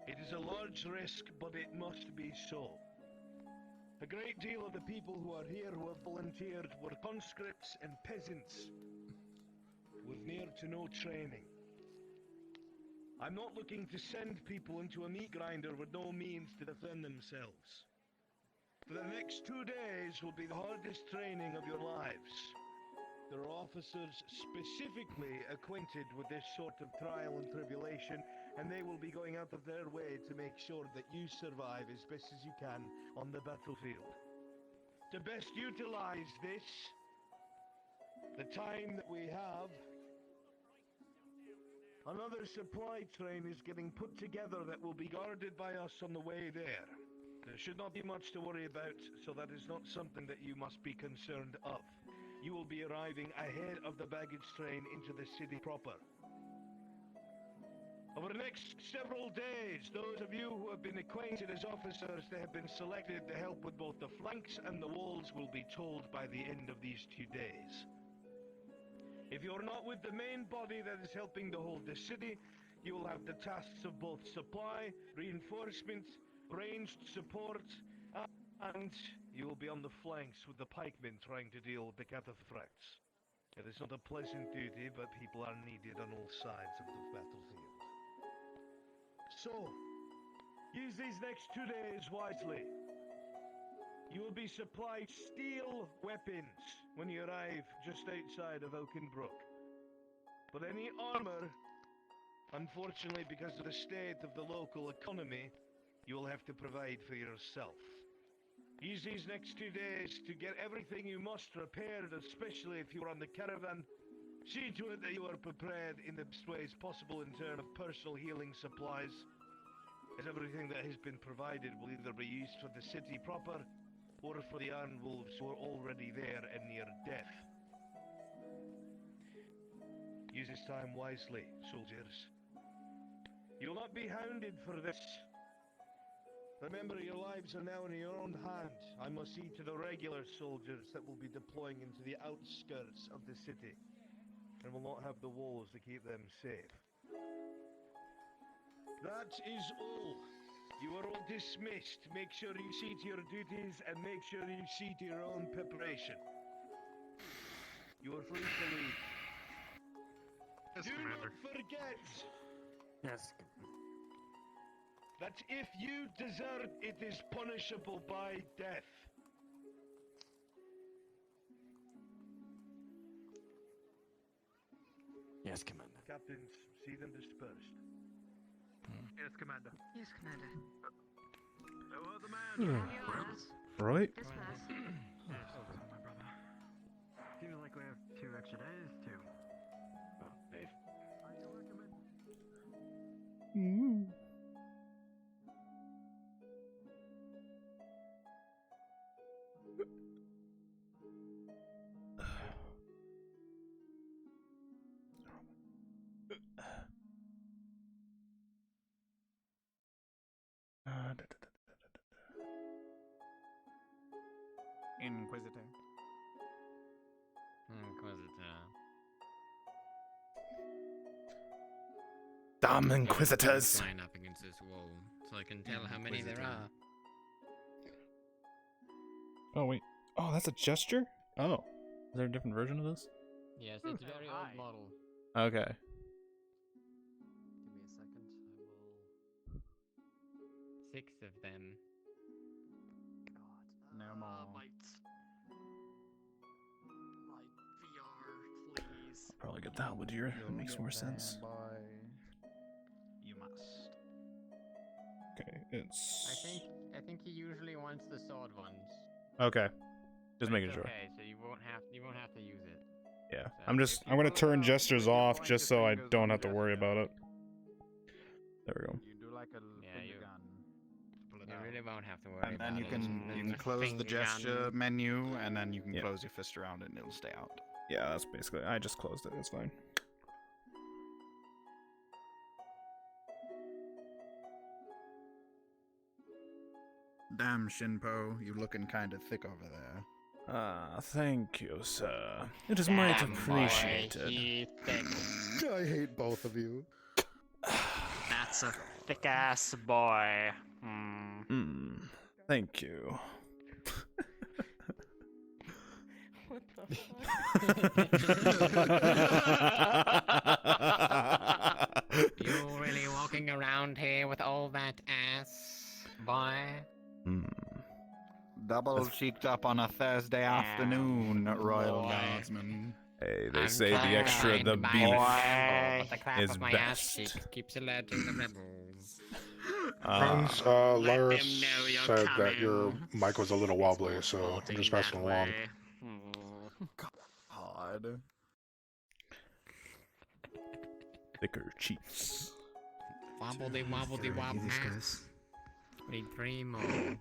It is a large risk, but it must be so. A great deal of the people who are here who have volunteered were conscripts and peasants with near to no training. I'm not looking to send people into a meat grinder with no means to defend themselves. For the next 2 days will be the hardest training of your lives. There are officers specifically acquainted with this sort of trial and tribulation, and they will be going out of their way to make sure that you survive as best as you can on the battlefield. To best utilize this, the time that we have, another supply train is getting put together that will be guarded by us on the way there. There should not be much to worry about, so that is not something that you must be concerned of. You will be arriving ahead of the baggage train into the city proper. Over the next several days, those of you who have been acquainted as officers that have been selected to help with both the flanks and the walls will be told by the end of these 2 days. If you're not with the main body that is helping to hold the city, you will have the tasks of both supply, reinforcement, ranged support, and you will be on the flanks with the pikemen trying to deal with the cataphracts. It is not a pleasant duty, but people are needed on all sides of the battlefield. So, use these next 2 days wisely. You will be supplied steel weapons when you arrive just outside of Oakenbrook. But any armor, unfortunately because of the state of the local economy, you will have to provide for yourself. Use these next 2 days to get everything you must prepared, especially if you are on the caravan. See to it that you are prepared in the best ways possible in terms of personal healing supplies, as everything that has been provided will either be used for the city proper, or for the Iron Wolves who are already there and near death. Use this time wisely, soldiers. You will not be hounded for this. Remember, your lives are now in your own hand. I must see to the regular soldiers that will be deploying into the outskirts of the city, and will not have the walls to keep them safe. That is all. You are all dismissed. Make sure you see to your duties and make sure you see to your own preparation. You are free to leave. Yes, Do Commander. not forget Yes. that if you desert, it is punishable by death. Yes, Commander. Captains, see them dispersed. Yes, Commander. Yes, Commander. No other man. You have your orders. Right? Dismiss. Yes, my brother. Seems like we have 2 extra days, too. Dave. How you recommend? Inquisitor. Damn Inquisitors! Line up against this wall, so I can tell how many there are. Oh, wait. Oh, that's a gesture? Oh. Is there a different version of this? Yes, it's a very old Hi. model. Okay. Give me a second. I will. 6 of them. No more. My VR, please. Probably get that would you? That makes more sense. Boy. You must. Okay, it's... I think he usually wants the sword ones. Okay. Just But making it's sure. Okay, so you won't have to use it. Yeah. So I'm gonna turn gestures off just so I don't have to worry about it. There we go. You do like a Yeah, finger you- gun. Pull it You out. really won't have to worry And about then you it. can It's a close the finger gesture gun. menu, and then you can Yeah. close your fist around it, and it'll stay out. Yeah, that's basically... I just closed it, it's fine. Damn, Shinpho, you looking kind of thick over there. Ah, thank you, sir. It is might Damn, boy, appreciated. he thick. I hate both of you. That's a thick ass boy. Hmm. Thank you. What the fuck? You really walking around here with all that ass, boy? Double cheeked up on a Thursday afternoon, Royal boy. Guardsman. Hey, they I'm say the trying extra, to the buy beef. the Campbell, but the clap is of my ass best. cheek keeps alerting the rebels. Friends, Let Laris them know you're said that your coming. mic was a little wobbly, so I'm just passing along. God. Thicker cheeks. Wobbledy wobbledy Alright, wob these mask. guys. Need 3 more.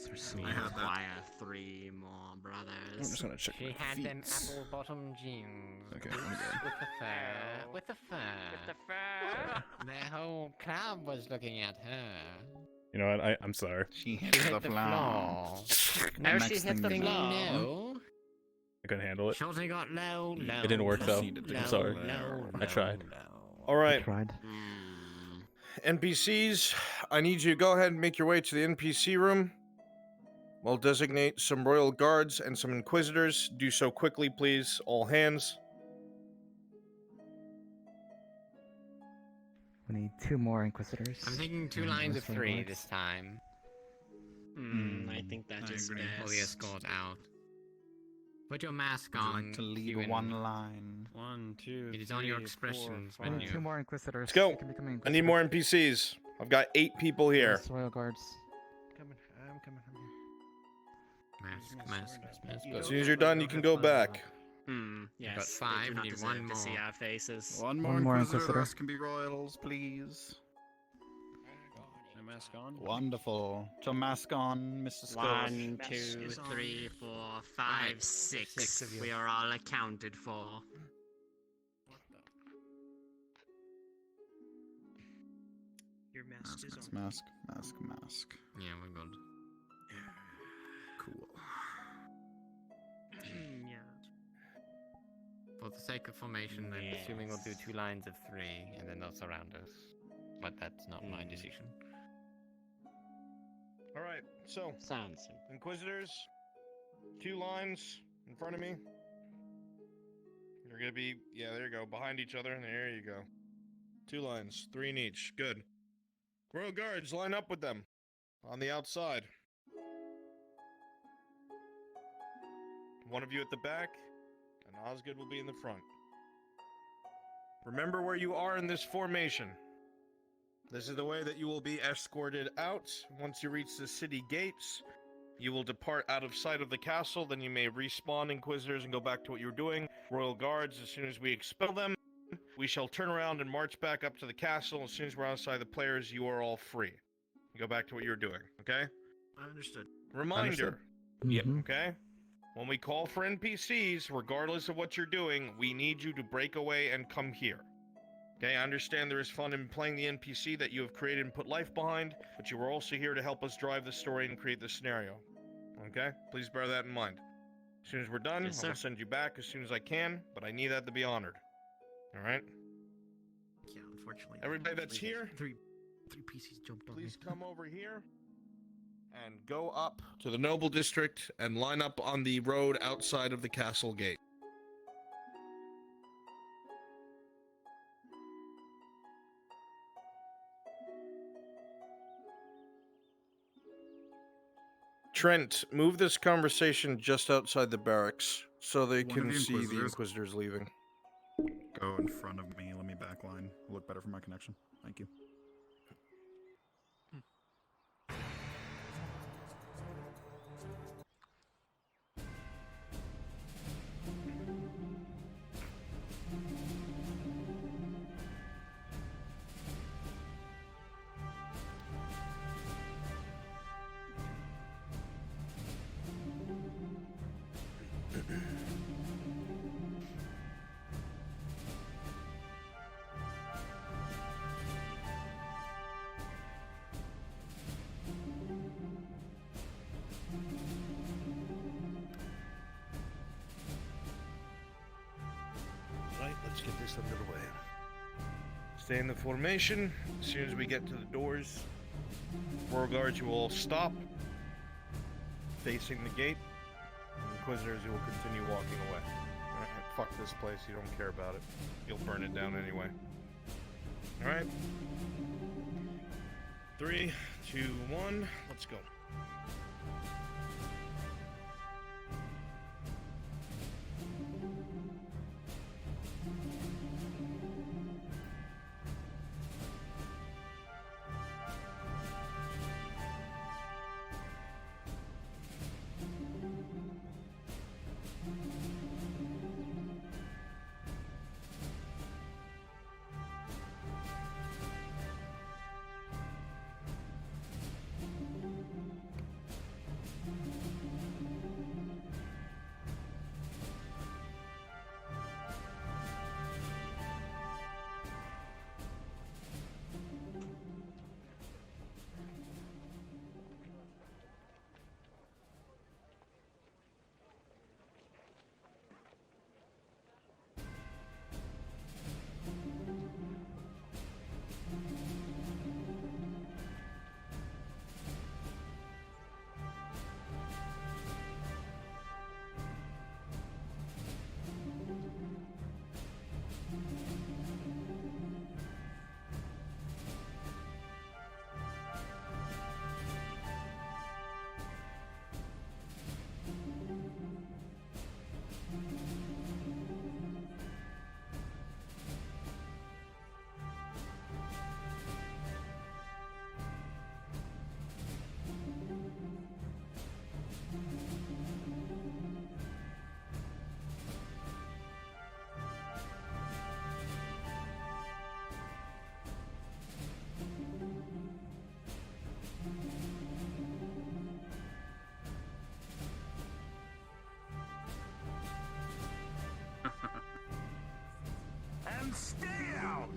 They're so We I had that. require 3 more I'm brothers. just gonna check She my had them feet. apple bottom jeans. Okay, boots I'm good. with the fur. With the fur. The whole club was looking at her. You know what? I'm sorry. She hit She the hit the floor. floor. No, Next she hit thing the you floor. No. I couldn't handle it. Shorty got low, low. It didn't work though. Proceeded to I'm go sorry. there. I tried. All right, Tried. NPCs, I need you to go ahead and make your way to the NPC room. We'll designate some royal guards and some inquisitors. Do so quickly, please. All hands. We need 2 more Inquisitors. I'm thinking 2 and lines of Wrestling 3 Guards. this time. I think that I is agree. best. Pull the escort out. Put your mask Would you on. like to lead Ewan. one line? 1, 2, It is on your expressions We need menu. 2 more Inquisitors. Let's go. You can become an I need more NPCs. I've got 8 people here. Yes, Royal Guards. Coming, I'm coming. Mask. As soon as you're done, you can go back. Yes. got they 5, do we not need deserve 1 to see more. our faces. One One more Inquisitor. The Inquisitor. rest can be royals, please. No mask on. Wonderful. To mask on, Mr. Scourge. 1, 2, 3, 4, 5, Right, 6. 6 of you. We are all accounted for. Your mask is on. Mask. Yeah, we're good. Cool. Yeah. For the sake of formation, I'm assuming we'll do 2 lines of 3, and then they'll surround us. But that's not my decision. All right, so Sounds simple. inquisitors, 2 lines in front of me. You're gonna be, yeah, there you go, behind each other, and there you go. 2 lines, 3 in each. Good. Royal guards, line up with them on the outside. One of you at the back, and Osgood will be in the front. Remember where you are in this formation. This is the way that you will be escorted out. Once you reach the city gates, you will depart out of sight of the castle. Then you may respawn Inquisitors and go back to what you were doing. Royal Guards, as soon as we expel them, we shall turn around and march back up to the castle. As soon as we're outside the players, you are all free. You go back to what you were doing, okay? Understood. Reminder, Mhm. okay? When we call for NPCs, regardless of what you're doing, we need you to break away and come here. Okay, I understand there is fun in playing the NPC that you have created and put life behind, but you are also here to help us drive the story and create the scenario. Okay? Please bear that in mind. As soon as we're done, Yes, I will sir. send you back as soon as I can, but I need that to be honored. Alright? Yeah, unfortunately. Everybody that's here, Three PCs jumped on please me. come over here and go up to the Noble District and line up on the road outside of the castle gate. Trent, move this conversation just outside the barracks so they One can of the see the Inquisitors- Inquisitors leaving. Go in front of me. Let me backline. Look better for my connection. Thank you. Right, let's get this underway. Stay in the formation. As soon as we get to the doors, 4 guards, you will all stop, facing the gate. Inquisitors, you will continue walking away. Alright, fuck this place, you don't care about it. You'll burn it down anyway. Alright. 3, 2, 1, let's go. And stay out!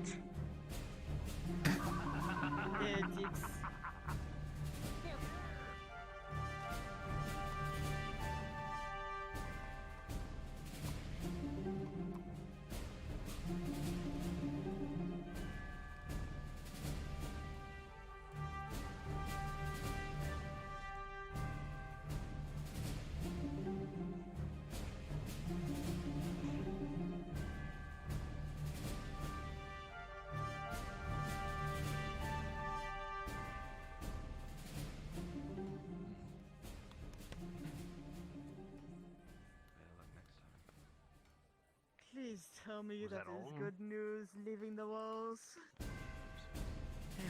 Please tell me Was that that is all? good news leaving the walls.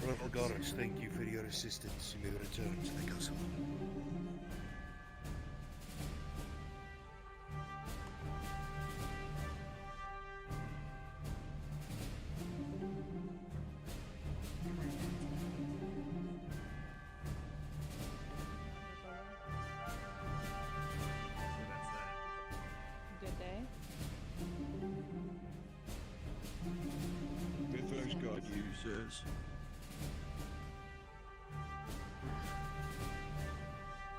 Royal Guards, thank you for your assistance. You may return to the castle. Good day. Good first God users.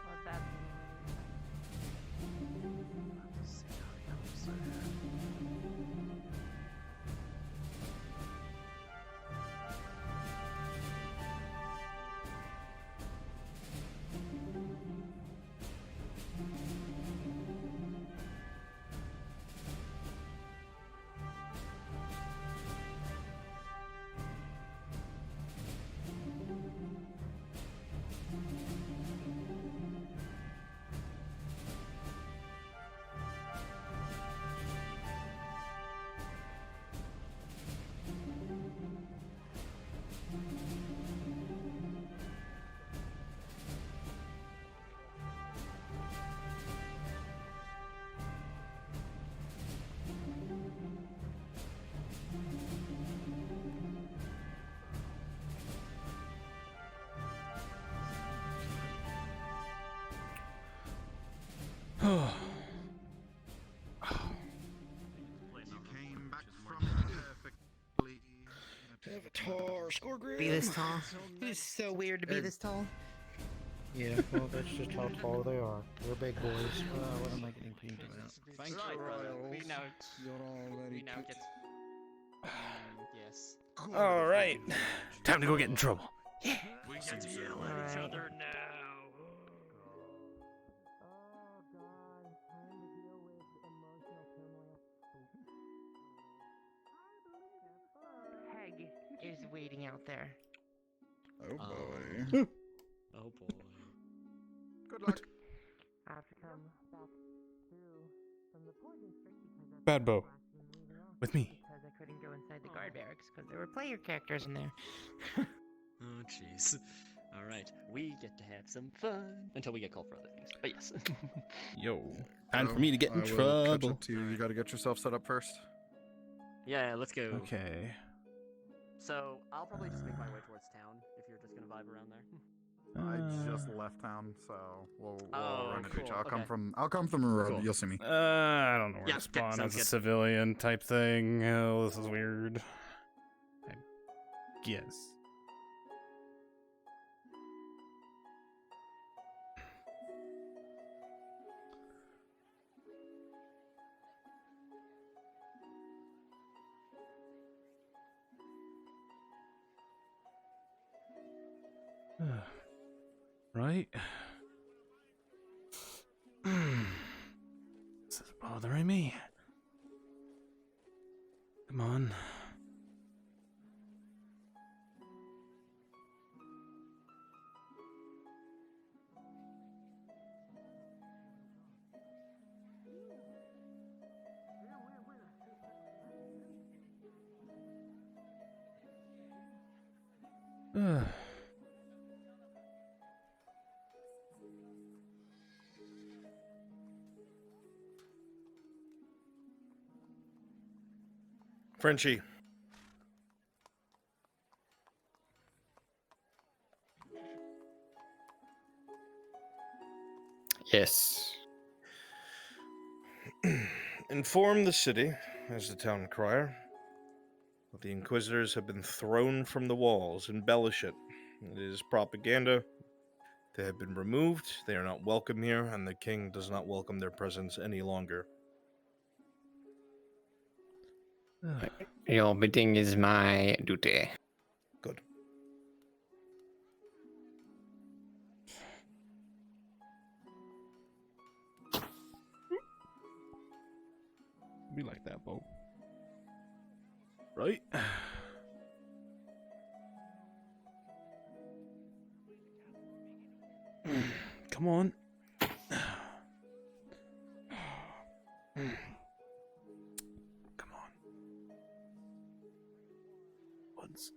What that Came back from perfectly. Avatar, score grid. Be this tall? It's so weird to be this tall. Yeah, well, that's just how tall they are. They're big boys. What am I getting paid about? Thank Right, you, brother. Royals. We now You're all very we now cute. get. Yes. All right. Time to go get in trouble. We get to yell at each other now. Peg is waiting out there. Oh boy. Oh boy. Good luck. I have to come back through from the poor district because of Bad Bo. With me. because I couldn't go inside the guard barracks because there were player characters in there. Oh jeez. All right, we get to have some fun until we get called for other things. But yes. Yo. Time for me to get in I will catch trouble. up to you. You got to get yourself set up first. Yeah, let's go. Okay. So I'll probably just make my way towards town if you're just gonna vibe around there. I just left town, so we'll Oh, run into each cool, other. okay. I'll come from the road. Cool. You'll see me. I don't know where Yeah, to spawn sounds as a good. civilian type thing. Oh, this is weird. I guess. Right? This is bothering me. Come on. Frenchie. Yes. Inform the city, as the town crier, that the Inquisitors have been thrown from the walls. Embellish it. It is propaganda. They have been removed. They are not welcome here, and the king does not welcome their presence any longer. Your bidding is my duty. Good. Be like that, Bo. Right? Come on. Come on. Woods.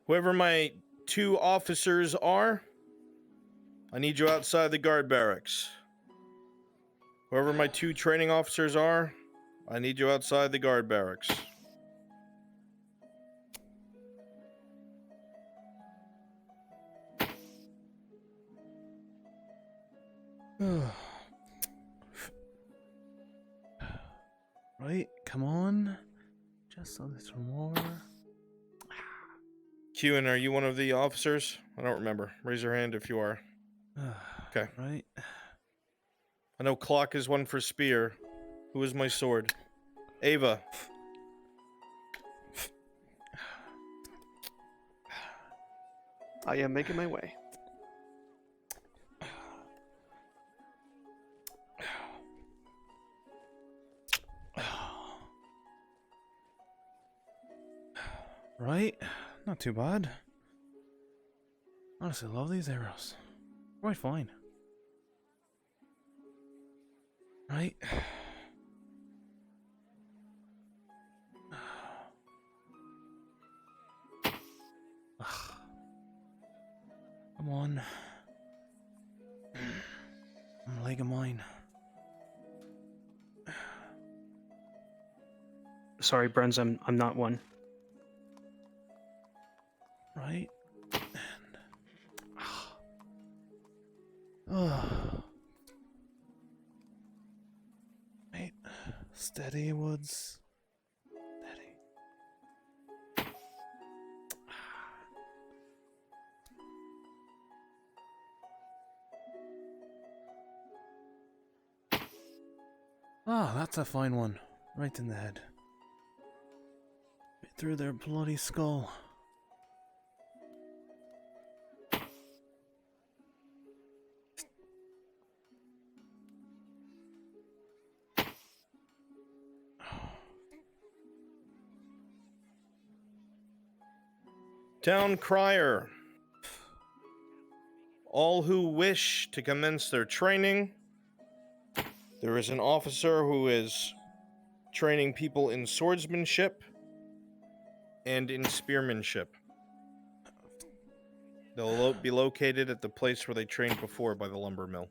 Whoever my 2 officers are, I need you outside the guard barracks. Whoever my 2 training officers are, I need you outside the guard barracks. Right? Come on. Just a little more. Kewen, are you one of the officers? I don't remember. Raise your hand if you are. Okay. Right? I know clock is one for spear. Who is my sword? Ava. I am making my way. Right? Not too bad. Honestly, love these arrows. Quite fine. Right? Come on. Leg of mine. Sorry, Bruns, I'm not one. Right? And... Wait. Steady, Woods. Steady. Ah, that's a fine one. Right in the head. Right through their bloody skull. Town Crier. All who wish to commence their training. There is an officer who is training people in swordsmanship and in spearmanship. They'll be located at the place where they trained before by the lumber mill.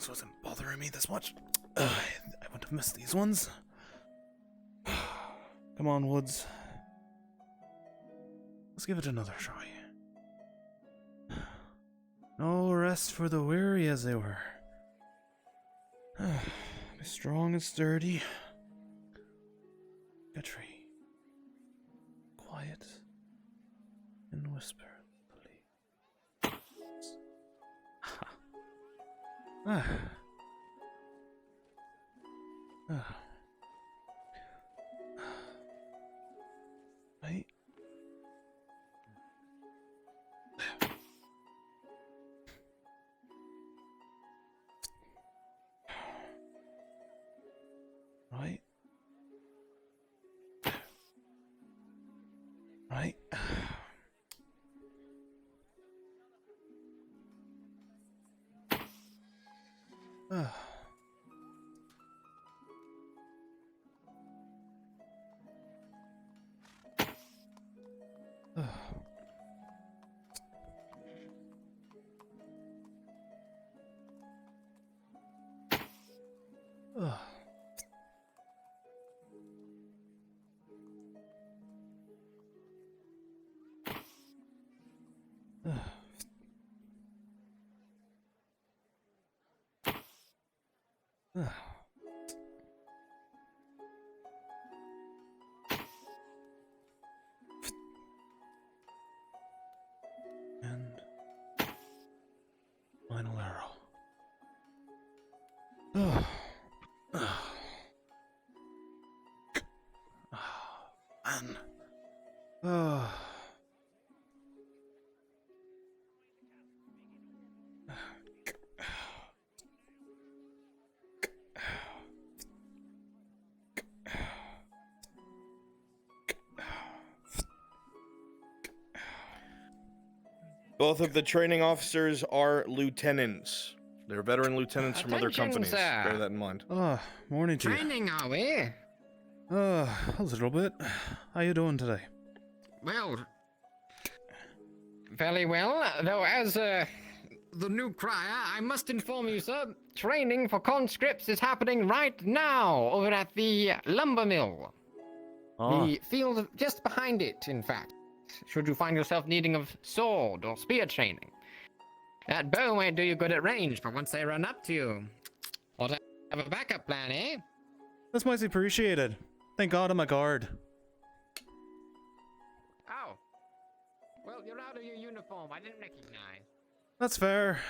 Wasn't bothering me this much. I wouldn't have missed these ones. Come on, Woods. Let's give it another try. No rest for the weary, as they were. Be strong and sturdy. A tree. Quiet and whisper. Ah. Ah. Right. Right. Right. And final arrow. Man. Both of the training officers are lieutenants. They're veteran lieutenants from other Attention, companies. sir. Bear that in mind. Morning to you. Training, are we? A little bit. How you doing today? Well, fairly well, though as the new crier, I must inform you, sir, training for conscripts is happening right now over at the lumber mill. The field just behind it, in fact, should you find yourself needing of sword or spear training. That bow won't do you good at range, but once they run up to you, ought to have a backup plan, eh? That's much appreciated. Thank God I'm a guard. Oh. Well, you're out of your uniform. I didn't recognize. That's fair.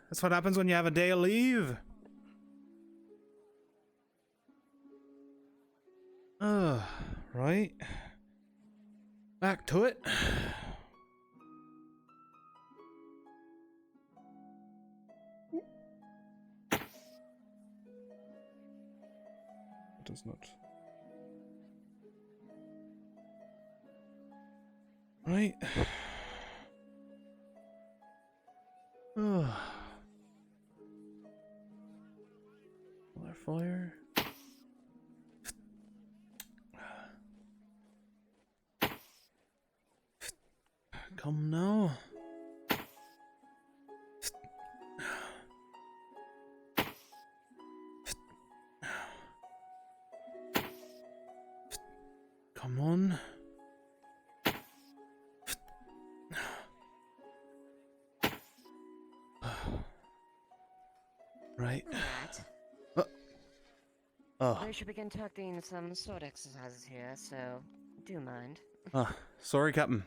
That's what happens when you have a day of leave. Right. Back to it. It does not. Right. Fire. Come now. Come on. Right. We should begin conducting some sword exercises here, so do mind. Sorry, Captain.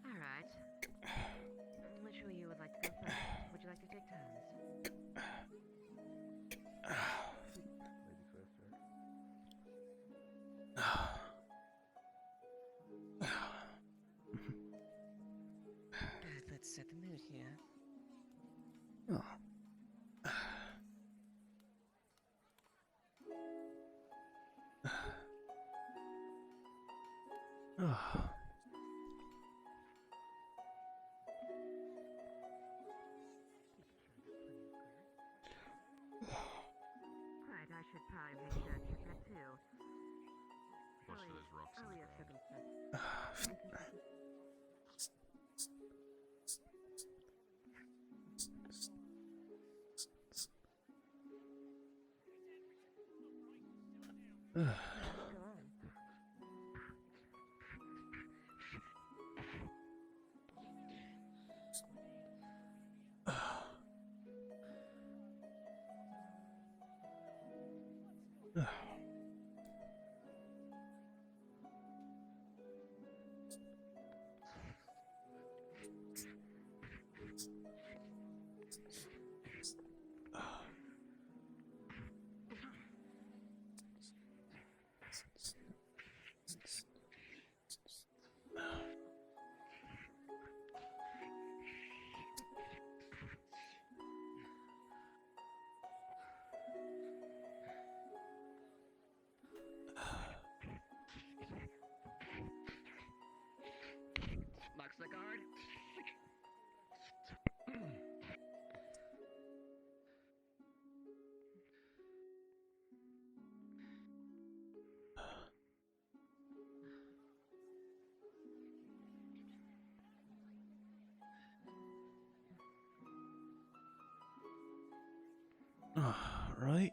Alright. Which of you would like to go first? Would you like to take turns? Let's set the mood here. Right, I should probably make sure I check that too. Watch those rocks on the ground. Marks the guard. Right.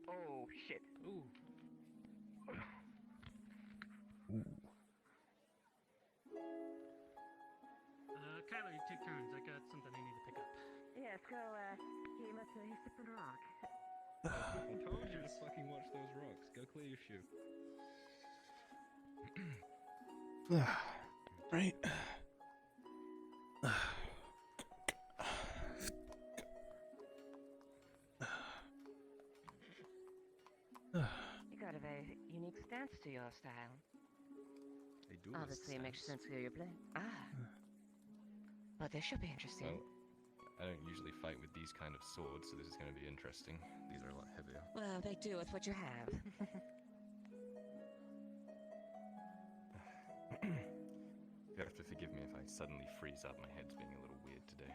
Oh shit. Ooh. Kyler, you take turns. I got something I need to pick up. Yes, go, he must he's sipping a rock. I told you to fucking watch those rocks. Go clear your shoe. Right. You got a very unique stance to your style. They do. Obviously, it makes sense who you're playing. But this should be interesting. Well, I don't usually fight with these kind of swords, so this is going to be interesting. These are a lot heavier. Well, make do with what you have. You have to forgive me if I suddenly freeze up. My head's being a little weird today.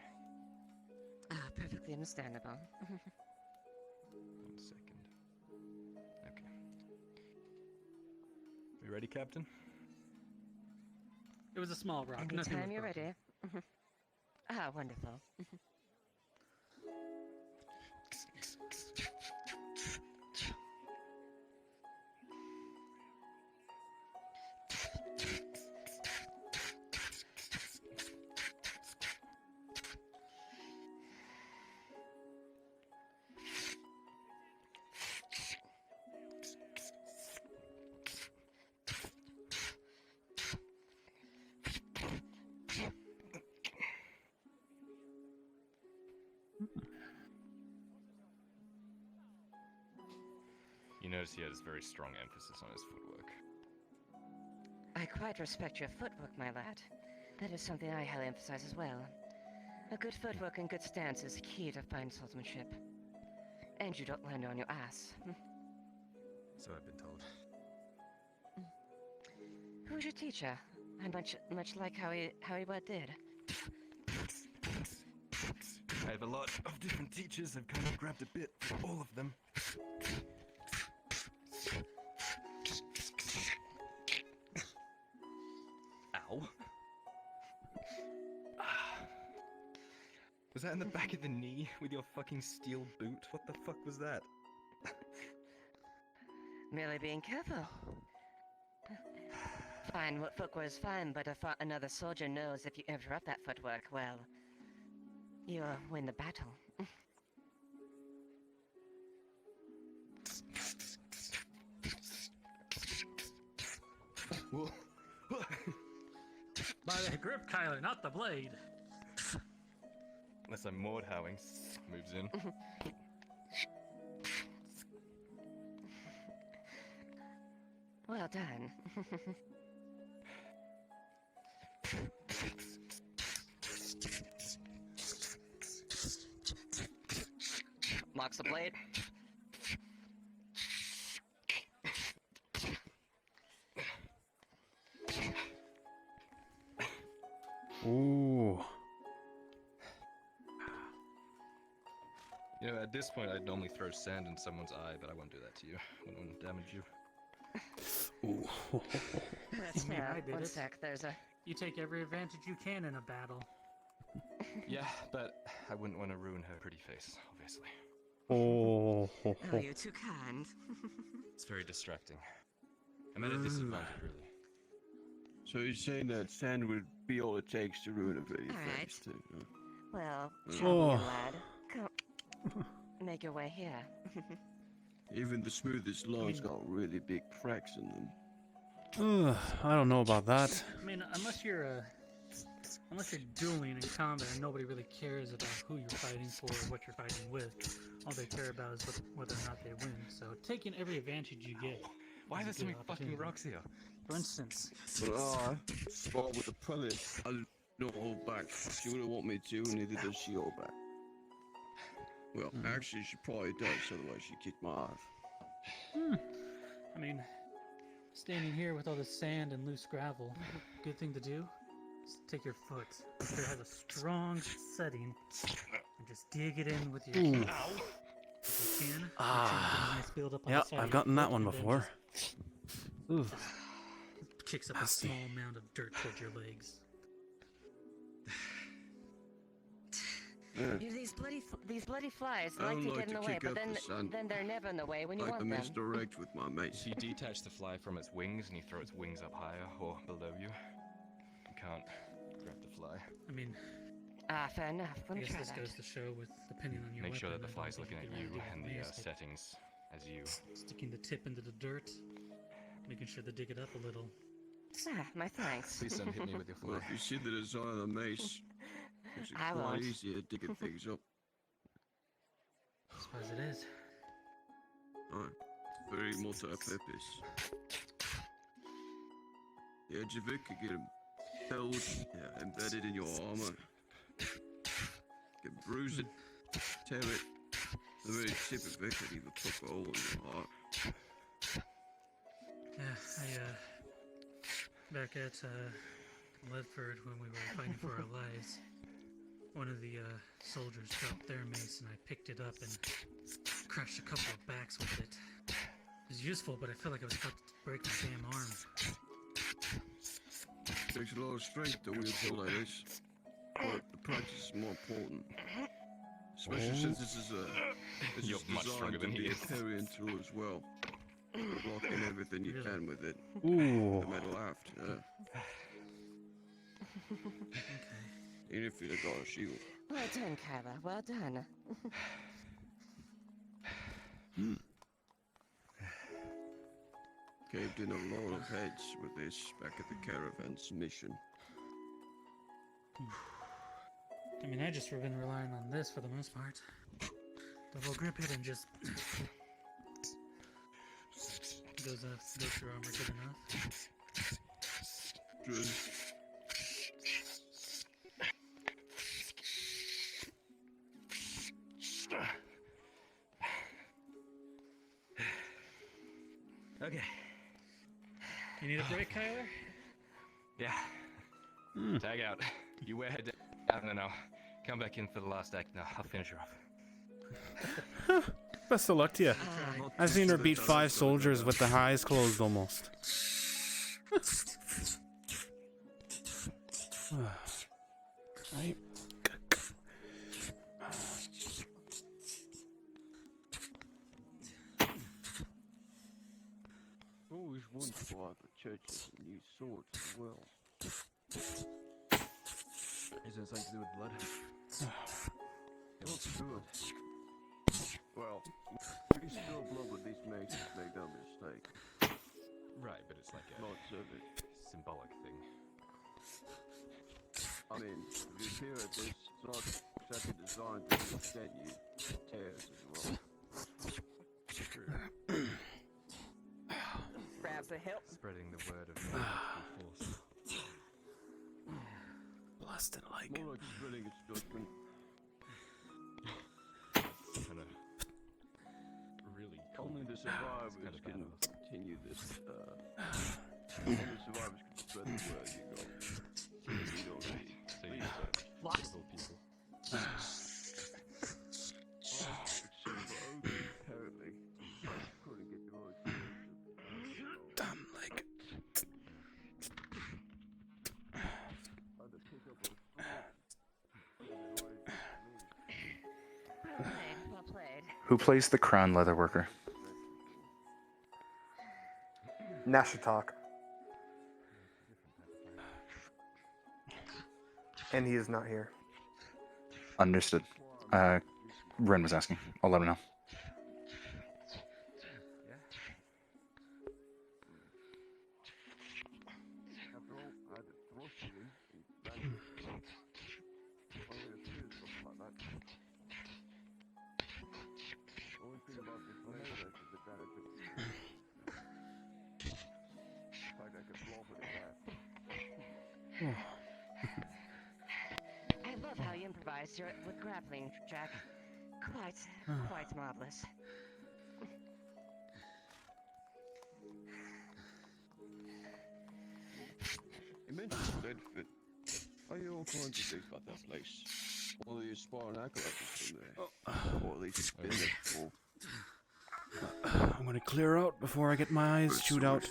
Perfectly understandable. 1 second. Okay. You ready, Captain? It was a small rock. Nothing Anytime was you're broken. ready. Wonderful. noticed he has very strong emphasis on his footwork. I quite respect your footwork, my lad. That is something I highly emphasize as well. A good footwork and good stance is key to fine swordsmanship. And you don't land on your ass. So I've been told. Who's your teacher? And much like how he did. I have a lot of different teachers. I've kind of grabbed a bit from all of them. Ow. Was that in the back of the knee with your fucking steel boot? What the fuck was that? Merely being careful. Fine, what footwork is fine, but if another soldier knows if you interrupt that footwork, well, you'll win the battle. By the grip, Kyler, not the blade. Unless I'm Mordhowing, moves in. Well done. Marks the blade. Ooh. You know, at this point, I'd normally throw sand in someone's eye, but I won't do that to you. I won't damage you. Ooh. That's You mean fair. I did One it? sec, there's a... You take every advantage you can in a battle. Yeah, but I wouldn't want to ruin her pretty face, obviously. Oh. Oh, you're too kind. It's very distracting. I'm at a disadvantage, really. So you're saying that sand would be all it takes to ruin a pretty All right. face, too? Huh? Well, Oh. champion lad, come, make your way here. Even the smoothest lawns got really big cracks in them. I don't know about that. I mean, unless you're dueling in combat and nobody really cares about who you're fighting for or what you're fighting with, all they care about is whether or not they win. So taking every advantage you get. Why are there so many fucking rocks here? For instance. But I spot with the prelate. I don't hold back. She wouldn't want me to, neither does she hold back. Well, actually, she probably does, otherwise she'd kick my ass. I mean, standing here with all this sand and loose gravel, good thing to do is take your foot. Make sure it has a strong setting and just dig it in with your Ooh. if you can. Ah. Nice build up on Yeah, the side I've of gotten your that foot one and then before. Ooh. just kicks up Nasty. a small amount of dirt towards your legs. These bloody flies I like don't to like get in to the way, kick but up then the sand. they're never in the way when you Like to want them. misdirect with my mates. If you detach the fly from its wings and you throw its wings up higher or below you, you can't grab the fly. I mean, Ah, fair enough. I Let me guess try this that. goes to show with depending on your Make sure that weapon, the I don't fly's think looking at can really you do it and with the mace, but settings as you. sticking the tip into the dirt, making sure to dig it up a little. Ah, my thanks. Please don't hit me with your Well, fly. if you see the design of the mace, it's I quite won't. easy at digging things up. I suppose it is. Alright, very multi-purpose. The edge of it could get held, embedded in your armor. You can bruise it, tear it. The very tip of it could even poke a hole in your heart. Yeah, back at Ledford when we were fighting for our lives, one of the soldiers dropped their mace and I picked it up and crushed a couple of backs with it. It was useful, but I felt like I was about to break my damn arm. Takes a lot of strength to wield a tool like this, but the practice is more important. Especially since this is You're much stronger than to he be a is. carrying tool as well. Blocking everything you can with it. Ooh. The metal aft, even if you've got a shield. Well done, Kyla. Well done. Caved in a lot of heads with this back at the caravan's mission. I mean, I just been relying on this for the most part. Double grip it and just Does your armor good enough? Good. Okay. You need a break, Kyler? Yeah. Tag out. You wear head down now. Come back in for the last act. Now I'll finish her off. Best of luck to you. I've seen her beat 5 soldiers with the eyes closed almost. Right. Always wondered why the church doesn't use swords as well. Is it something to do with blood? Not good. Well, we still blood with these masons make no mistake. Right, but it's like a Not service. symbolic thing. I mean, if you hear it, it's not exactly designed to get you tears as well. Grab the hilt. Spreading the word of force. Blessed and like. More like spreading its judgment. Kind of really cool. Only the survivors can continue this. Only the survivors can spread the word, you know. You don't need. So you several people. Apparently. Couldn't get your own. Damn leg. Well played. Who plays the crown leather worker? Nashatok. And he is not here. Understood. Ren was asking. I'll let him know. After all, I had to thrust you in and bang you. Only a few stuff like that. Only thing about this laser is the damage of like I could blow for the back. I love how you improvised with grappling, Jack. Quite marvelous. You mentioned Redford. I hear all kinds of things about that place. All the aspiring acolytes from there. Or at least it's been there before. I'm gonna clear out before I get my eyes chewed out.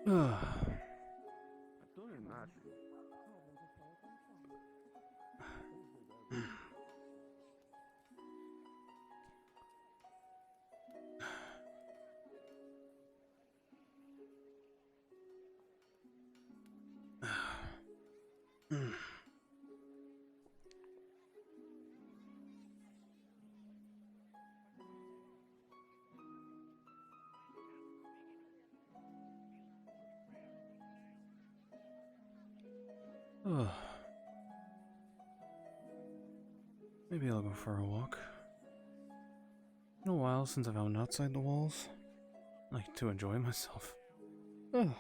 I don't imagine. Maybe I'll go for a walk. Been a while since I've gone outside the walls. I like to enjoy myself. Oh.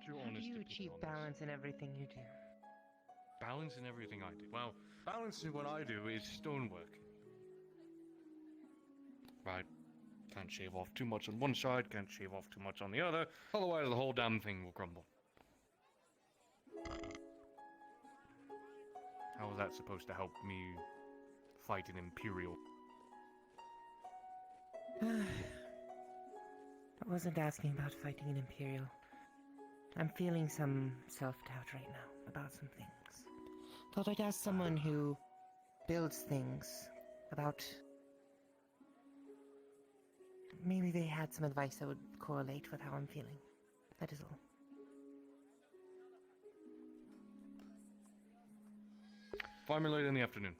How do you achieve balance in everything you do? Balance in everything I do. Well, balance in what I do is stonework. Right. Can't shave off too much on one side, can't shave off too much on the other, otherwise the whole damn thing will crumble. How is that supposed to help me fight an Imperial? I wasn't asking about fighting an Imperial. I'm feeling some self-doubt right now about some things. Thought I'd ask someone who builds things about... Maybe they had some advice that would correlate with how I'm feeling. That is all. Find me later in the afternoon.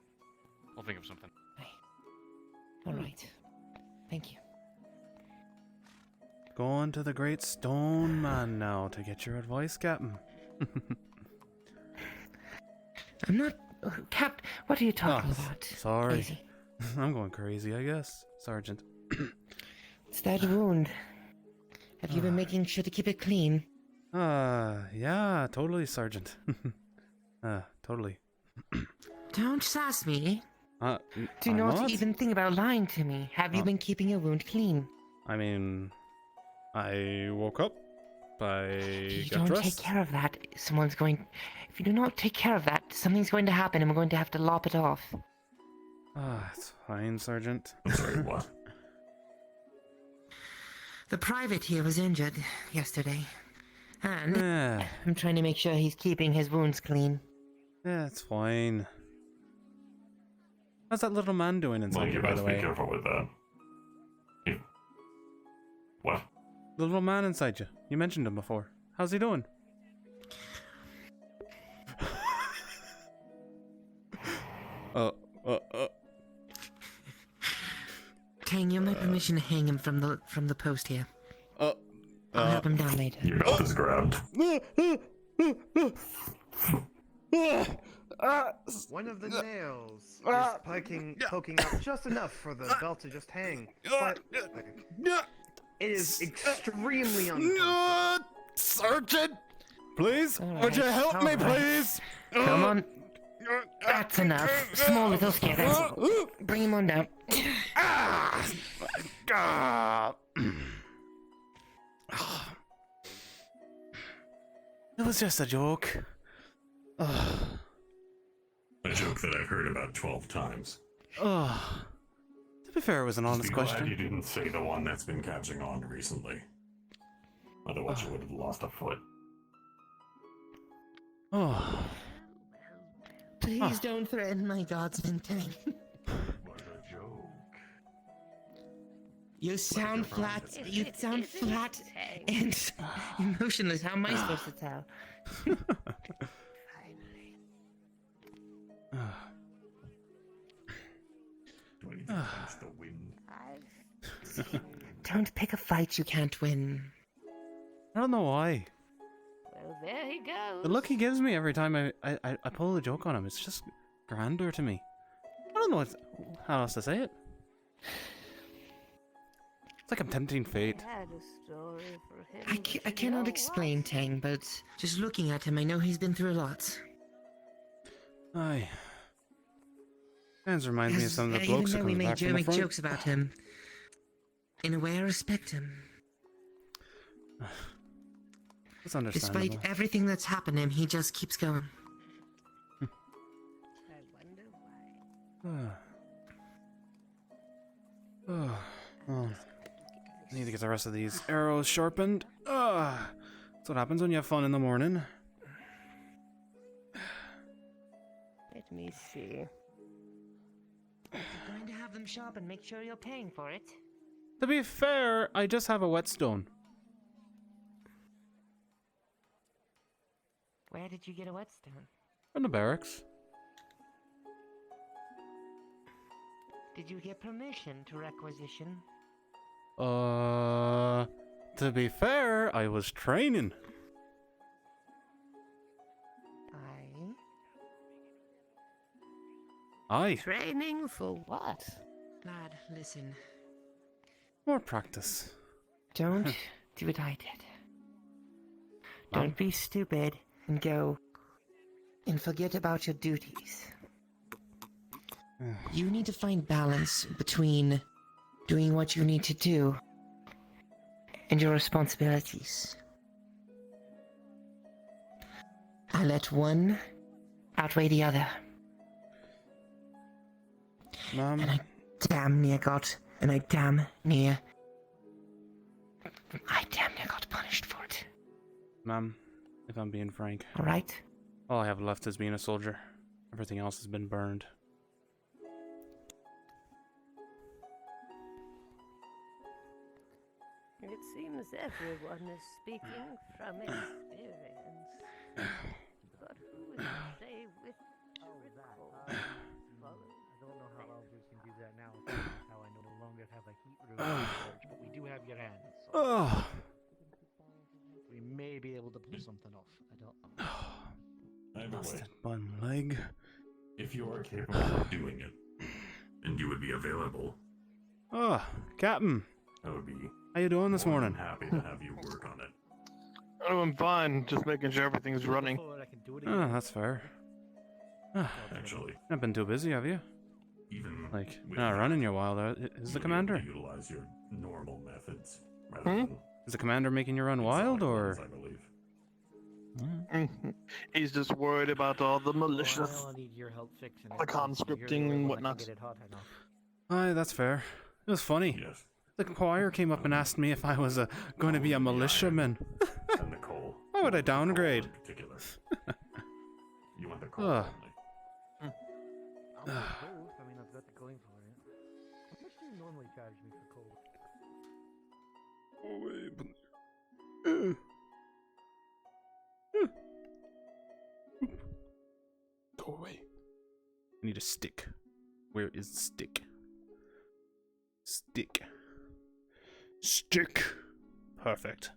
I'll think of something. Alright. Thank you. Going to the Great Stone Man now to get your advice, Captain. I'm not... Cap, what are you talking about? Sorry. Crazy. I'm going crazy, I guess, Sergeant. It's that wound. Have you been making sure to keep it clean? Yeah, totally, Sergeant. Totally. Don't sass me. Do Do not even think about lying to me. Have you been keeping your wound clean? I mean, I woke up, If you got don't dressed. take care of that, someone's going... If you do not take care of that, something's going to happen and we're going to have to lop it off. It's fine, Sergeant. I'm sorry, what? The private here was injured yesterday. And Yeah. I'm trying to make sure he's keeping his wounds clean. Yeah, it's fine. How's that little man doing inside Well, you, you by best the be way? careful with that. What? The little man inside you. You mentioned him before. How's he doing? Tang, you have my permission to hang him from the post here. I'll help him down later. Your mouth is grabbed. One of the nails is poking out just enough for the belt to just hang. But it is extremely uncomfortable. Sergeant! Please, All would you right, help all me, right. please? Come on. That's enough. Small little scare. That's all. Bring him on down. It was just a joke. A joke that I've heard about 12 times. To be fair, it was an honest Just be glad question. you didn't say the one that's been catching on recently. Otherwise you would have lost a foot. Please don't threaten my guardsman, Tang. What a joke. You sound flat. You sound flat and emotionless. How am I supposed to tell? Do anything against the wind. Don't pick a fight you can't win. I don't know why. Well, there he goes. The look he gives me every time I pull the joke on him, it's just grander to me. I don't know how else to say it. It's like I'm tempting fate. I cannot explain Tang, but just looking at him, I know he's been through a lot. Aye. Kinda reminds me of some of the blokes who Even though we comes back from the make front. jokes about him, in a way I respect him. It's understandable. Despite everything that's happened to him, he just keeps going. Well, I need to get the rest of these arrows sharpened. That's what happens when you have fun in the morning. Let me see. If you're going to have them sharpened, make sure you're paying for it. To be fair, I just have a whetstone. Where did you get a whetstone? From the barracks. Did you get permission to requisition? To be fair, I was training. Aye. Training for what? Lad, listen. More practice. Don't do what I did. Don't be stupid and go and forget about your duties. You need to find balance between doing what you need to do, and your responsibilities. I let one outweigh the other. Mom. And I damn near got punished for it. Mom, if I'm being frank. Alright? All I have left is being a soldier. Everything else has been burned. It seems everyone is speaking from experience. But who is to say which ritual follows? I don't know how else we can do that now. That's how I no longer have a heat room in charge, but we do have your hands. So Oh. we may be able to pull something off. I don't know. Either Lost way, that bum leg. if you are capable of doing it, and you would be available, Oh, Captain. I would be How you doing this more morning? than happy to have you work on it. Oh, I'm fine. Just making sure everything's running. Oh, that's fair. Actually, Not been too busy, have you? even Like, with not that, running your wild out. Is you the would be commander? able to utilize your normal methods rather than Is the commander making you run wild, or? I believe. He's just worried about all the malicious, Well, I need your help fixing it. the conscripting and whatnot. Get it hot enough. Aye, that's fair. It was funny. Yes. The choir came up and asked me if I was going to be a militiaman. And the coal. Why would I downgrade? In particular. You want the coal Ugh. only. I'll do both. I mean, I've got the going for it. How much do you normally charge me for coal? Go away. I need a stick. Where is the stick? Stick. Stick. Perfect.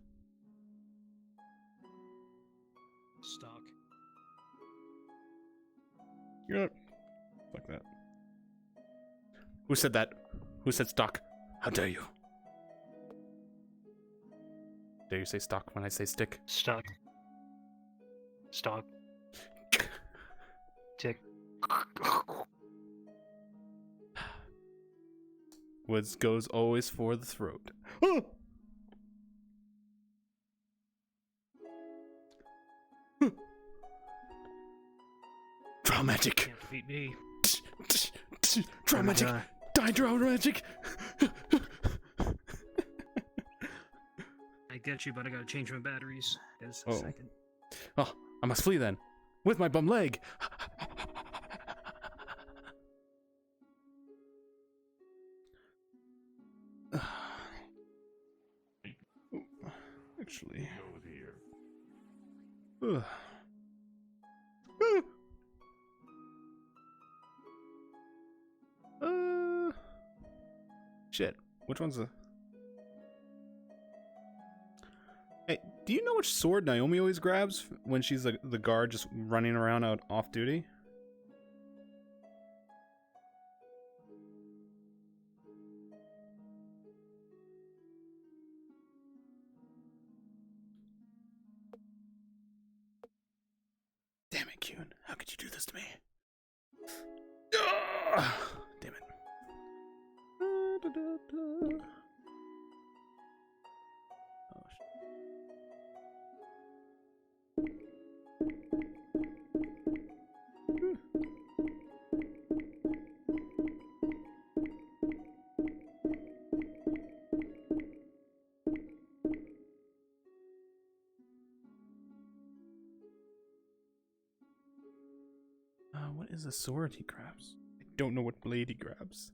Stock. Yep. Fuck that. Who said that? Who said stock? How dare you? Dare you say stock when I say stick? Stock. Stock. Tick. Woods goes always for the throat. Draw magic. Can't beat me. Draw magic. Die, draw magic. I get you, but I gotta change my batteries. Just a Oh. second. Oh, I must flee then. With my bum leg. Actually. Go here. Ugh. Shit. Which one's the... Hey, do you know which sword Naomi always grabs when she's the guard just running around out off duty? Damn it, Kyun. How could you do this to me? Ugh! Damn it. Oh, what is a sword he grabs? I don't know what blade he grabs.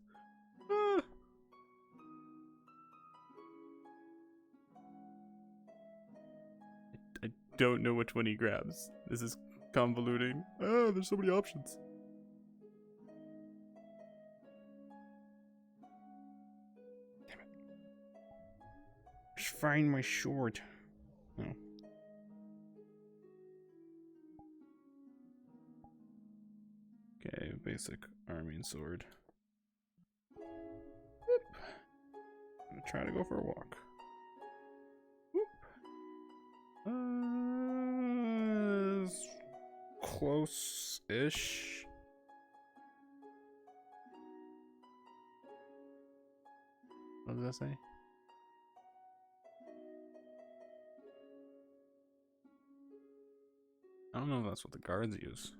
I don't know which one he grabs. This is convoluting. There's so many options. Damn it. Just find my sword. Oh. Okay, basic army and sword. Whoop. I'm gonna try to go for a walk. Close-ish. What does that say? I don't know if that's what the guards use.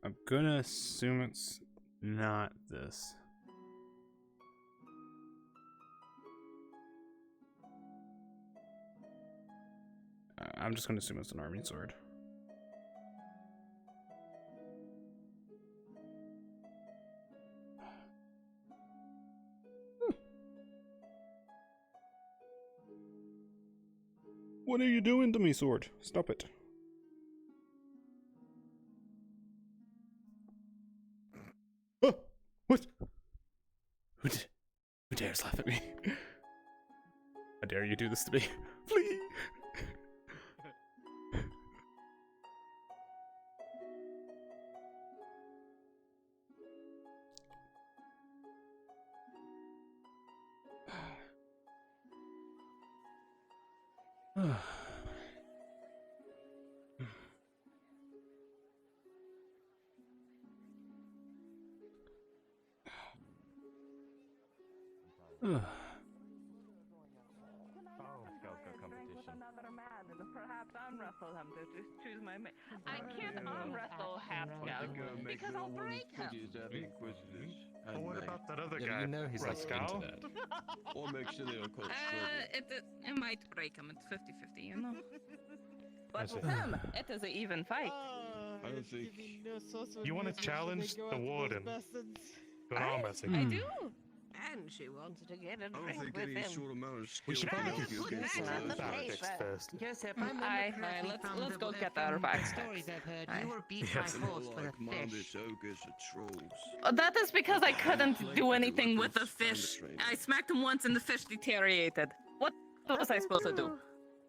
I'm gonna assume it's not this. I'm just gonna assume it's an army sword. What are you doing to me, sword? Stop it. Oh! What? Who dares laugh at me? How dare you do this to me? Flee! Perhaps arm wrestle him to just choose my mate. I can't arm wrestle half scout because I'll break him. Well, what about that other Yeah, guy? you know he's like into Rascal? that. Or make sure they don't cause It might break him. It's 50-50, you know. But That's with it. him, it is an even fight. I don't think. You want to challenge the warden? Go on, Messi. I do. And she wanted to get a I don't drink think with any him. short amount of We should skill probably can do help you Put against that in the those. tactics paper. first. Joseph, I remember Aye, correctly let's from go the, get from our the bags stories fixed. I've heard. Aye. You were beat Yes. by horse for Like the minded fish. ogres or trolls. That is because I couldn't do anything with the fish. I smacked him once and the fish deteriorated. What was I supposed to do?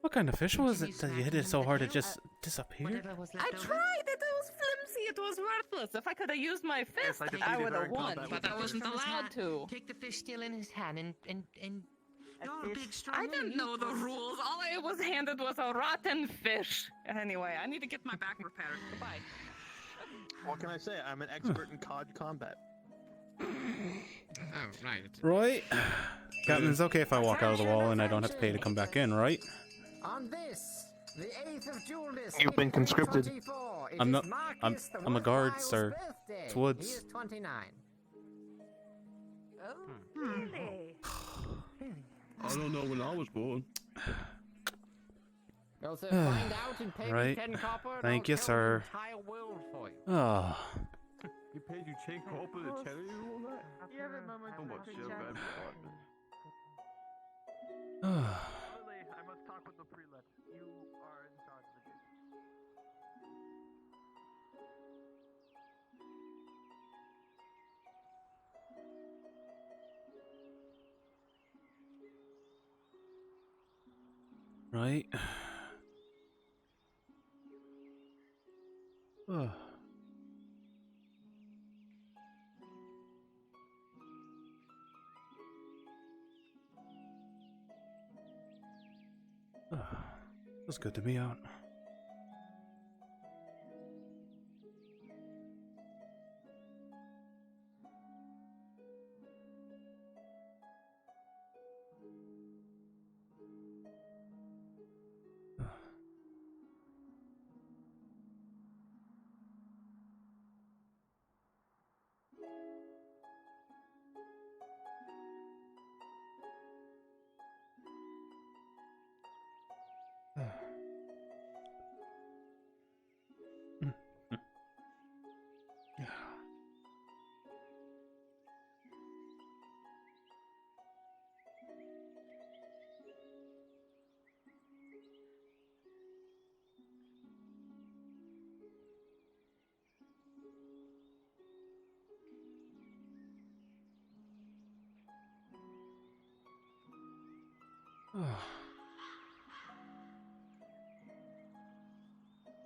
What kind of fish was it that you hit it so hard it just disappeared? Whatever was I left over. tried it. It was flimsy. It was worthless. If I could have used my fist, I would have won. But I wasn't From his allowed hat, to. Take the fish still in his hand and you're a big strong I man, didn't you know the put- rules. All I was handed was a rotten fish. Anyway, I need to get my back repaired. Goodbye. What can I say? I'm an expert in COD combat. Oh, right. Right? Captain, it's okay if I walk out of the wall and I don't have to pay to come back in, right? On this, the 8th of Julius, You've been conscripted. 1824, it I'm is not- Marcus the I'm a guard, Worthwhile's sir. birthday. It's Woods. He is 29. Oh, really? I don't know when I was born. Joseph, find out and pay Right. me 10 copper. and Thank I'll you, tell sir. The entire world for you. Oh. You paid you 10 copper to tell you all that? You have a moment How to much chit your chat? bad department? Lily, I must talk with the prelate. You are in charge of the gate. Right. Oh. Feels good to be out.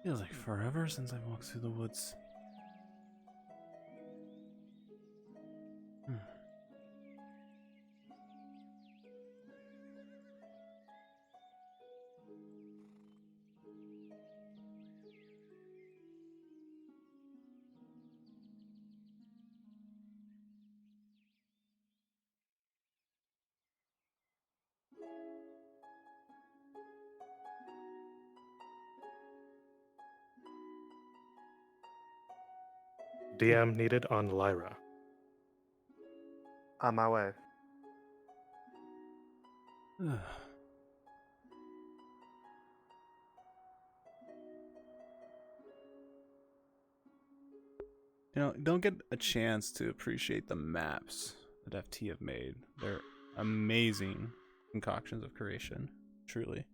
Feels like forever since I walked through the woods. DM needed on Lyra. On my way. You know, don't get a chance to appreciate the maps that FT have made. They're amazing concoctions of creation, truly.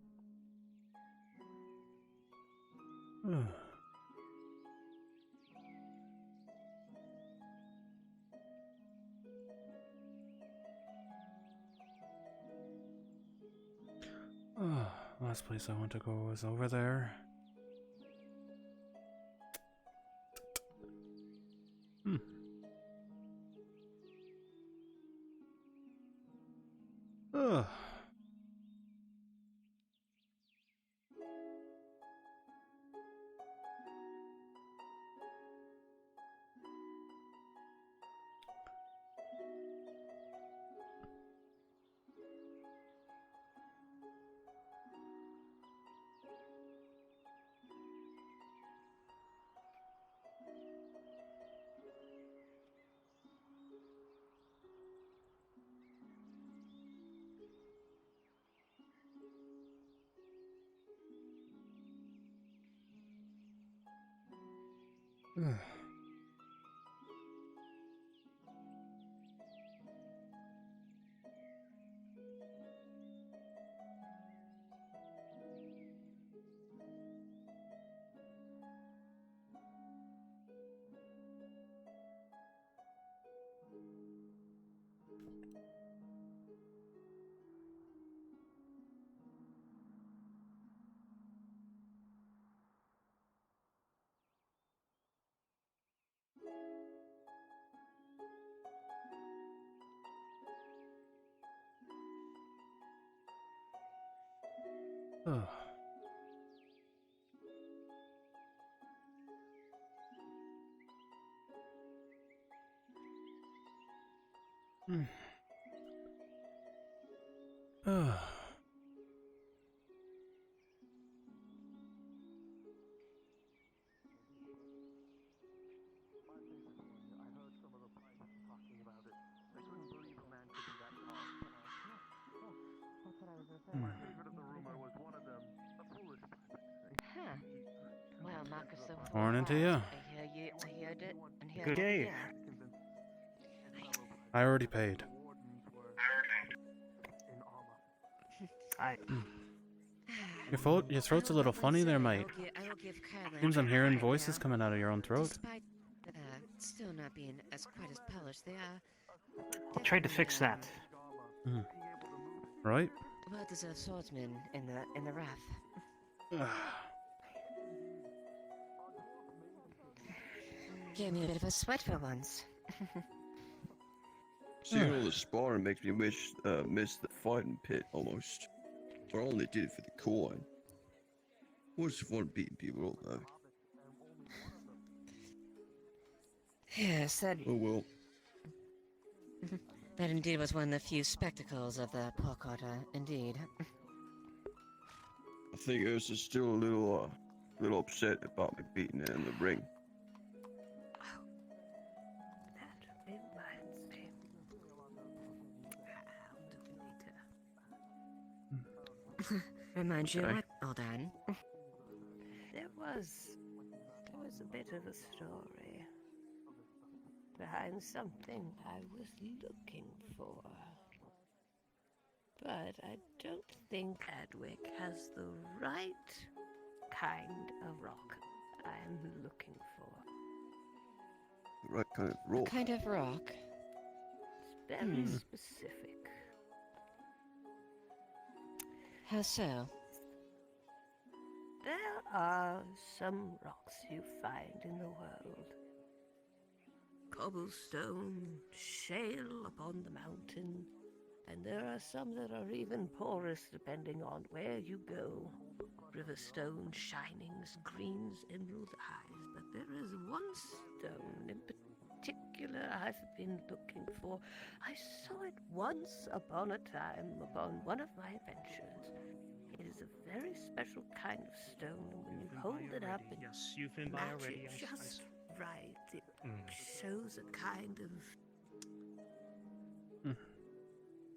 Last place I want to go is over there. Ugh. Ugh. Ugh. Ugh. Huh. Well, Marcus, so Born into you. I heard it, and here Good we day. are. I already paid. Your throat's a little funny there, mate. I will give Caroline Seems I'm hearing credit voices now. coming out of your own throat. Despite still not being as quite as polished, they are I'll try to fix that. Right? well-deserved swordsmen in the wrath. Gave me a bit of a sweat for once. Seeing all the sparring makes me miss the fighting pit almost. But I only did it for the coin. What's the fun beating people up though? Yes, that. Oh well. That indeed was one of the few spectacles of the pork order, indeed. I think Ursa's still a little upset about me beating her in the ring. That reminds me. Remind you Okay. what? Hold on. There was a bit of a story behind something I was looking for. But I don't think Adwick has the right kind of rock I'm looking for. The right kind of What rock. kind of rock? It's very specific. How so? There are some rocks you find in the world. Cobblestone, shale upon the mountain, and there are some that are even porous depending on where you go. Riverstone, shinings, greens, emerald highs, but there is one stone in particular I've been looking for. I saw it once upon a time upon one of my adventures. It is a very special kind of stone, and when you hold it up and Yes, you've been by match already. it just right, it shows a kind of.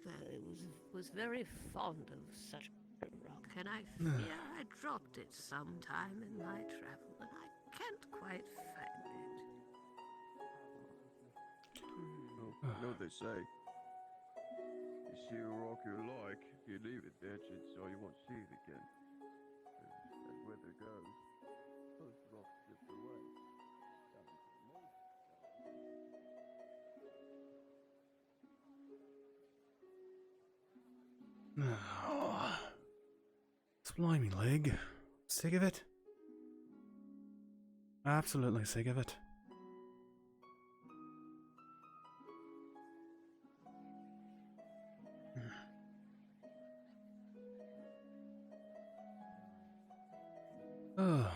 Well, it was very fond of such a rock, and I fear I dropped it sometime in my travel, and I can't quite find it. You know what they say. You see a rock you like, if you leave it there, so you won't see it again. And where it goes, those rocks drift away. It's blimey leg. Sick of it. Absolutely sick of it. Oh.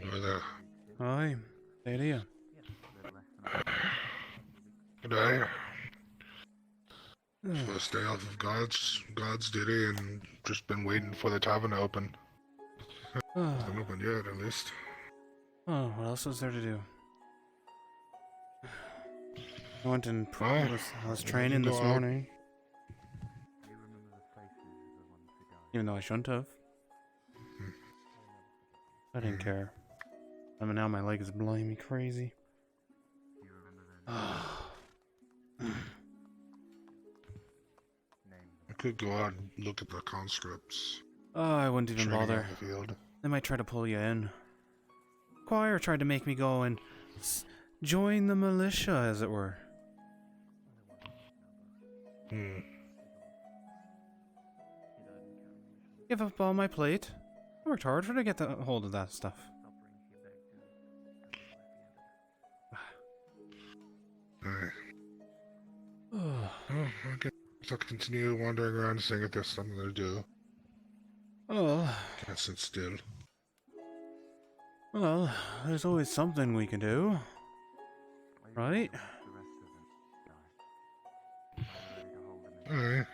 Hi there. Hi. Hey there. Good day. First day off of God's duty, and just been waiting for the tavern to open. Hasn't opened yet, at least. Oh, what else was there to do? I went and I was training this morning. Even though I shouldn't have. I didn't care. I mean, now my leg is blimey crazy. I could go out and look at the conscripts. Oh, I wouldn't even training bother. on the field. They might try to pull you in. Choir tried to make me go and join the militia, as it were. Give up all my plate. I worked hard to get a hold of that stuff. I guess I'll continue wandering around seeing if there's something to do. Oh. Can't sit still. Well, there's always something we can do. Right? Alright.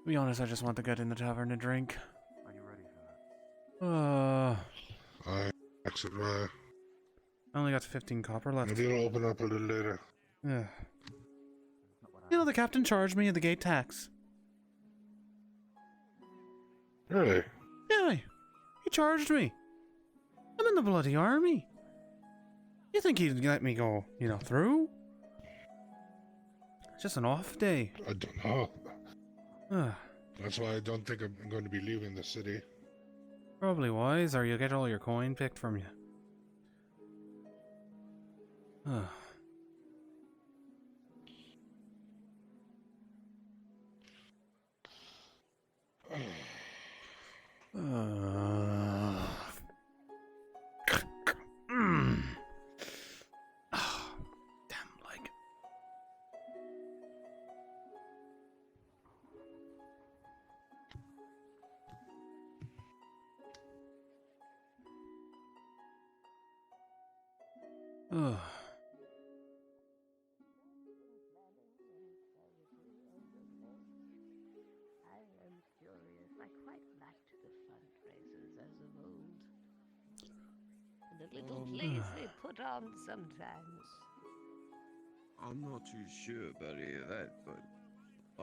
To be honest, I just want to get in the tavern and drink. Are you ready for that? I exit right. I only got 15 copper left. Maybe it'll open up a little later. Yeah. You know, the captain charged me of the gate tax. Really? Yeah, he charged me. I'm in the bloody army. You think he'd let me go, through? It's just an off day. I don't know. That's why I don't think I'm going to be leaving the city. Probably wise, or you'll get all your coin picked from you. Damn leg. I am curious. I quite liked the fundraisers as of old. And the little plays they put on sometimes. I'm not too sure about any of that, but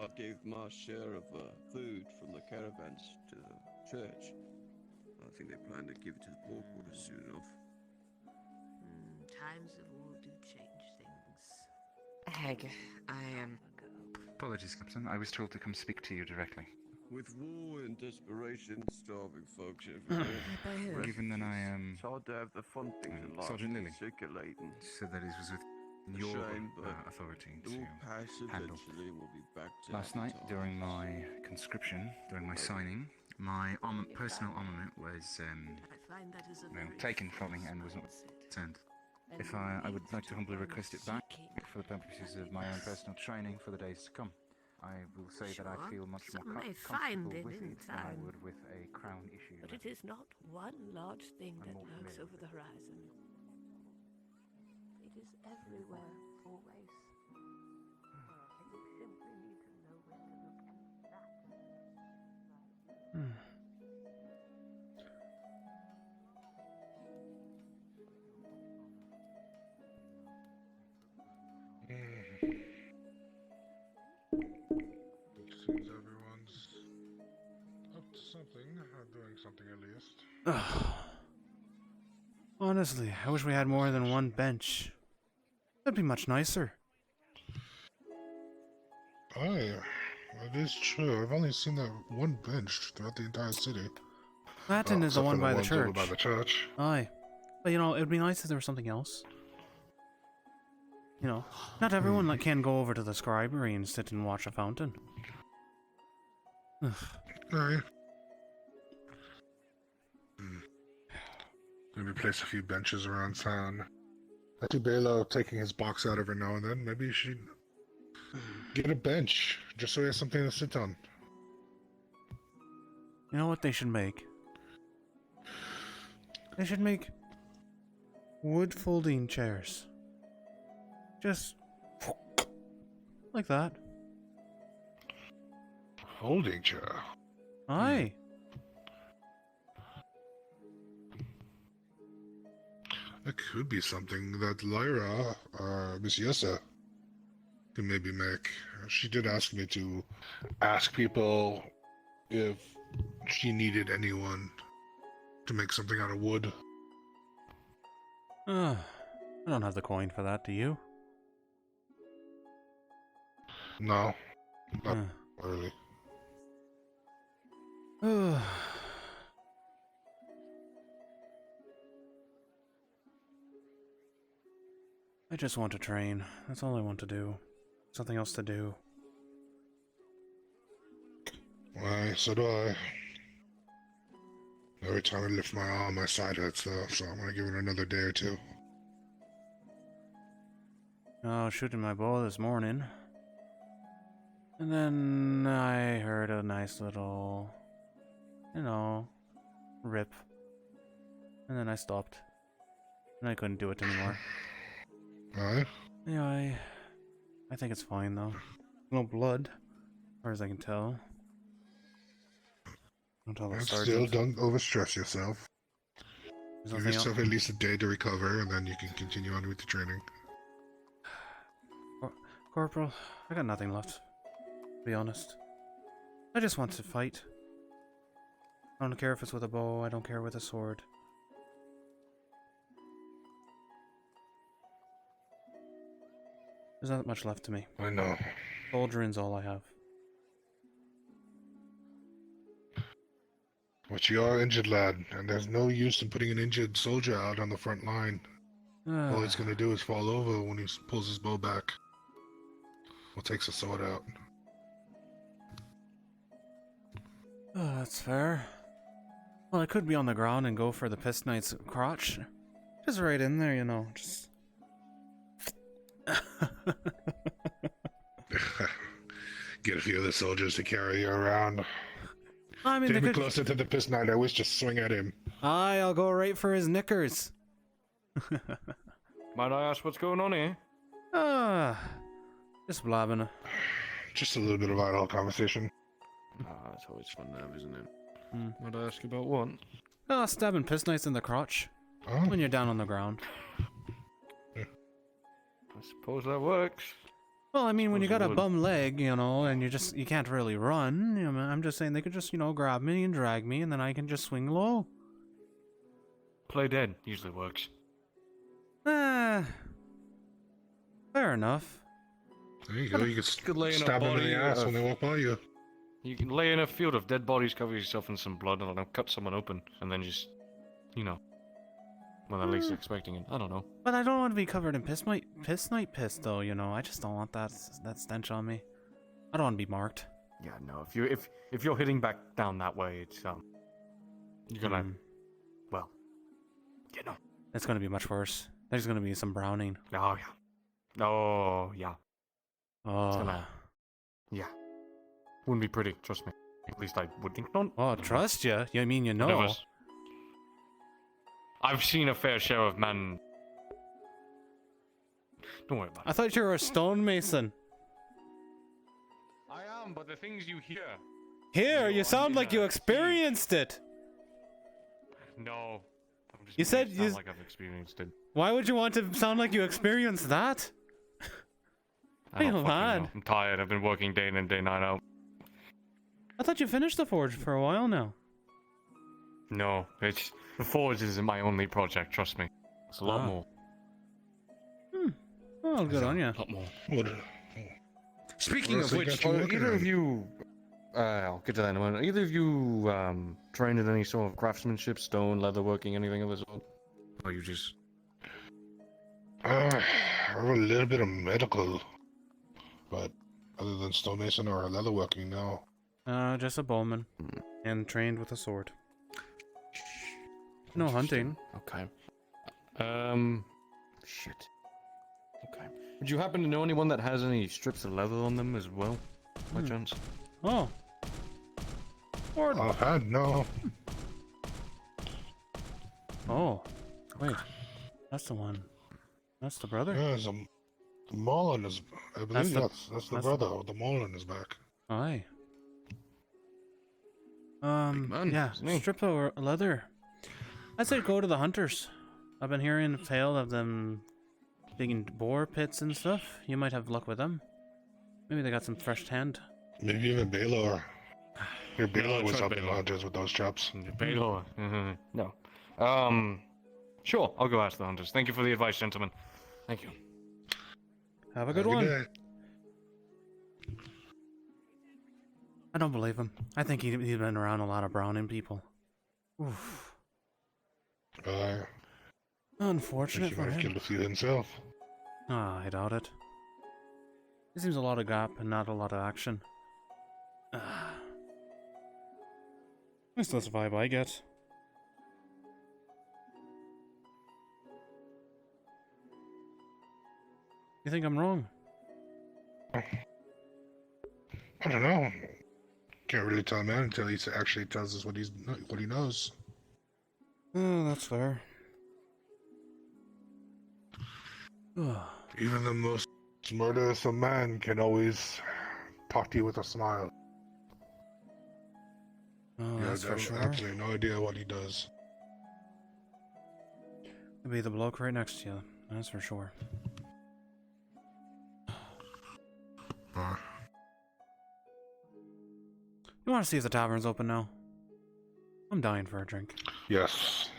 I gave my share of food from the caravans to the church. I think they plan to give it to the poor quarters soon enough. Times of war do change things. Hag, I am. Apologies, Captain. I was told to come speak to you directly. With war and desperation, starving folks everywhere. Even then, I am. It's hard to have the fun things in life Sergeant Lilly circulating. Said that it was with your Shame, but authority it will to pass handle. eventually. We'll be back to Last night, during my conscription, during my signing, my personal armament was taken from me and was not returned. If I would like to humbly request it back for the purposes of my own personal training for the days to come. I will say that I feel much more comfortable with it than I would with a crown issue. But it is not one large thing that lurks over the horizon. It is everywhere, always. You simply need to know where to look, and that. Seems everyone's up to something, or doing something at least. Honestly, I wish we had more than one bench. That'd be much nicer. That is true. I've only seen that one bench throughout the entire city. Latin is the one by the ones over church. by the church. Aye. But you know, it'd be nice if there was something else. You know, not everyone like, can go over to the scribery and sit and watch a fountain. Ugh. Aye. Maybe place a few benches around town. I see Belo taking his box out every now and then. Maybe you should get a bench, just so he has something to sit on. You know what they should make? They should make wood folding chairs. Just like that. Folding chair? Aye. That could be something that Lyra, Miss Yessa, can maybe make. She did ask me to ask people if she needed anyone to make something out of wood. I don't have the coin for that, do you? No, not really. I just want to train. That's all I want to do. Something else to do. Why, so do I. Every time I lift my arm, my side hurts though, so I'm gonna give it another day or two. I was shooting my bow this morning. And then I heard a nice little, you know, rip. And then I stopped. And I couldn't do it anymore. Aye? Yeah, I think it's fine though. No blood, as far as I can tell. Don't tell the Still, sergeant. don't overstress yourself. There's Give nothing yourself at least a day to recover, and then you can continue on with the training. Corporal, I got nothing left. To be honest. I just want to fight. I don't care if it's with a bow, I don't care with a sword. There's not much left to me. I know. Soldiering's all I have. But you are injured, lad, and there's no use in putting an injured soldier out on the front line. All he's gonna do is fall over when he pulls his bow back. Or takes a sword out. Oh, that's fair. Well, I could be on the ground and go for the Piss Knight's crotch. Just right in there, you know, just... Get a few of the soldiers to carry you around. I mean, Take me closer to the Piss Knight, I wish to swing at him. Aye, I'll go right for his knickers. Might I ask what's going on here? Just blabbing. Just a little bit of idle conversation. Ah, it's always fun now, isn't it? Might I ask about what? Stabbing Piss Knights in the crotch. When you're down on the ground. I suppose that works. Well, I mean, when you got a Suppose it bum leg, you know, and you can't really run, you know, I'm just saying they could just, you know, grab me and drag me, and then I can just swing low. Play dead usually works. Fair enough. There you go, you can lay in a stab them in body the ass of- when they walk by you. You can lay in a field of dead bodies, cover yourself in some blood, and then cut someone open, and then just, you know, when they're least expecting it. I don't know. But I don't want to be covered in Piss Knight piss, though, you know. I just don't want that stench on me. I don't want to be marked. Yeah, no. If you're hitting back down that way, it's you're gonna, well, you know. It's gonna be much worse. There's gonna be some browning. Oh yeah. Oh yeah. Oh. It's gonna, yeah. Wouldn't be pretty. Trust me. At least I would think not. Oh, trust you? You mean you know? Whatever. I've seen a fair share of men Don't worry about it. I thought you were a stonemason. I am, but the things you hear. Here, you sound like you experienced it. No. I'm just You making said it sound you. like I've experienced it. Why would you want to sound like you experienced that? I don't Hey, fucking man. know. I'm tired. I've been working day in and day night out. I thought you finished the forge for a while now. No, it's the forge isn't my only project. Trust me, it's a lot more. Oh, good on you. A lot more. Speaking of which, either of you, I'll get to that in a moment. Either of you trained in any sort of craftsmanship, stone, leatherworking, anything of the sort? Or you just? I have a little bit of medical, but other than stonemason or leatherworking, no. Just a bowman, and trained with a sword. No hunting. Okay. Shit. Okay. Would you happen to know anyone that has any strips of leather on them as well, by chance? Oh. Or Offhand, no. Oh. Wait. That's the one. That's the brother? Yeah, the Mullen is. I believe that's the brother. The Mullen is back. Aye. man, Yeah, isn't he? strip of leather. I'd say go to the hunters. I've been hearing tale of them digging boar pits and stuff. You might have luck with them. Maybe they got some fresh tanned. Maybe even Baylor. Your Baylor was tried up in Baylor. hunters with those chaps. Baylor. No. Sure, I'll go ask the hunters. Thank you for the advice, gentlemen. Thank you. Have a good Have a one. good day. I don't believe him. I think he's been around a lot of Browning people. Oof. Unfortunate He for might have him. killed a few himself. Ah, I doubt it. There seems a lot of gap and not a lot of action. That's the vibe I get. You think I'm wrong? I don't know. Can't really tell man until he actually tells us what he knows. Oh, that's fair. Even the most murderous of man can always talk to you with a smile. Oh, that's I for have sure. absolutely no idea what he does. Could be the bloke right next to you. That's for sure. You want to see if the tavern's open now? I'm dying for a drink. Yes.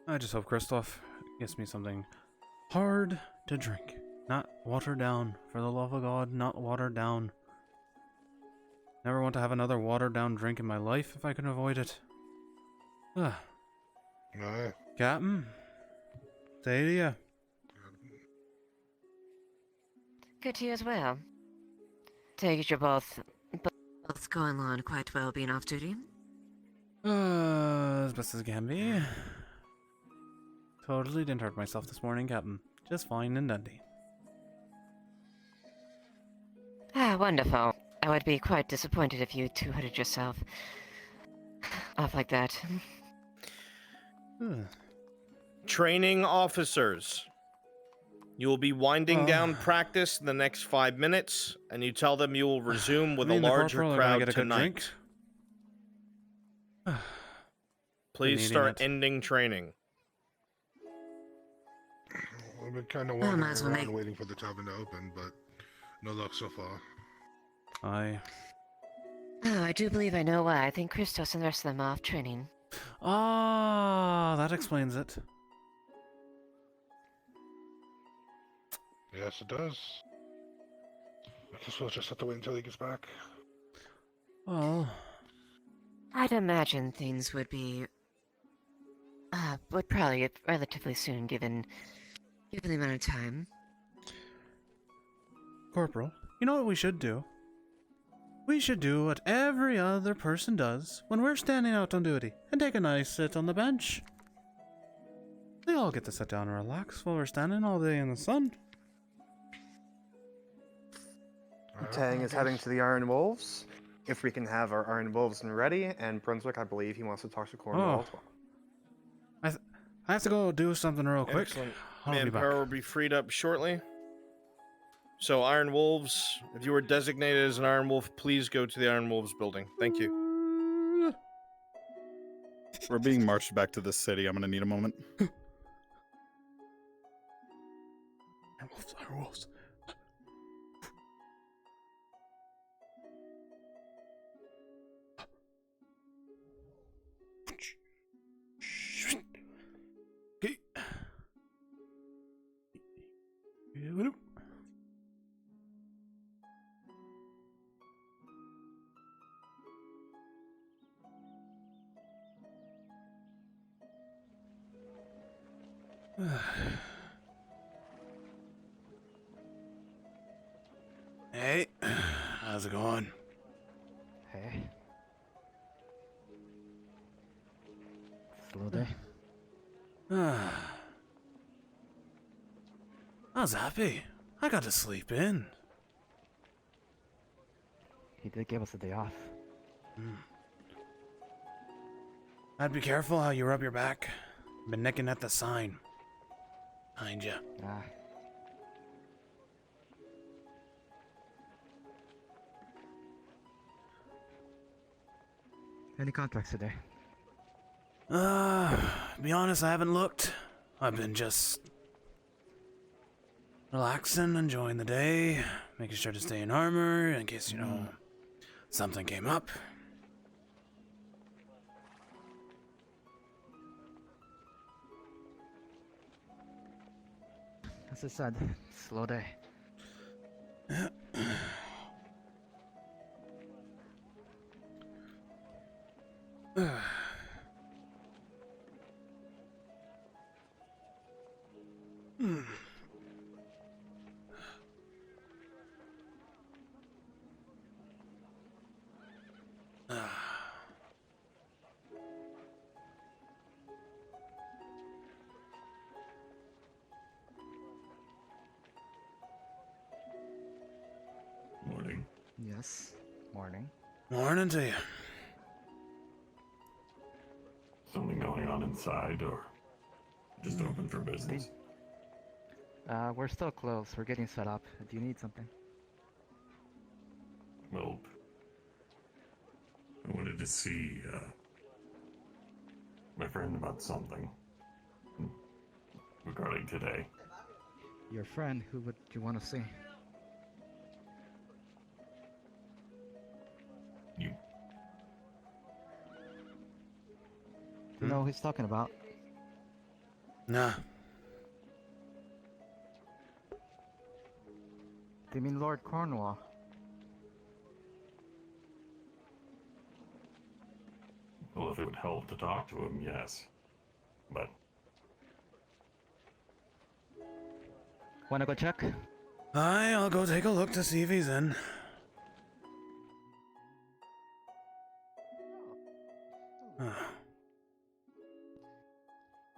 I just hope Christoph gets me something hard to drink. Not watered down. For the love of God, not watered down. Never want to have another watered down drink in my life if I can avoid it. Aye. Captain, say to you. Good to you as well. Take it you're both going on quite well being off duty. As best as it can be. Totally didn't hurt myself this morning, Captain. Just fine and dandy. Ah, wonderful. I would be quite disappointed if you two hurted yourself off like that. Training officers. You will be winding down practice in the next 5 minutes, and you tell them you will resume with a larger crowd get a good tonight. drink? Please start ending training. We've been kind of Well, wandering might as well around make- waiting for the tavern to open, but no luck so far. Aye. Oh, I do believe I know why. I think Christos and the rest of them are off training. Ah, that explains it. Yes, it does. I guess we'll just have to wait until he gets back. Well, I'd imagine things would be would probably get relatively soon, given the amount of time. Corporal, you know what we should do? We should do what every other person does when we're standing out on duty and take a nice sit on the bench. They all get to sit down and relax while we're standing all day in the sun. Tang is heading to the Iron Wolves. if we can have our Iron Wolves ready, and Brunswick, I believe he wants to talk to Cornwall as well. I have to go do something real quick. Excellent. I'll be back. Manpower will be freed up shortly. So, Iron Wolves, if you were designated as an Iron Wolf, please go to the Iron Wolves building. Thank you. We're being marched back to the city. I'm gonna need a moment. Iron Wolves. Hey, how's it going? Hey. Slow day. I was happy. I got to sleep in. He did give us a day off. I'd be careful how you rub your back. Been nicking at the sign. Behind you. Any contracts today? Be honest, I haven't looked. I've been just relaxing, enjoying the day, making sure to stay in armor in case, you know, something came up. As I said, slow day. Morning. Yes. Morning. Morning to you. Something going on inside, or just open for business? We're still closed. We're getting set up. Do you need something? Well, I wanted to see my friend about something regarding today. Your friend, who would you want to see? You. Do you know who he's talking about? Nah. Do you mean Lord Cornwall? Well, if it would help to talk to him, yes. But Wanna go check? Aye, I'll go take a look to see if he's in.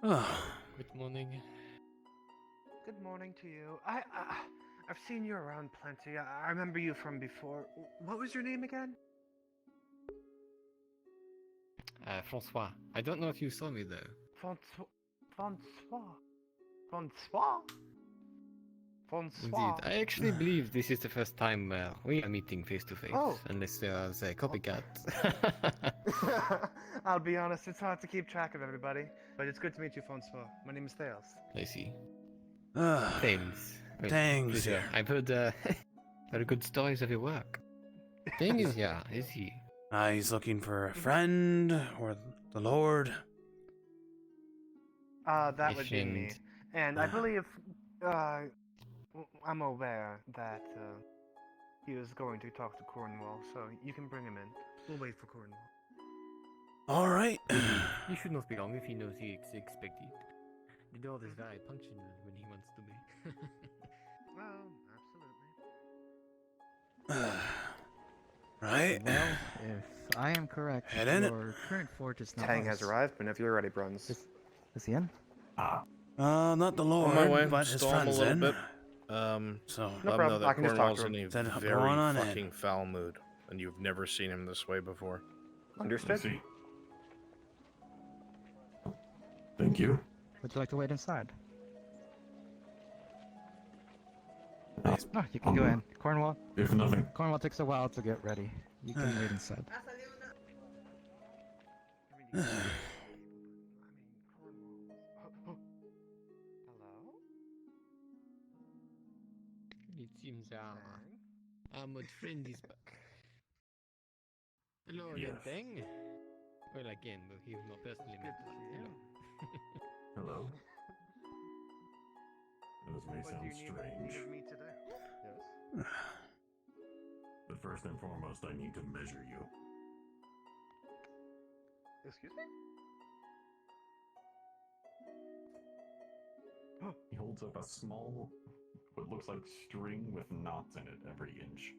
Good morning. Good morning to you. I've seen you around plenty. I remember you from before. What was your name again? Francois. I don't know if you saw me though. Francois. Indeed. I actually believe this is the first time we are meeting face to face, unless there's a copycat. I'll be honest, it's hard to keep track of everybody, but it's good to meet you, Francois. My name is Thales. I see. Thanks. Well, Thanks, pleasure. yeah. I've heard very good stories of your work. Thing is here, is he? He's looking for a friend or the Lord. That would be me. And I believe, I'm aware that he was going to talk to Cornwall, so you can bring him in. We'll wait for Cornwall. All right. You should not be wrong if he knows he is expected. The dog is very punctual when he wants to be. Well, absolutely. Right? Well, if I am correct, Head in it. your current forge is not Tang ours. has arrived, whenever you're ready, Bruns. Is he in? Not the Lord, On my way. but his Stall him a friend's little in. bit. So No let him know problem. I that can just talk Cornwall's to in him. a Then very go on in. fucking foul mood. and you've never seen him this way before. Understood. See. Thank you. Would you like to wait inside? No, you can go in. Cornwall. If nothing. Cornwall takes a while to get ready. You can wait inside. It seems our old friend is back. Hello again, Yes. Tang. Well, again, but he's not personally met. Hello. Hello. This may What do sound you need strange, of me today? Yes. but first and foremost, I need to measure you. Excuse me? He holds up a small, what looks like string with knots in it every inch.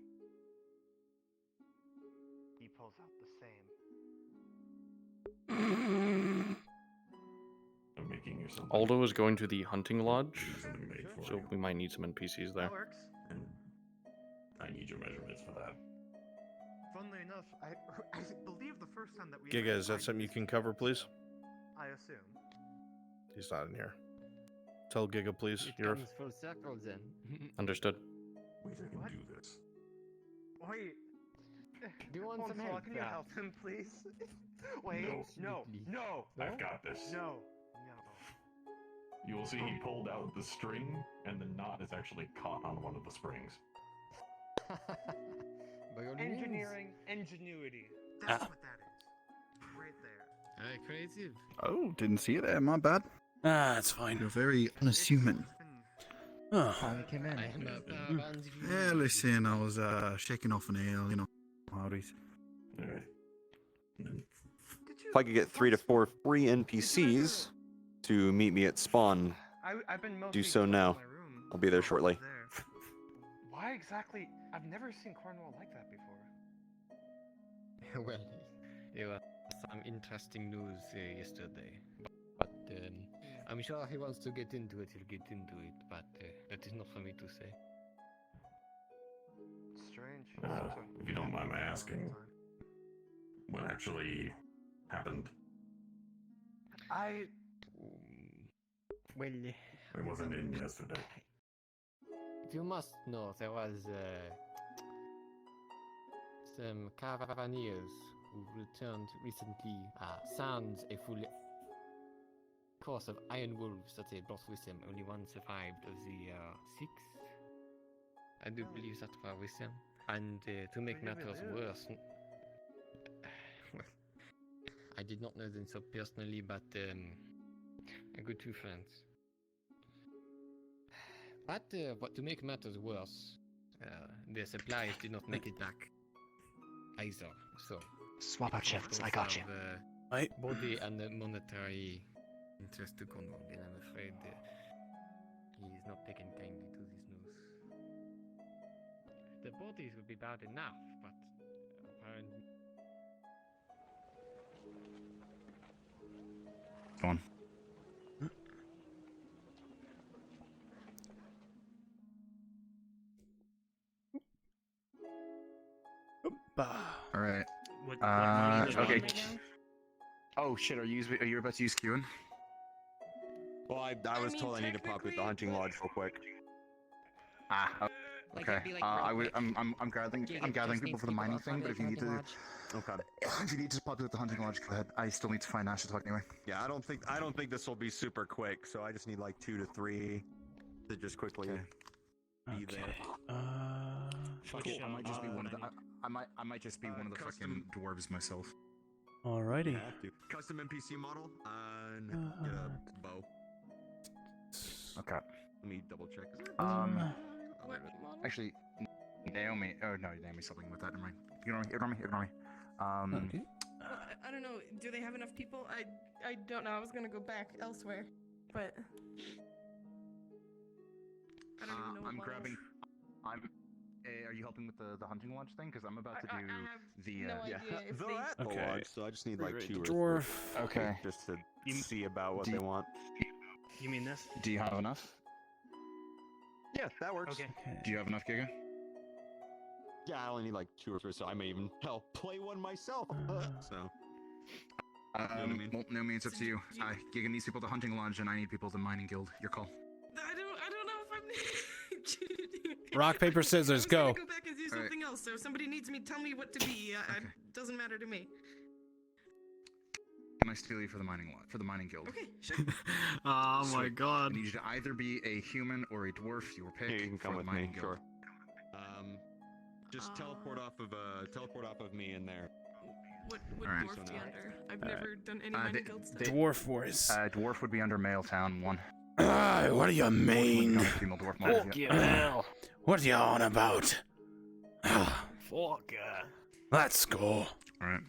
He pulls out the same. I'm making you something. Aldo is going to the hunting lodge, Something made for so you. we might need some NPCs there. That works. And I need your measurements for that. Funnily enough, I believe the first time that we Giga, is that something you can cover, please? I assume. He's not in here. Tell Giga, please. It You're comes full circle then. Understood. Wait, I can do this. Wait. Do you want some Francois, help? can you help him, please? Wait, no, no, I've got this. no. You will see he pulled out the string, and the knot is actually caught on one of the springs. By all means. Engineering, ingenuity. That's what that is. Right there. Creative. Oh, didn't see it there. My bad. That's fine. You're very unassuming. Oh. Finally came in. I am a barband if you Yeah, listen, I was shaking off an ale, you know. Howdies. Alright. If I could get 3 to 4 free NPCs to meet me at spawn, I've been mostly do so closed now. in my room. I'll be there shortly. There. Why exactly? I've never seen Cornwall like that before. Well, there was some interesting news yesterday, but I'm sure he wants to get into it. He'll get into it, but that is not for me to say. Strange. If you don't mind my asking, what actually happened? Well, I wasn't in yesterday. you must know there was some caravaneers who returned recently. Sans a full course of iron wolves that they brought with them. Only one survived of the 6. I do believe that were with them. And to make matters worse, I did not know them so personally, but a good 2 friends. But to make matters worse, their supplies did not make it back either. So Swap out shifts. I got you. Body and monetary interest to Cornwall, and I'm afraid he is not taking kindly to this news. The bodies would be bad enough, but apparently. Go on. All right. Okay. Oh shit! Are you about to use queuing? Well, I was told I need to pop at the hunting lodge real quick. Ah. Okay. I'm gathering people for the mining thing, but if you need to, if you need to pop at the hunting lodge, go ahead. I still need to find Ash to talk anyway. Yeah, I don't think this will be super quick, so I just need like 2 to 3 to just quickly be there. Cool. I might just be one of the. I might just be one of the fucking dwarves myself. Alrighty. Custom NPC model and get a bow. Okay. Let me double check. Actually, Naomi. Oh no, Naomi's helping with that. Never mind. Ignore me. Okay. I don't know. Do they have enough people? I don't know. I was gonna go back elsewhere, but I don't even know. I'm grabbing. Are you helping with the hunting lodge thing? Because I'm about to do the. No idea if they... At the lodge, so I just need like 2 or 3. Dwarf. Okay. Just to see about what they want. You mean this? Do you have enough? Yeah, that works. Okay. Do you have enough, Giga? Yeah, I only need like 2 or 3, so I may even play one myself. So. Well, no, it's up to you. Gigan needs people to hunting lodge, and I need people to mining guild. Your call. I don't know if I'm. Rock, paper, scissors, I go. was gonna go back and do something else. So if somebody needs me, tell me what to be. It doesn't matter to me. Can I steal you for the mining guild? Okay, sure. Oh my god. I need you to either be a human or a dwarf. Your pick. You can come for with the me, mining guild. sure. Just teleport off of me in there. What Alright. dwarf do you under? I've never done any mining guild stuff. Dwarf voice. Dwarf would be under Mailtown 1. What do you mean? Female dwarf Fuck you now. What are you on about? Fuck yeah. Let's go. Alright.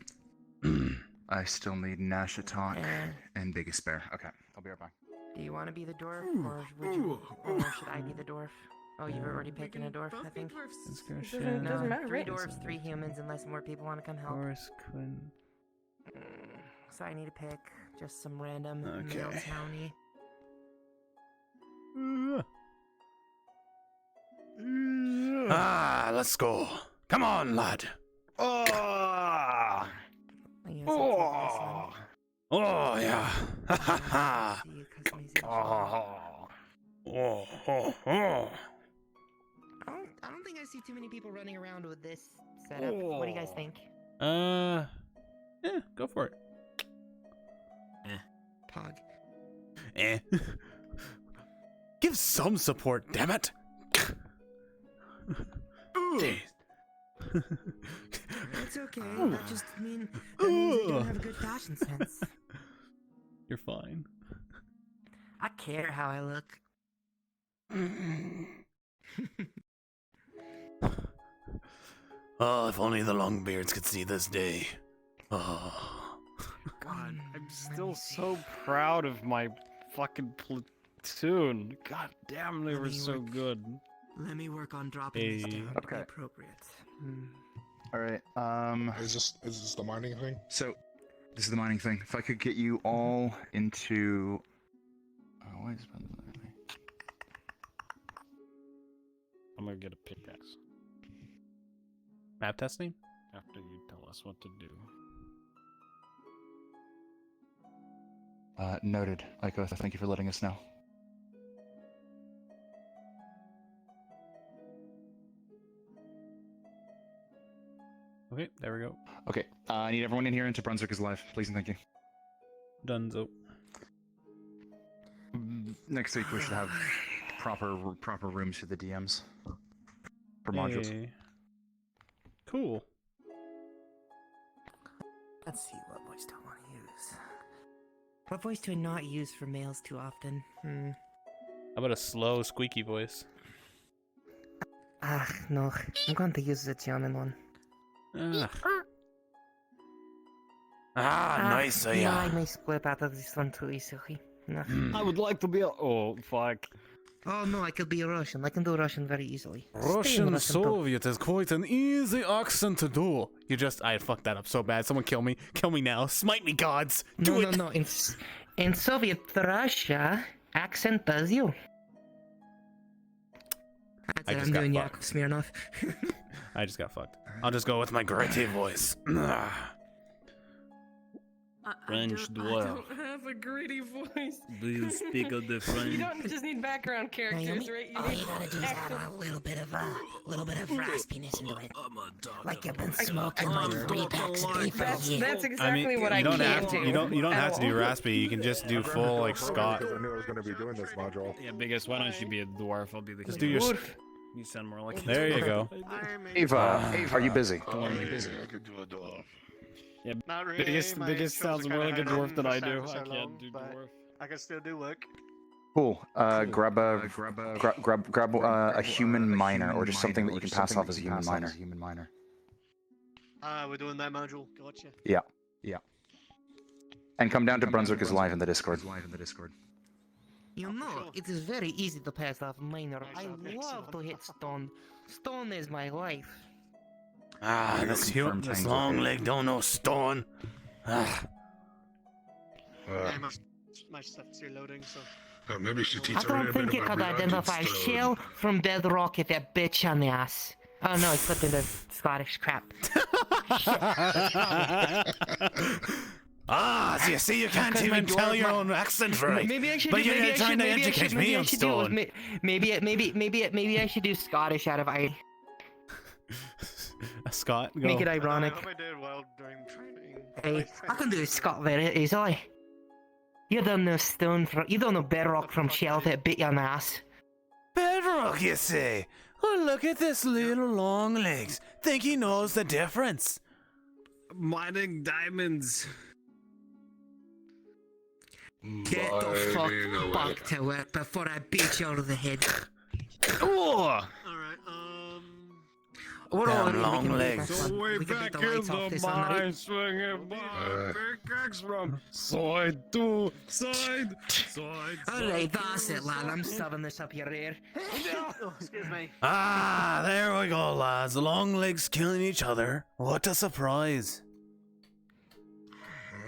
I still need Nash Attack and Biggest Bear. Okay, I'll be right back. Do you want to be the dwarf, or should I be the dwarf? Oh, you've already picked a dwarf, I think. Doesn't matter, 3 right? dwarves, 3 humans, unless more people want to come help. Horse Quinn. So I need to pick just some random Okay. male townie. Let's go. Come on, lad. Oh, yeah. Ha ha ha. I don't think I see too many people running around with this setup. What do you guys think? Yeah, go for it. Pog. Give some support, damn it. It's okay. That means you don't have a good fashion sense. You're fine. I care how I look. Oh, if only the Longbeards could see this day. Oh. God, I'm still so proud of my fucking platoon. God damn, they were so good. Let me work on dropping this down to be Okay. appropriate. All right. Is this the mining thing? So, this is the mining thing. If I could get you all into. Why is I'm gonna get a pickaxe. Map testing? After you tell us what to do. Noted. Iko, thank you for letting us know. Okay, there we go. Okay, I need everyone in here into Brunswick is live, please and thank you. Dunzo. Next week we should have proper rooms for the DMs for modules. Hey. Cool. Let's see what voice do I want to use. What voice do I not use for males too often? How about a slow, squeaky voice? No. I'm going to use the German one. Nice, No, I may split out of this one too easily. No. I would like to be a... Oh, fuck. Oh no, I could be a Russian. I can do Russian very easily. Russian Soviet is quite an easy accent to do. I fucked that up so bad. Someone kill me. Kill me now. Smite me, gods. Do it. No. In Soviet Russia, accent does you. That's it, I'm doing Yakov Smirnov. I just got fucked. I'll just go with my gritty voice. French I dwarf. don't have a gritty voice. Do you speak of the French? You don't just need background characters, right? All you gotta do is have a little bit of raspiness into it. Like you've been smoking like 3 packs a day for a year. That's exactly what I don't can't have do. to. You don't have to do raspy. You can just do full like Scott. I knew I was going to be doing this module. Yeah, biggest. Why don't you be a dwarf? I'll be the. Just do your. You sound more like. There you go. Ava, are you busy? I could do a dwarf. Yeah, Not really. biggest sounds more like a dwarf than I do. I can't do dwarf. I can still do work. Cool. Grab a human miner, or just something that you can pass off as a human miner. We're doing that module. Gotcha. Yeah. And come down to Brunswick is live in the Discord. You know, it is very easy to pass off miner. I love to hit stone. Stone is my life. This long leg don't know stone. My stuff's still loading, so. Maybe you should teach I don't think you could identify shell from dead rock if that bitch on the ass. Oh no, I slipped into Scottish crap. Ah, so you see, you can't even tell your own accent right. Maybe I should. But you're trying to educate me on Stone. Maybe I should do Scottish out of I. Scott, go. Make it ironic. I hope I did well during training. Hey, I can do Scott very easily. You don't know you don't know bedrock from shelf that bit you on the ass. Bedrock, you say? Oh, look at this little long legs. Think he knows the difference? Mining diamonds. Get the fuck back to work before I beat you over the head. Oh! We're all Damn long legs. So way back in the mine, swinging my pickaxe from side to side. Alright, that's it, lad. I'm stuffing this up your ear. Oh, excuse me. Ah, there we go, lads. Long legs killing each other. What a surprise.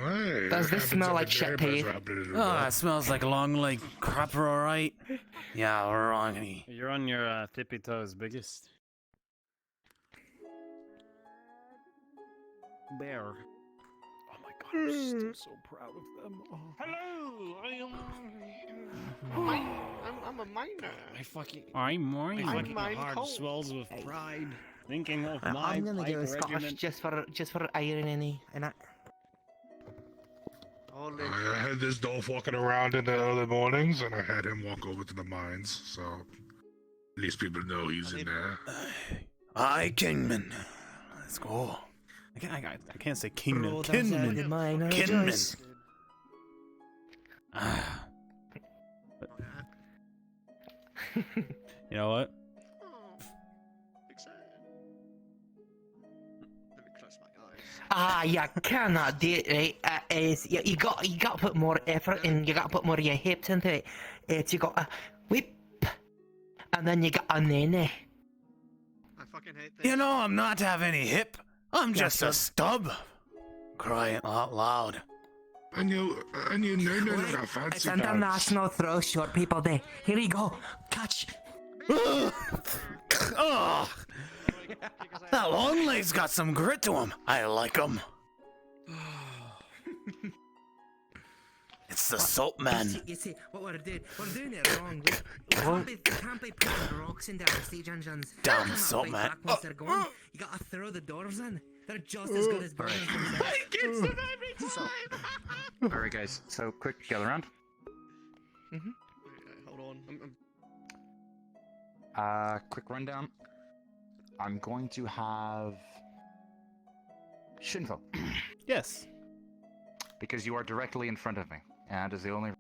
Hey, Does this smell like shit to you? Oh, it smells like long leg crap, alright. Yeah, wrongy. You're on your tippy toes, biggest. Bear. Oh my god, I'm still so proud of them. Oh. Hello, I'm a miner. My fucking I'm mine. my fucking mine heart coal. swells with pride, thinking of my I'm gonna pike go Scottish regiment. just for irony and I. I had this dolph walking around in the early mornings, and I had him walk over to the mines, so at least people know he's in there. Aye, Kingman. Let's go. I can't say Kingman. Bro, Kinman. the mine, Kinman. Joyce. Ah. You know what? Ah, you cannot do it, right? You got to put more effort in. You got to put more of your hips into it. You got a whip, and then you got a nene. I fucking hate this. You know, I'm not to have any hip. I'm just a stub. Crying out loud. And you know like a fancy It's International Throw Short People Day. Here you go. Catch. Oh, that long leg's got some grit to him. I like him. It's the soap man. You see, what we're doing it wrong. We can't be putting rocks in down stage engines. Damn soap man. Once they're gone, you gotta throw the doors in. They're just as good as buildings themselves. I get them every time! Alright guys, so quick gather round. Hold on. Quick rundown. I'm going to have Shinpho. Yes. Because you are directly in front of me, and that is the only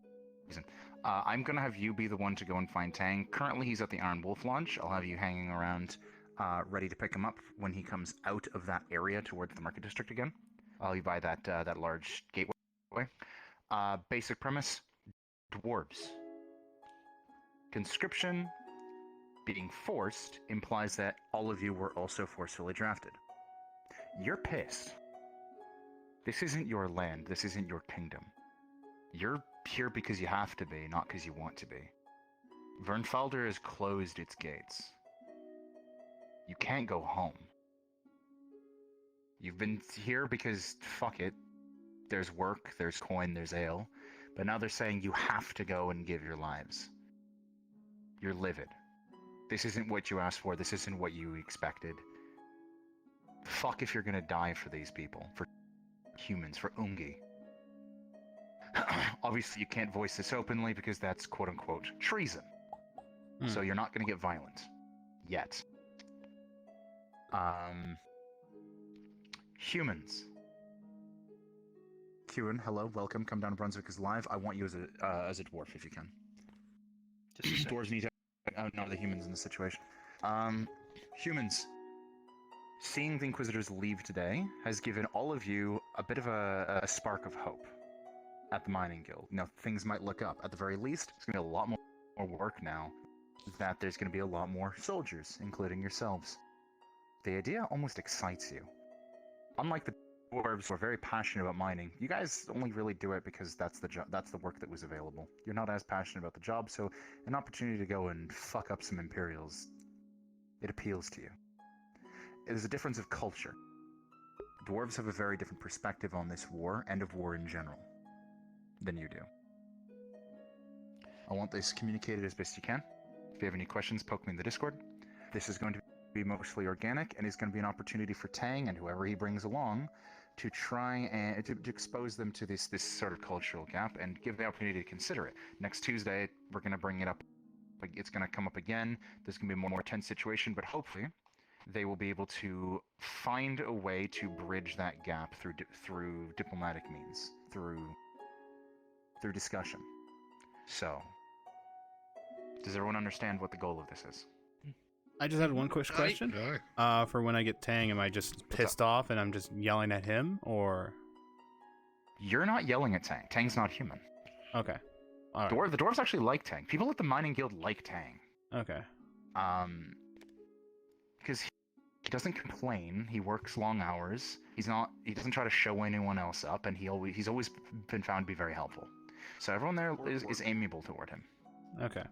reason. I'm going to have you be the one to go and find Tang. Currently he's at the Iron Wolf Lodge. I'll have you hanging around, ready to pick him up when he comes out of that area towards the Market District again. I'll be by that large gateway. Basic premise, dwarves. Conscription being forced implies that all of you were also forcefully drafted. You're pissed. This isn't your land, this isn't your kingdom. You're here because you have to be, not because you want to be. Vernfalder has closed its gates. You can't go home. You've been here because, fuck it, there's work, there's coin, there's ale, but now they're saying you have to go and give your lives. You're livid. This isn't what you asked for, this isn't what you expected. Fuck if you're gonna die for these people, for humans, for Ungi. Obviously you can't voice this openly because that's quote-unquote treason. So you're not gonna get violent. Yet. Humans. Kieran, hello, welcome, come down to Brunswick is live. I want you as a dwarf if you can. Just dwarves need to outnumber the humans in this situation. Humans. Seeing the Inquisitors leave today has given all of you a bit of a spark of hope at the Mining Guild. You know, things might look up. At the very least, it's going to be a lot more work now, that there's going to be a lot more soldiers, including yourselves. The idea almost excites you. Unlike the dwarves who are very passionate about mining, you guys only really do it because that's the work that was available. You're not as passionate about the job, so an opportunity to go and fuck up some Imperials, it appeals to you. there's a difference of culture. Dwarves have a very different perspective on this war and of war in general than you do. I want this communicated as best you can. If you have any questions, poke me in the Discord. This is going to be mostly organic and is going to be an opportunity for Tang and whoever he brings along to try and to expose them to this sort of cultural gap and give the opportunity to consider it. Next Tuesday, we're going to bring it up. It's going to come up again. There's going to be a more tense situation, but hopefully they will be able to find a way to bridge that gap through diplomatic means, through discussion. So, does everyone understand what the goal of this is? I just had one quick question. For when I get Tang, am I just pissed off and I'm just yelling at him, or? You're not yelling at Tang. Tang's not human. Okay. All right. The dwarves actually like Tang. People at the mining guild like Tang. Okay. Because he doesn't complain. He works long hours. He doesn't try to show anyone else up, and he's always been found to be very helpful. So everyone there is amiable toward him. Okay.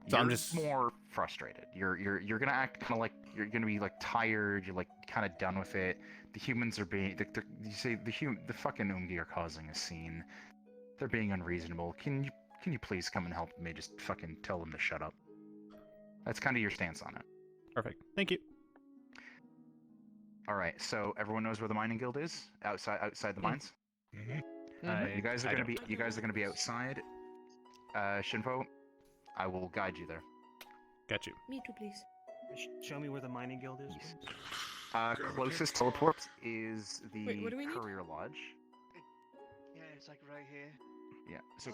So you're I'm just more frustrated. You're gonna act kind of like you're gonna be like tired. You're like kind of done with it. The humans are being you say the fucking Umgi are causing a scene. They're being unreasonable. Can you please come and help me? Just fucking tell them to shut up. That's kind of your stance on it. Perfect. Thank you. All right. So everyone knows where the mining guild is outside the mines. You guys are gonna be outside. Shinpho, I will guide you there. Got you. Me too, please. Show me where the mining guild is. Closest teleport is the Wait, what do we need? courier lodge. Yeah, it's like right here. Yeah. So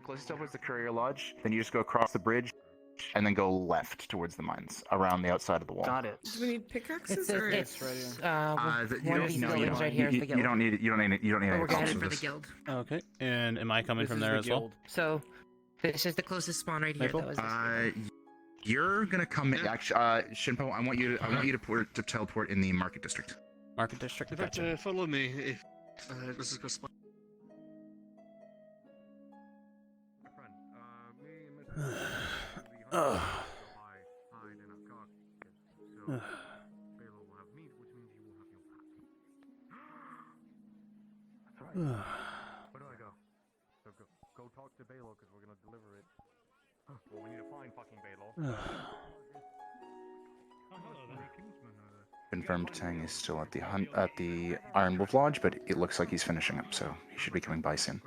closest teleport is the courier lodge. Then you just go across the bridge, and then go left towards the mines around the outside of the wall. Got it. Do we need pickaxes It's or? right here. One of these buildings right here is the guild. You don't need it. You don't need We're any headed of for the this. guild. Okay. And am I coming from there as well? So, this is the closest spawn right here. Maple? That was this You're gonna come in. Actually, Shinpho, I want you to teleport in the market district. Market district. In fact, follow me if this is good spot. Where do I go? So go talk to Balo because we're gonna deliver it. Well, we need to find fucking Balo. Confirmed Tang is still at the Iron Wolf Lodge, but it looks like he's finishing up, so he should be coming by soon.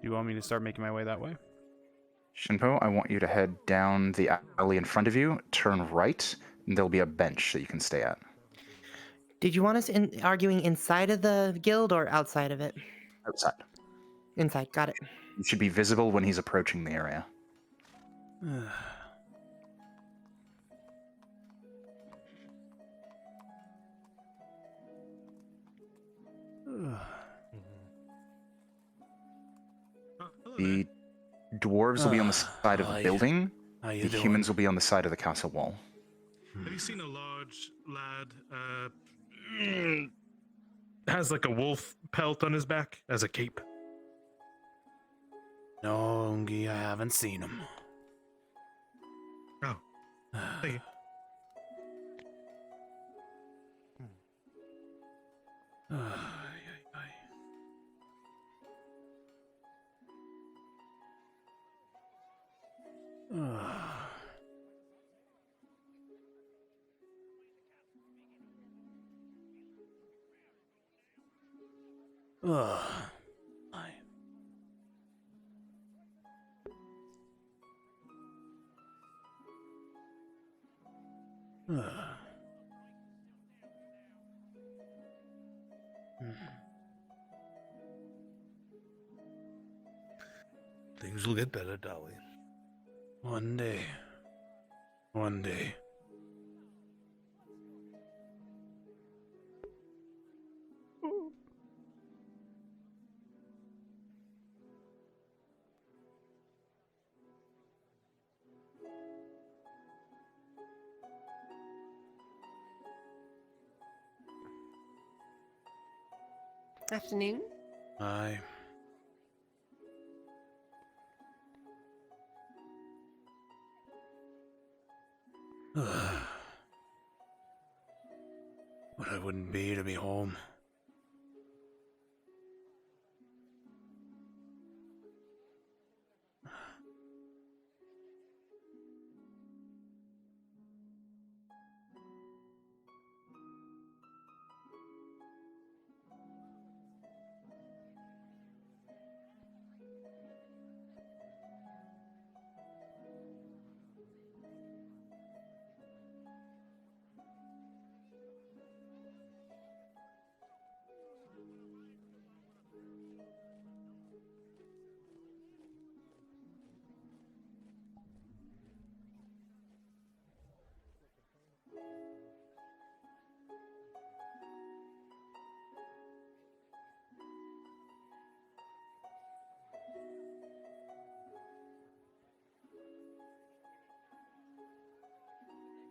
Do you want me to start making my way that way? Shinpho, I want you to head down the alley in front of you, turn right, and there'll be a bench that you can stay at. Did you want us arguing inside of the guild or outside of it? Outside. Inside, got it. You should be visible when he's approaching the area. The dwarves will be on the side of the building. The humans will be on the side of the castle wall. Have you seen a large lad has like a wolf pelt on his back as a cape? No, Ungi, I haven't seen him. Oh. Thank you. Things will get better, darling. One day. One day. Afternoon. Aye. What I wouldn't be to be home.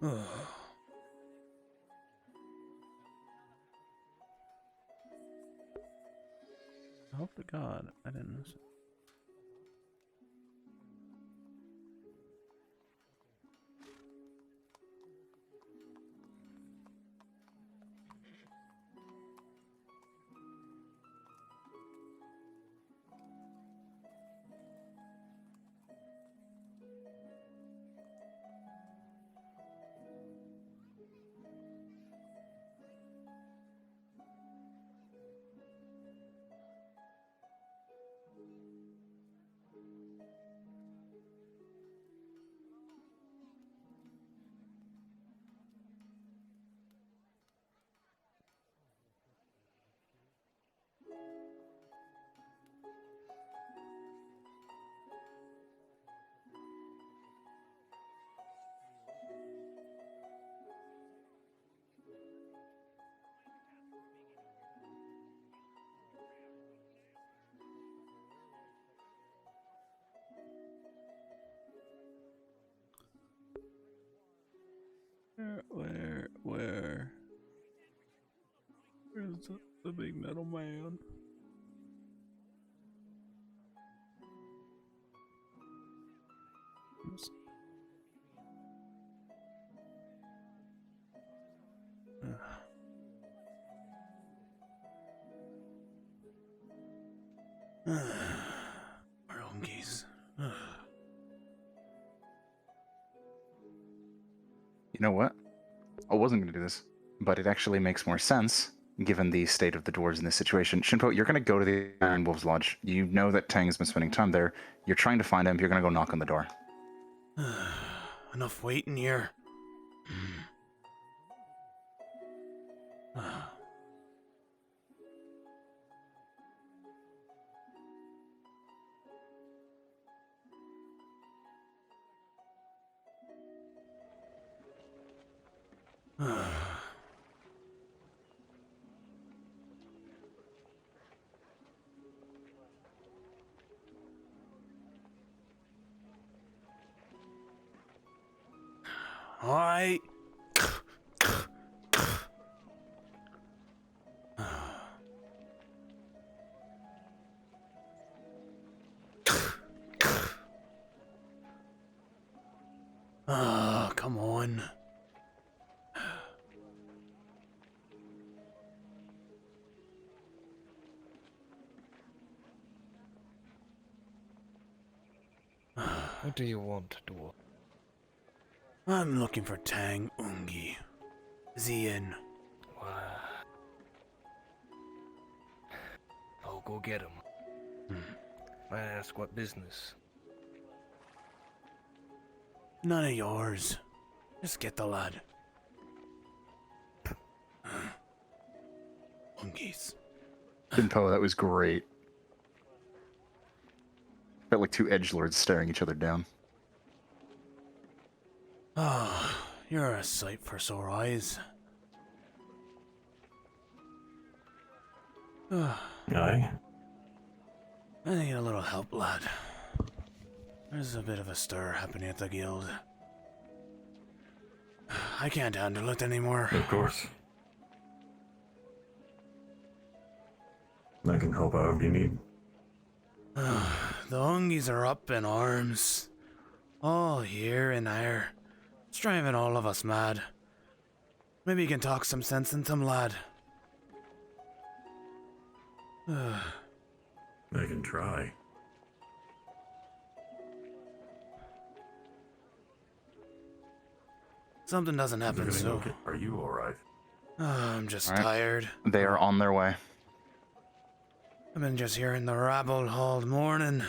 I hope to God I didn't miss it. Where's the big metal man? Rongies. You know what? I wasn't going to do this, but it actually makes more sense given the state of the dwarves in this situation. Shinpho, you're going to go to the Iron Wolves Lodge. You know that Tang has been spending time there. You're trying to find him. You're going to go knock on the door. Enough waiting here. Alright. Come on. What do you want, dwarf? I'm looking for Tang Ungi. Is he in? I'll go get him. I ask what business. None of yours. Just get the lad. Ungies. Shinpho, that was great. Felt like two edgelords staring each other down. Oh, you're a sight for sore eyes. Aye. I need a little help, lad. There's a bit of a stir happening at the guild. I can't handle it anymore. Of course. I can help out if you need. The Ungies are up in arms. All here and there. It's driving all of us mad. Maybe you can talk some sense into him, lad. I can try. Something doesn't happen, Everything so... okay? Are you alright? I'm just All right. tired. They are on their way. I've been just hearing the rabble all morning.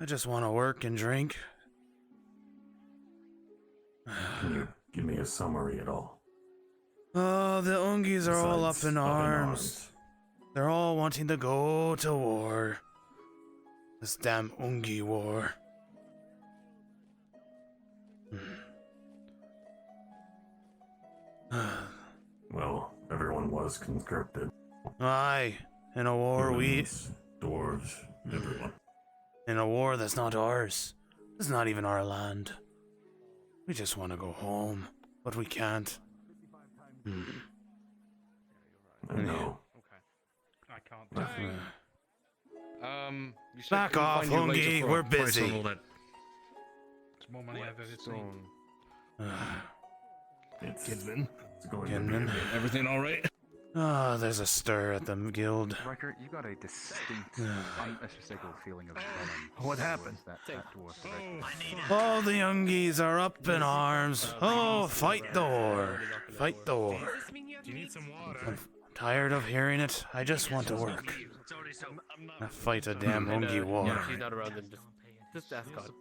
I just want to work and drink. Can you give me a summary at all? Oh, the Ungis are all up Besides in arms. They're all wanting to go to war. This damn Ungi war. Well, everyone was conscripted. Aye, in a war Humans, dwarves, everyone. In a war that's not ours. It's not even our land. We just want to go home, but we can't. I know. I can't. You said Back you'll off, find you later Hungy, for a we're price on busy. all that It's more money I've ever seen. Kidsman. It's going Kidman. to be Everything all right? Ah, there's a stir at the guild. Riker, you got a distinct, unmistakable feeling of venom. What happened? That dwarf. All the Youngies are up in arms. Oh, fight the war. Fight the war. Do you need some water? I'm tired of hearing it. I just want to work. Fight a damn Ungi war. Yeah, she's not around, then just ask God.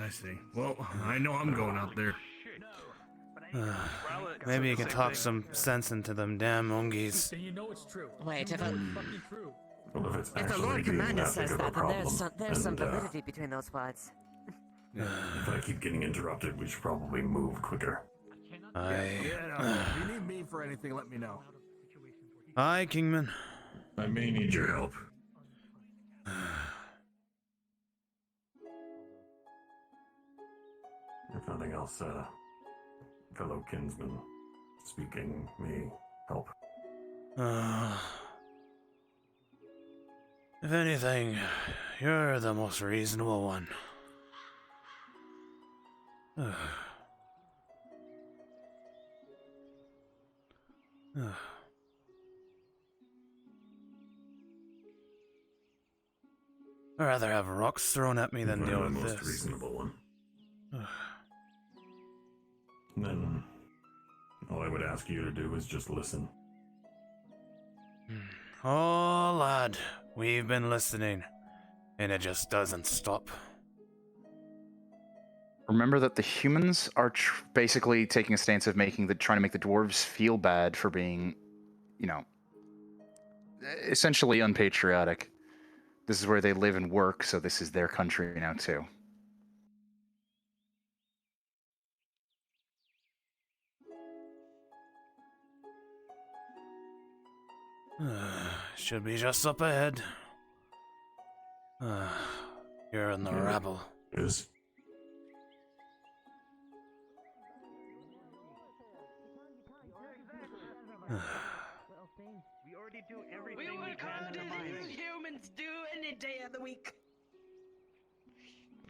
I see. Well, I know I'm going out there. Maybe you can talk some sense into them damn Ungis. Then you know it's true. Wait, if fucking true. Well, if it's If the actually Lord being Commander that big says of a that, then problem, there's some and, validity between those words. if I keep getting interrupted, we should probably move quicker. If you need me for anything, let me know. Aye, Kingman. I may need your help. If nothing else, fellow kinsman speaking may help. If anything, you're the most reasonable one. I'd rather have rocks thrown at me than You're deal the with most this. reasonable one. Then, all I would ask you to do is just listen. Oh, lad, we've been listening, and it just doesn't stop. Remember that the humans are basically taking a stance of trying to make the dwarves feel bad for being, essentially unpatriotic. This is where they live and work, so this is their country now too. Should be just up ahead. You're in the rabble. Yes. We already do everything we can to mine. Humans do any day of the week.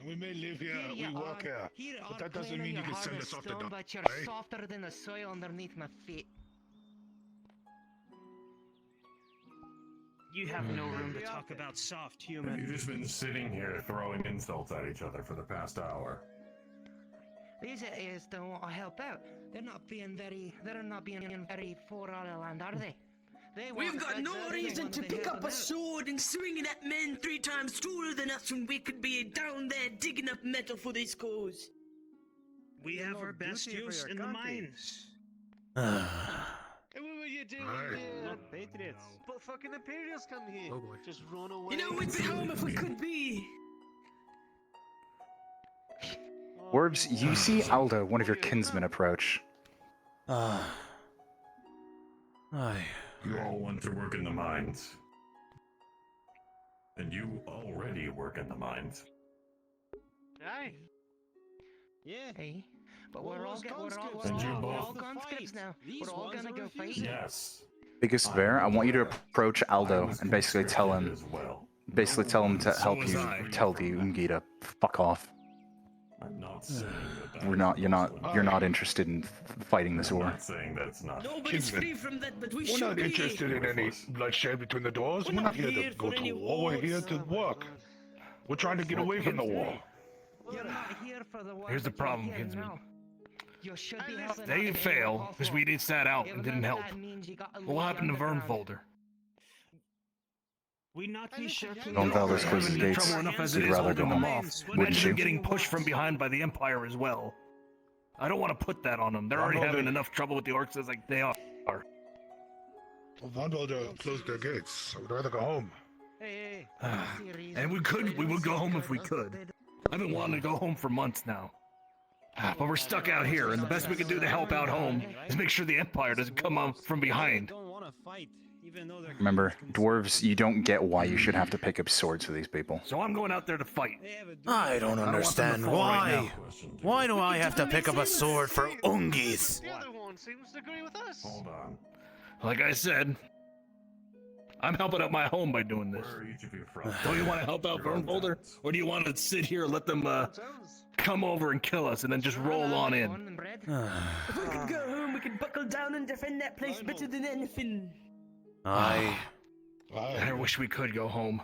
We may live here, we work here, but that doesn't mean you can send us off the dock. But you're softer than the soil underneath my feet. You have no room to talk about soft Have human. you just been sitting here throwing insults at each other for the past hour? These idiots don't want to help out. They're not being very for our land, are they? We've got no reason to pick up a sword and swing it at men 3 times taller than us when we could be down there digging up metal for this cause. We have our best use in the mines. And what would you do with Patriots? But fucking Imperials come here. Oh boy. Just run away. You know, we'd be home if we could be. Dwarves, you see Aldo, one of your kinsmen, approach. Aye. You all want to work in the mines. And you already work in the mines. Aye. Yeah. Hey, but we're all conscripts now. We're all gonna go fight. Yes. Biggest Bear, I want you to approach Aldo and basically tell him to help you tell the Ungi to fuck off. I'm not saying that. We're not. You're not interested in fighting this war. I'm not saying that's not. Nobody's free from that, but we We're should not be. interested in any bloodshed between the doors. We're not here to go to war. We're here to work. We're trying to get away from the war. You're not here for the war. Here's the but you're problem, here Kinsman. now. You should be helping They out didn't if fail anyone calls because for we it. didn't sat out Even and didn't though help. that means you gotta What lay happened to Vern underground. Folder? We not be shirking. Don't Valor's closes Having gates. trouble enough as it You'd is rather go holding them home, off. wouldn't Imagine you? them getting pushed from behind by the Empire as well. I don't want to put that on them. They're already having enough trouble with the orcs as like they are. Well, Von Wilder closed their gates. I would rather go home. And we would go home if we could. I've been wanting to go home for months now. But we're stuck out here, and the best we can do to help out home is make sure the Empire doesn't come up from behind. Remember, dwarves, you don't get why you should have to pick up swords for these people. So I'm going out there to fight. I don't understand why. Why do I have to pick up a sword for Ungis? The other one seems to agree with us. Hold on. Like I said, I'm helping out my home by doing this. Where are each of you from? Do you want to help out Vern Folder, or do you want to sit here and let them come over and kill us and then just roll on in? If we could go home, we could buckle down and defend that place better than anything. I wish we could go home.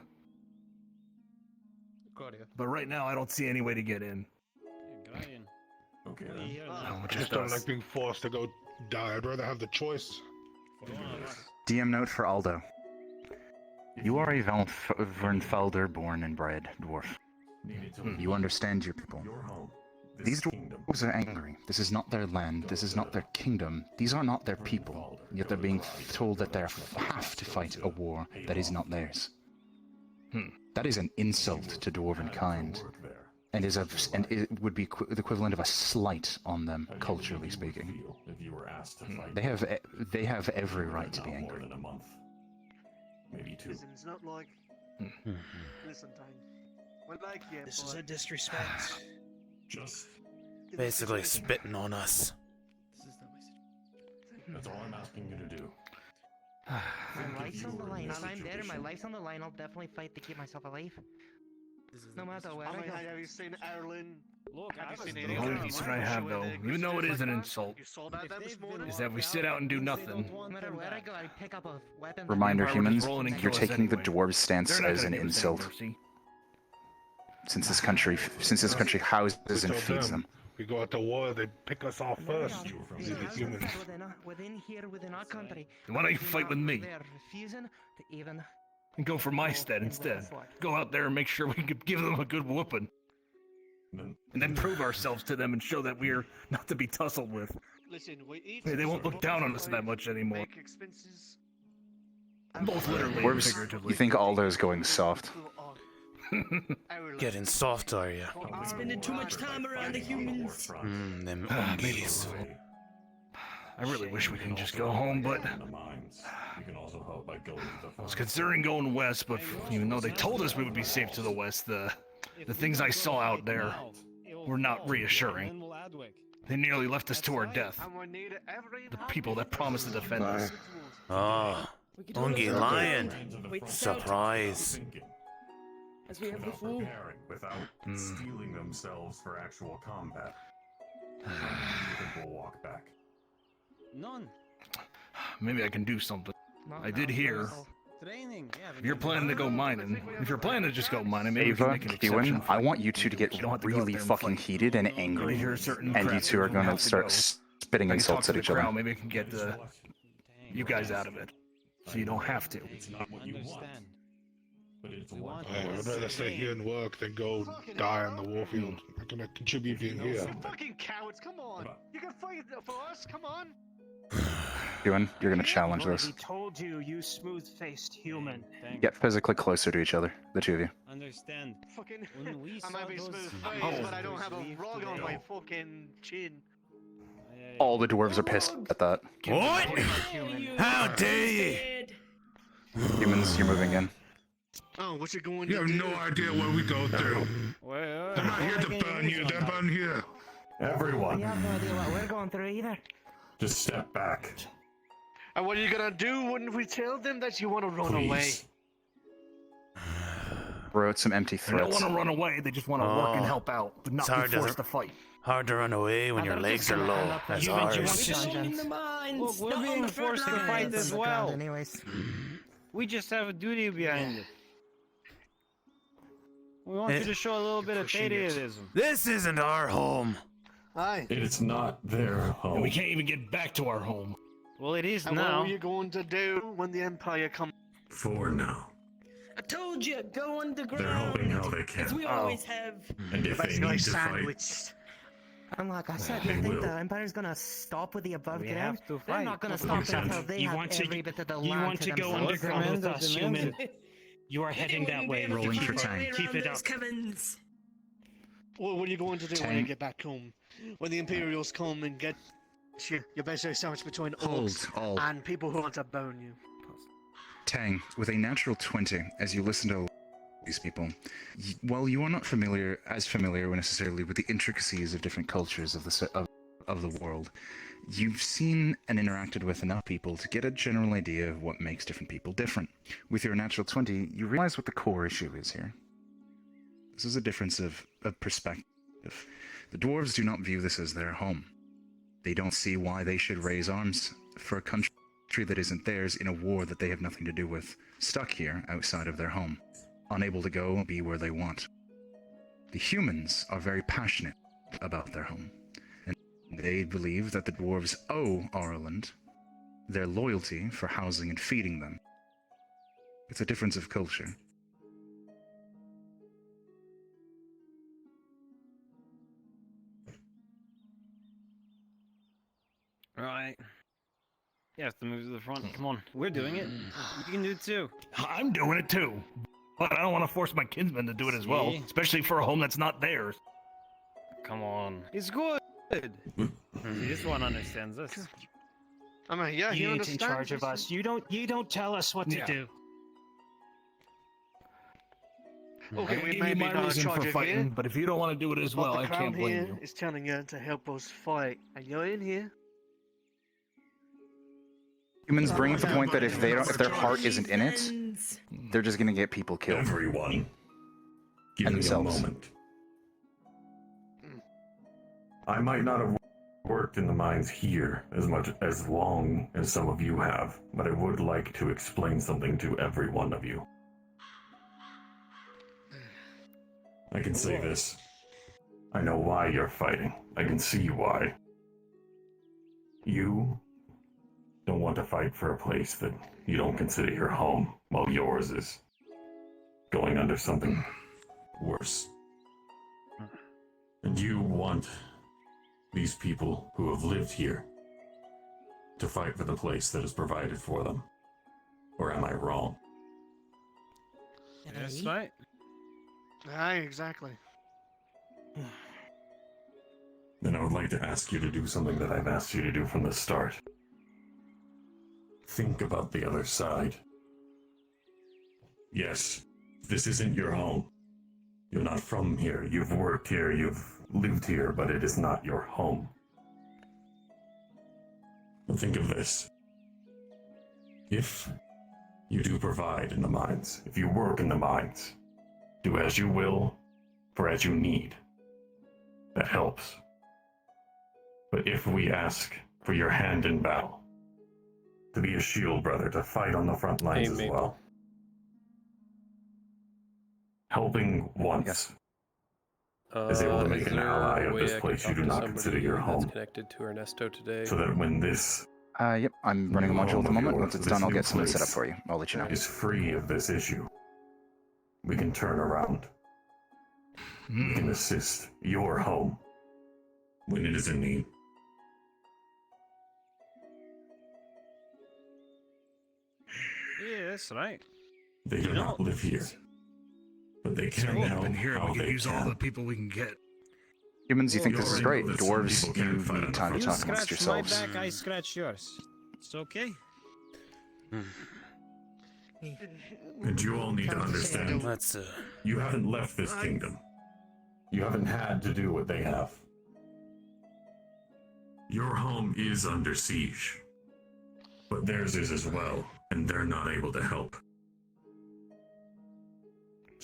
But right now, I don't see any way to get in. Okay. I just don't like being forced to go die. I'd rather have the choice. DM note for Aldo. You are a Vernfelder born and bred dwarf. You understand your people. These dwarves are angry. This is not their land. This is not their kingdom. These are not their people. Yet they're being told that they have to fight a war that is not theirs. That is an insult to dwarven kind, and it would be the equivalent of a slight on them, culturally speaking. If you were asked to fight, They have every right to be angry. Maybe 2. Listen, it's not like. Listen, Time. We're like you. This is a disrespect. Just Basically spitting on us. that's all I'm asking you to do. My life's on the line. If I'm there, my life's on the line. I'll definitely fight to keep myself alive. No matter where I go. Have you seen Ireland? Look, have you seen The only concern I have, though, even though it is an insult, is that we sit out and do nothing. No matter where I go, I pick up a weapon. Reminder, humans, rolling and you're kill us taking the anyway. dwarves' stance They're not as gonna an give us any insult. mercy. Since this country houses and We told feeds them. We go out to war, they pick us off first. These are humans. Within here, within our country. Why don't you fight with me? They're refusing to even. And go for my stead instead. Go out there and make sure we can give them a good whooping. And then prove ourselves to them and show that we're not to be tussled with. Listen, we eat. They won't look down on us that much anymore. Make expenses. Both literally and Dwarves, figuratively. you think Aldo's going soft? Getting soft, are you? Spending too much time around the humans. Them Maybe Ungis. I really wish we can just go home, but You can also help by going to the I was considering going west, but even though they told us we would be safe to the west, the things I saw out there were not reassuring. They nearly left us to our death. The people that promised to defend us. Ah, Ungi lion. Surprise. As we have before. preparing without stealing themselves for actual combat. You think we'll walk back? None. Maybe I can do something. I did hear. Training. If you're planning to go mining, if you're planning to just go mining, maybe we can Ava, make an exception. Ewan, I want you two to get really fucking heated and angry, and you two are going to start spitting I can talk insults to at the each other. crowd, maybe I can get you guys out of it, so you don't have to. It's not what you want, but it's what. I'd rather stay here and work than go die on the warfield. I'm gonna contribute being here. You fucking cowards! Come on. You can fight for us. Come on. Ewan, you're going to challenge this. We told you, you smooth-faced human. Get physically closer to each other, the two of you. Understand. Fucking. When we I might be saw smooth those face, but I don't have a leave rug on today. my fucking chin. All the dwarves are pissed at that. What? How dare you? Humans, you're moving in. Oh, what you going You to have do? no idea what we go through. They're not here to burn you, they're burn here. Everyone, We have no idea what we're going through either. just step back. And what are you gonna do when we tell them that you want to run Please. away? throw out some empty They don't threats. want to run away. They just want to work and help out, but not be forced to fight. Hard to run away when your legs are low, as ours. Look, we're being forced to fight as well. Anyways. We just have a duty behind it. We want you to show a little bit of patriotism. This isn't our home. Aye. It's not their home. And we can't even get back to our home. Well, it is And now. what are you going to do when the Empire comes? For now. I told you, go underground. They're helping how they As can. we always have. And if they need to fight, And like I said, They you think will. the Empire's gonna stop with the above We ground? have to They're fight. not gonna You stop can't. until they You have want to every get- bit of the you land want to go themselves. underground with us, human. You are They heading that wouldn't way. be able to Rolling keep for our time. way Keep around it those up. covens. What are you going to do when you Tank. get back home? When the Imperials come and get you, you're basically sandwiched between Hold orcs all. and people who want to bone you. Tang, with a natural 20, as you listen to these people, while you are not as familiar necessarily with the intricacies of different cultures of the world, you've seen and interacted with enough people to get a general idea of what makes different people different. With your natural 20, you realize what the core issue is here. This is a difference of perspective. The dwarves do not view this as their home. They don't see why they should raise arms for a country that isn't theirs in a war that they have nothing to do with, stuck here outside of their home, unable to go and be where they want. The humans are very passionate about their home, and they believe that the dwarves owe Ireland their loyalty for housing and feeding them. It's a difference of culture. Right. You have to move to the front. Come on. We're doing it. You can do it too. I'm doing it too. But I don't want to force my kinsmen to do it as well, See? especially for a home that's not theirs. Come on. It's good. See, this one understands us. I mean, yeah, he You ain't in understands charge of us. us. You don't tell us what to Yeah. do. Okay, I we give may you be my not in reason charge for of fighting, here, but if you don't want to do it as but well, the I crown can't blame here you. is telling you to help us fight, and you're in here. Humans bring up the point that if their heart isn't in it, they're just gonna get people killed. Everyone, give And me a themselves. moment. I might not have worked in the mines here as long as some of you have, but I would like to explain something to every one of you. I can say this. I know why you're fighting. I can see why. You don't want to fight for a place that you don't consider your home, while yours is going under something worse. And you want these people who have lived here to fight for the place that is provided for them. Or am I wrong? That's right. Aye, exactly. Then I would like to ask you to do something that I've asked you to do from the start. Think about the other side. Yes, this isn't your home. You're not from here. You've worked here, you've lived here, but it is not your home. But think of this. If you do provide in the mines, if you work in the mines, do as you will, for as you need. That helps. But if we ask for your hand in battle, to be a shield brother, to fight on the front lines as well, helping once is able to make an ally of this place you do not consider your home. Connected to Ernesto today. So that when this Yep, I'm running a new module home at the of moment. yours, Once it's this done, I'll new get something set up place for you. I'll let you know. is free of this issue, we can turn around. We can assist your home when it is in need. Yeah, that's right. They do not live here, but they can help in here, how we can they use all can. the people we can get. Humans, you think this is You already great. know that some Dwarves, people can't you fight on need the time to front talk You amongst scratch my yourselves. back, I scratch yours. It's okay. And you all need to understand, Let's you haven't left this kingdom. You haven't had to do what they have. Your home is under siege, but theirs is as well, and they're not able to help.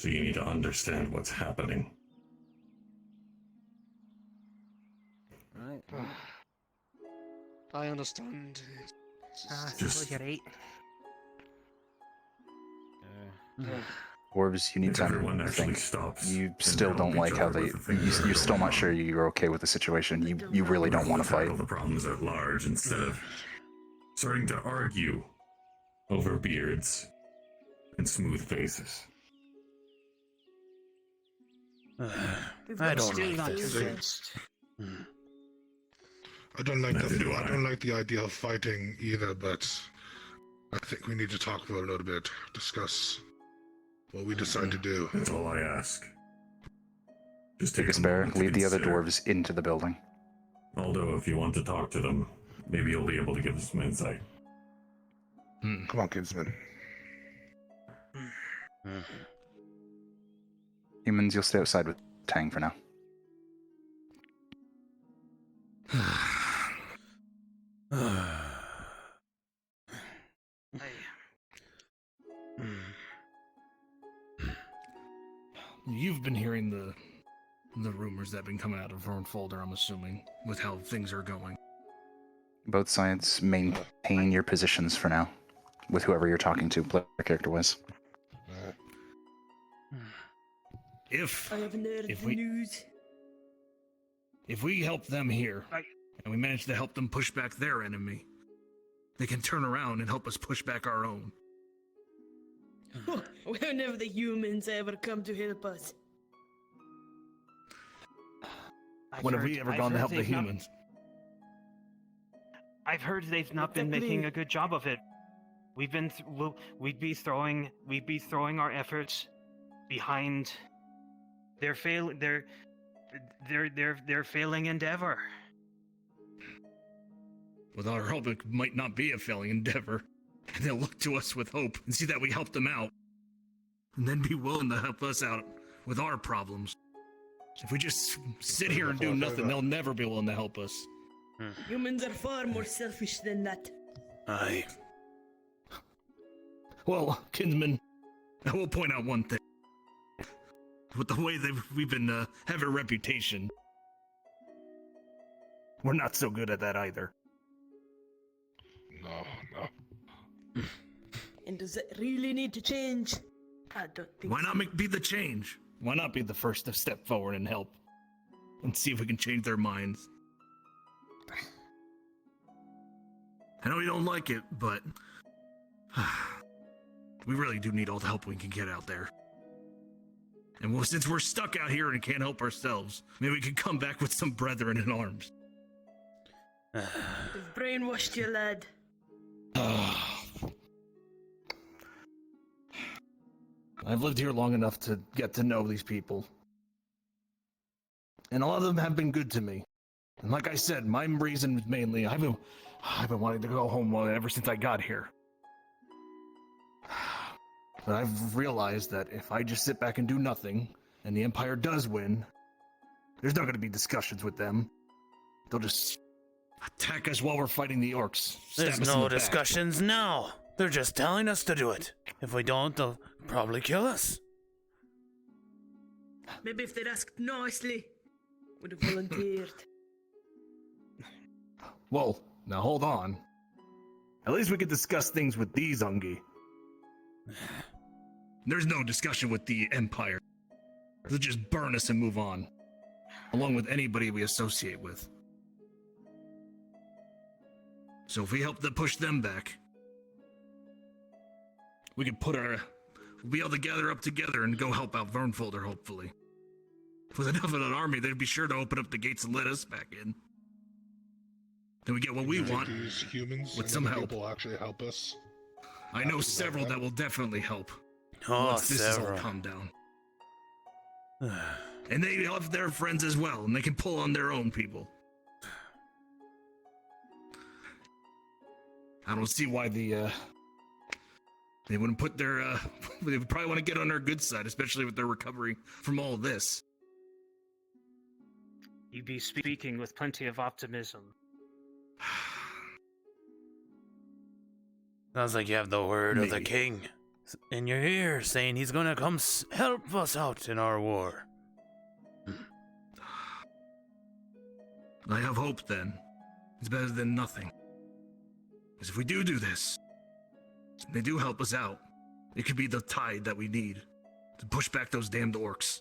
So you need to understand what's happening. Right. I understand. Just- you're right. Dwarves, you need If time everyone to actually think. stops You and still help don't each like how other they. with the things that are You're still going not sure on. you're okay with the situation. You really don't want to fight. Tackle the problems at large instead of starting to argue over beards and smooth faces. I don't like this. I don't like Neither do I don't like the idea of fighting either, but I think we need to talk for a little bit, discuss what we decide to do. That's all I ask. Just take Take a a spare. moment to Lead the other consider. dwarves into the building. Although, if you want to talk to them, maybe you'll be able to give us some insight. Come on, kinsman. Humans, you'll stay outside with Tang for now. You've been hearing the rumors that have been coming out of Vernfolder, I'm assuming, with how things are going. Both sides maintain your positions for now, with whoever you're talking to, player character-wise. I haven't heard the news. If we help them here, and we manage to help them push back their enemy, they can turn around and help us push back our own. When have the humans ever come to help us? When have we ever gone to help the humans? I've heard they've not been making a good job of it. We'd be throwing our efforts behind their failing endeavor. With our help, it might not be a failing endeavor. And they'll look to us with hope and see that we helped them out. And then be willing to help us out with our problems. If we just sit here and do nothing, they'll never be willing to help us. Humans are far more selfish than that. Aye. Well, kinsman, I will point out one thing. With the way we've been have a reputation, we're not so good at that either. No. And does it really need to change? I don't think Why not be the change? Why not be the first to step forward and help? And see if we can change their minds. I know you don't like it, but we really do need all the help we can get out there. And since we're stuck out here and can't help ourselves, maybe we can come back with some brethren in arms. They've brainwashed you, lad. I've lived here long enough to get to know these people. And a lot of them have been good to me. And like I said, my reason is mainly I've been wanting to go home ever since I got here. But I've realized that if I just sit back and do nothing, and the Empire does win, there's not going to be discussions with them. They'll just attack us while we're fighting the orcs. There's no discussions now. They're just telling us to do it. If we don't, they'll probably kill us. Maybe if they'd asked nicely, would have volunteered. Well, now hold on. At least we could discuss things with these Ungi. There's no discussion with the Empire. They'll just burn us and move on. Along with anybody we associate with. So if we help to push them back, we can we'll be able to gather up together and go help out Vernfolder, hopefully. With enough of an army, they'd be sure to open up the gates and let us back in. Then we get what we want, These humans with and some other help. people actually help us. I know several that will definitely help. Oh, once this is all several. calmed down. And they have their friends as well, and they can pull on their own people. I don't see why they wouldn't put their, they would probably want to get on our good side, especially with their recovery from all of this. You be speaking with plenty of optimism. Sounds like you have the word of the Maybe. king. in your ear saying he's gonna come help us out in our war. I have hope then. It's better than nothing. Because if we do this, if they do help us out, it could be the tide that we need to push back those damned orcs.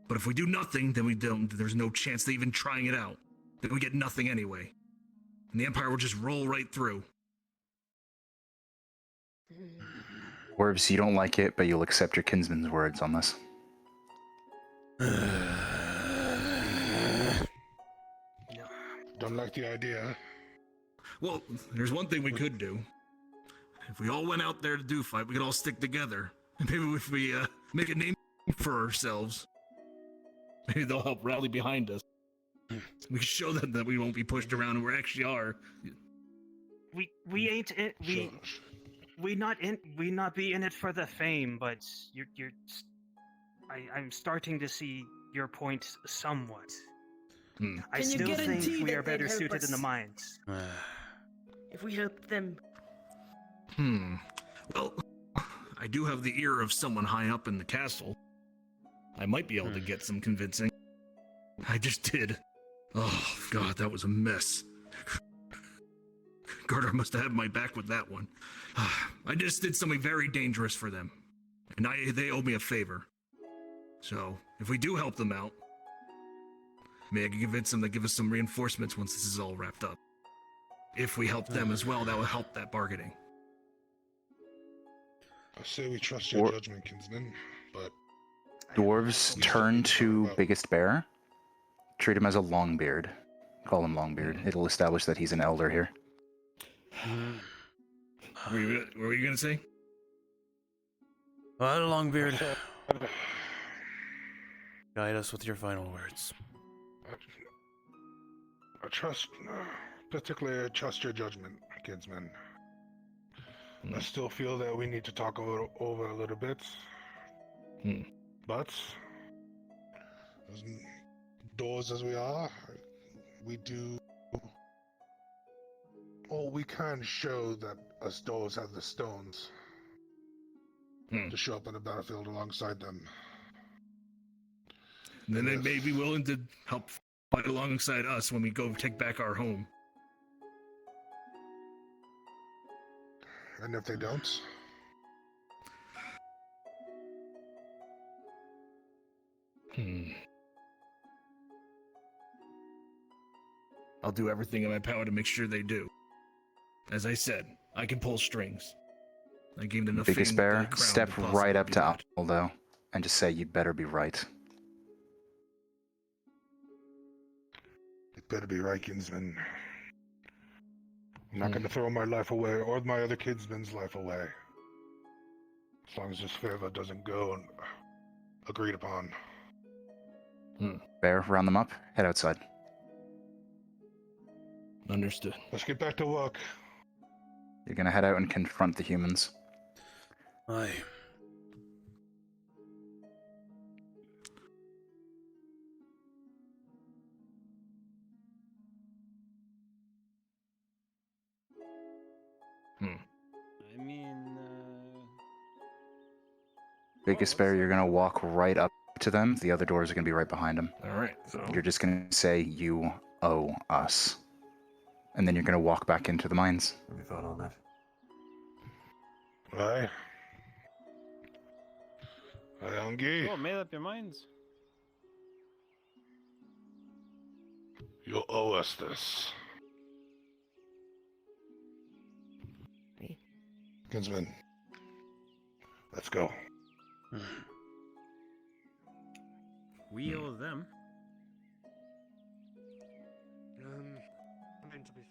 But if we do nothing, then we don't. There's no chance of even trying it out. Then we get nothing anyway. And the Empire will just roll right through. Dwarves, you don't like it, but you'll accept your kinsman's words on this. Don't like the idea. Well, there's one thing we could do. If we all went out there to do fight, we could all stick together. And maybe if we make a name for ourselves, maybe they'll help rally behind us. We can show them that we won't be pushed around and we actually are. We ain't it. We not be in it for the fame, but I'm starting to see your point somewhat. I Can you still guarantee think we that are better they'd help suited in the us? mines. If we help them. Well, I do have the ear of someone high up in the castle. I might be able to get some convincing. I just did. Oh, God, that was a mess. Garter must have had my back with that one. I just did something very dangerous for them. And they owe me a favor. So, if we do help them out, maybe I can convince them to give us some reinforcements once this is all wrapped up. If we help them as well, that will help that bargaining. I say we trust your judgment, kinsman, but... Dwarves turn to Biggest Bear. Treat him as a Longbeard. Call him Longbeard. It'll establish that he's an elder here. What were you gonna say? Well, Longbeard, guide us with your final words. I trust, particularly I trust your judgment, kinsman. I still feel that we need to talk over a little bit. But, as doors as we are, we do all we can show that us doors have the stones to show up on the battlefield alongside them. Then they may be willing to help fight alongside us when we go take back our home. And if they don't? I'll do everything in my power to make sure they do. As I said, I can pull strings. I gained enough Biggest fame Bear, with the crown step to possibly right up do to that. Aldo and just say, "You'd better be right." It better be right, kinsman. I'm not going to throw my life away or my other kinsman's life away. As long as this favor doesn't go and agreed upon. Bear, round them up. Head outside. Understood. Let's get back to work. You're gonna head out and confront the humans. Aye. I mean, Biggest Bear, you're gonna walk right up to them. The other doors are gonna be right behind them. Alright, so... You're just gonna say, "You owe us." And then you're gonna walk back into the mines. Have you thought on that? Aye. Aye, Angie. oh, made up your minds. You owe us this. Kinsman, let's go. We owe them.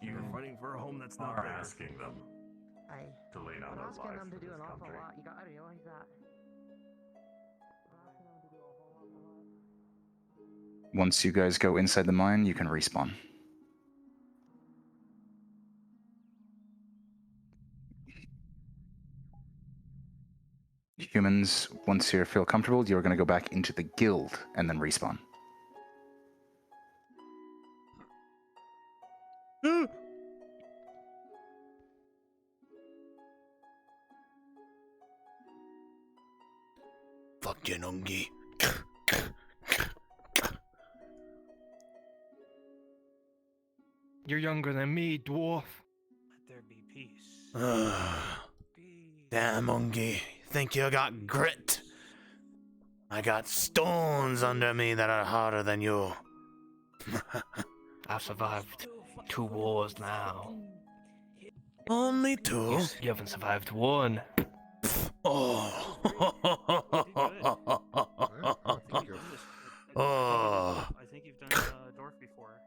You You're fighting for a home that's not are there. asking them to lay down their asking lives them to for do this an awful country. lot. You gotta realize that. Once you guys go inside the mine, you can respawn. Humans, once you feel comfortable, you're going to go back into the guild and then respawn. fucking Ungi. You're younger than me, dwarf. Let there be peace. Damn, Ungi. Think you got grit? I got stones under me that are harder than you. I've survived 2 wars now. Only 2? You haven't survived 1. Oh. Oh. I think you've done dwarf before.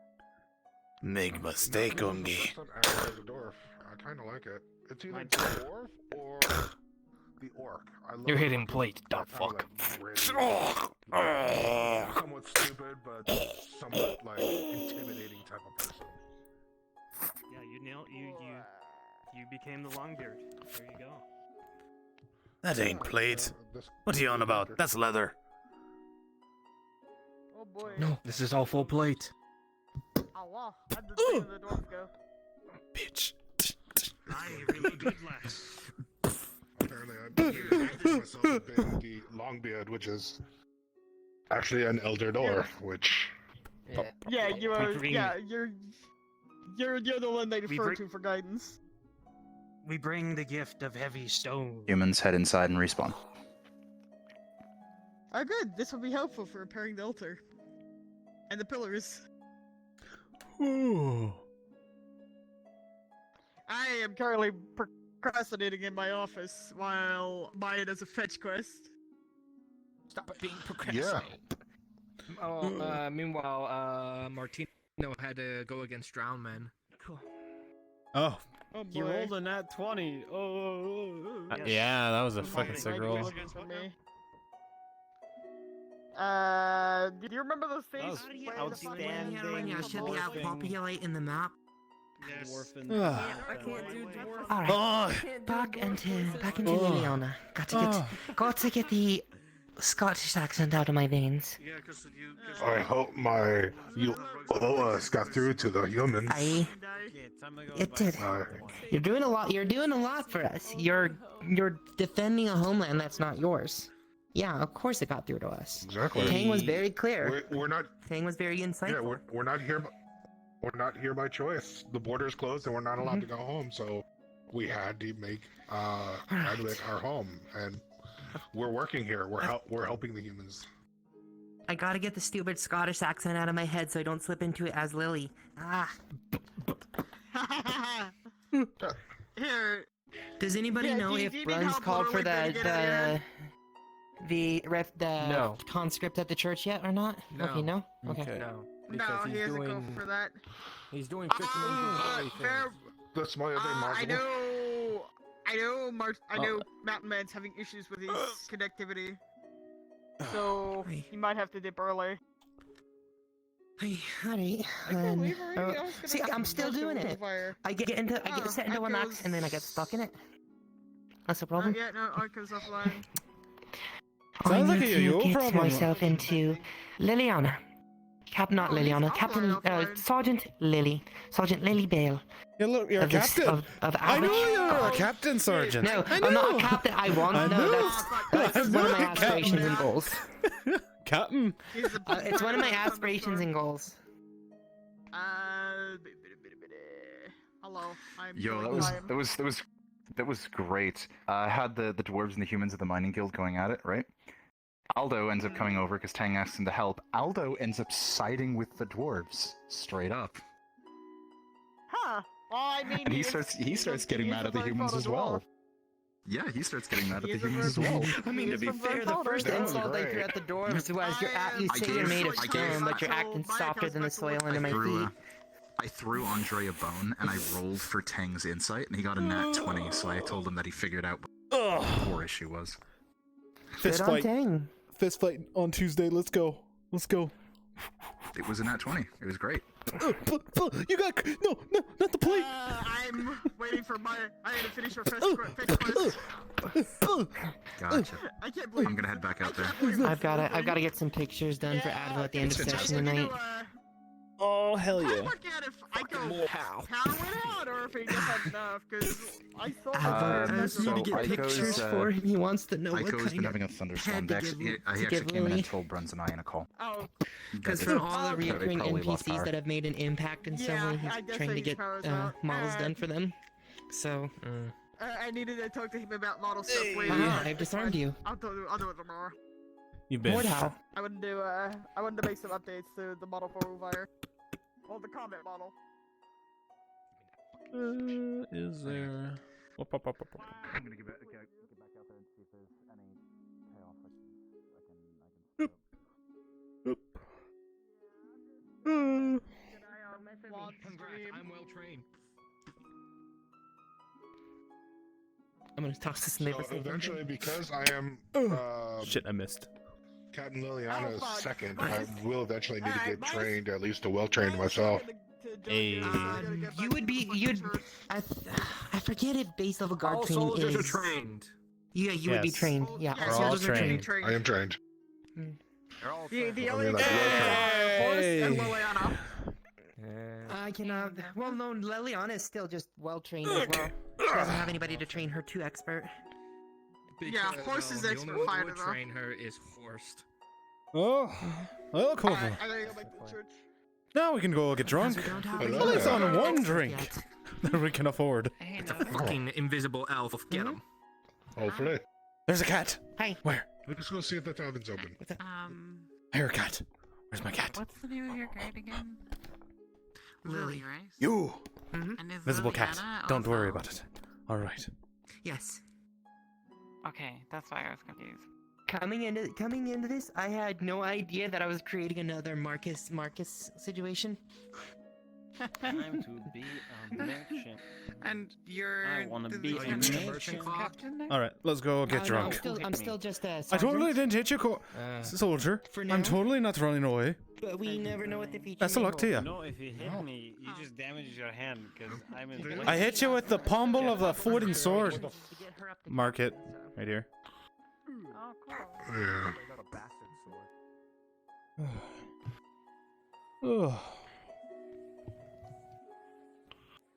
Big mistake, Ungi. As a dwarf, I kind of like it. It's either the dwarf or the orc. I love You're hitting plate, dumb fuck. Somewhat stupid, but somewhat like intimidating type of person. Yeah, you became the Longbeard. There you go. That ain't plate. What are you on about? That's leather. Oh boy. No, this is all full plate. Oh wow, how'd the thing of the dwarf go? Bitch. I really did last. Apparently, I think myself as being the Longbeard, which is actually an elder dwarf, which. Yeah, you are. Yeah, you're the one they refer to for guidance. We bring the gift of heavy stone. Humans head inside and respawn. Oh good, this will be helpful for repairing the altar. And the pillars. Ooh. I am currently procrastinating in my office while mine as a fetch quest. Stop being procrastinating. Yeah. Meanwhile, Martino had to go against Drown Man. Cool. Oh. Oh You boy. rolled a nat 20. Yeah, that was a fucking sick roll. For me. Do you remember those things? Outstanding. I should be out populating the map. Yes. I can't do dwarf. Alright, back into Liliana. Got to get the Scottish accent out of my veins. I hope you Lois got through to the humans. It did. You're doing a lot. You're doing a lot for us. You're defending a homeland that's not yours. Yeah, of course it got through to us. Exactly. Tang was very clear. We're not. Tang was very insightful. Yeah, we're not here. We're not here by choice. The border's closed, and we're not allowed to go home. So we had to make Adwit our home, and we're working here. We're helping the humans. I gotta get the stupid Scottish accent out of my head so I don't slip into it as Lily. Here. Does anybody know if Brun's called for the No. conscript at the church yet or not? No. Okay, no? Okay. No. No, Because he he's doesn't go doing. for that. He's doing fisherman inventory things. That's my other I module. know Mountain Man's having issues with his connectivity. So he might have to dip early. Alright, then. See, I'm still doing it. I get set into one max and then I get stuck in it. That's the problem. Yeah, no, Arco's offline. I need to get myself into Liliana. Not Liliana. Captain, Sergeant Lily. Sergeant Lily Bale. Yeah, look, you're a captain. I know you're a captain, Sergeant. No, I'm not a captain. I want. That's one of my aspirations and goals. Captain. It's one of my aspirations and goals. Hello. Yo, that was great. I had the dwarves and the humans of the mining guild going at it, right? Aldo ends up coming over because Tang asks him to help. Aldo ends up siding with the dwarves, straight up. Huh. Well, I mean, And he starts getting mad at the humans as well. Yeah, he starts getting mad at the humans as well. I mean, to be fair, the first insult they threw at the dwarves was you say you're made of stone, but you're acting softer than the soil under my feet. I threw Andre a bone, and I rolled for Tang's insight, and he got a nat 20, so I told him that he figured out what the core issue was. Fist fight. Fist fight on Tuesday. Let's go. Let's go. It was a nat 20. It was great. You got no, not the plate. I'm waiting for I had to finish your fetch quest. Gotcha. I can't believe I'm gonna head back out there. I've gotta get some pictures done for Advo at the end of session tonight. Oh, hell I yeah. look at if I go power it out or if he just had enough, because I thought asked me to get pictures for him. He wants to know what Aiko's kind been having a of thunderstorm. pad He to give, actually came in Lily. and told Bruns and I in a call. Oh. Because That for they- all the that they recurring probably lost NPCs power. that have made an impact in some way, I he's guess trying to he's get powers out. models done for them. So, I needed to talk to him about model stuff later. I've disarmed you. I'll do it tomorrow. You've been. How? I wanted to make some updates to the model for Uvire. Well, the combat model. Is there? I'm gonna get back out there and see if there's any payoff Congrats, I'm well trained. I'm gonna toss this So neighbor. eventually, because I am Shit, I missed. Captain Liliana's second, I will eventually need to get trained, at least a well-trained myself. Hey. You would be, I forget if base level guard All training soldiers is. are trained. Yeah, you would be Yes. trained. Yeah, Yeah, all all soldiers are trained. trained. I am trained. They're all The trained. only like, thing is Horse and Hey. Liliana. I cannot. Well, no, Liliana is still just well trained as well. She doesn't have anybody to train her too expert. Yeah, Horse is the expert only one fighter who would though. train her is Horst. Oh, well, cool. I gotta go back to the church. Now we can go get drunk. We don't have Hello. At least on any one extras drink yet. that we can afford. It's a fucking invisible elf. Get him. Hopefully. There's a cat. Hi. Where? Let's go see if the tavern's open. I hear a cat. Where's my cat? What's the name of your guide again? Lily. right? You. And is Visible cat. Liliana Don't also- worry about it. All right. Yes. Okay, that's why I was confused. Coming into this, I had no idea that I was creating another Marcus situation. Time to be a merchant. And you're I wanna be a merchant. captain now? All right, let's go get No, drunk. I'm still just a I sergeant. totally didn't hit you, soldier. For now. I'm totally not running away. But we never know what the future Best of may luck to hold. you. No, if you hit me, you just damage your hand because I'm in. I hit you with the pommel of the wooden sword. To get her up to Mark it right here. Oh, cool. Yeah.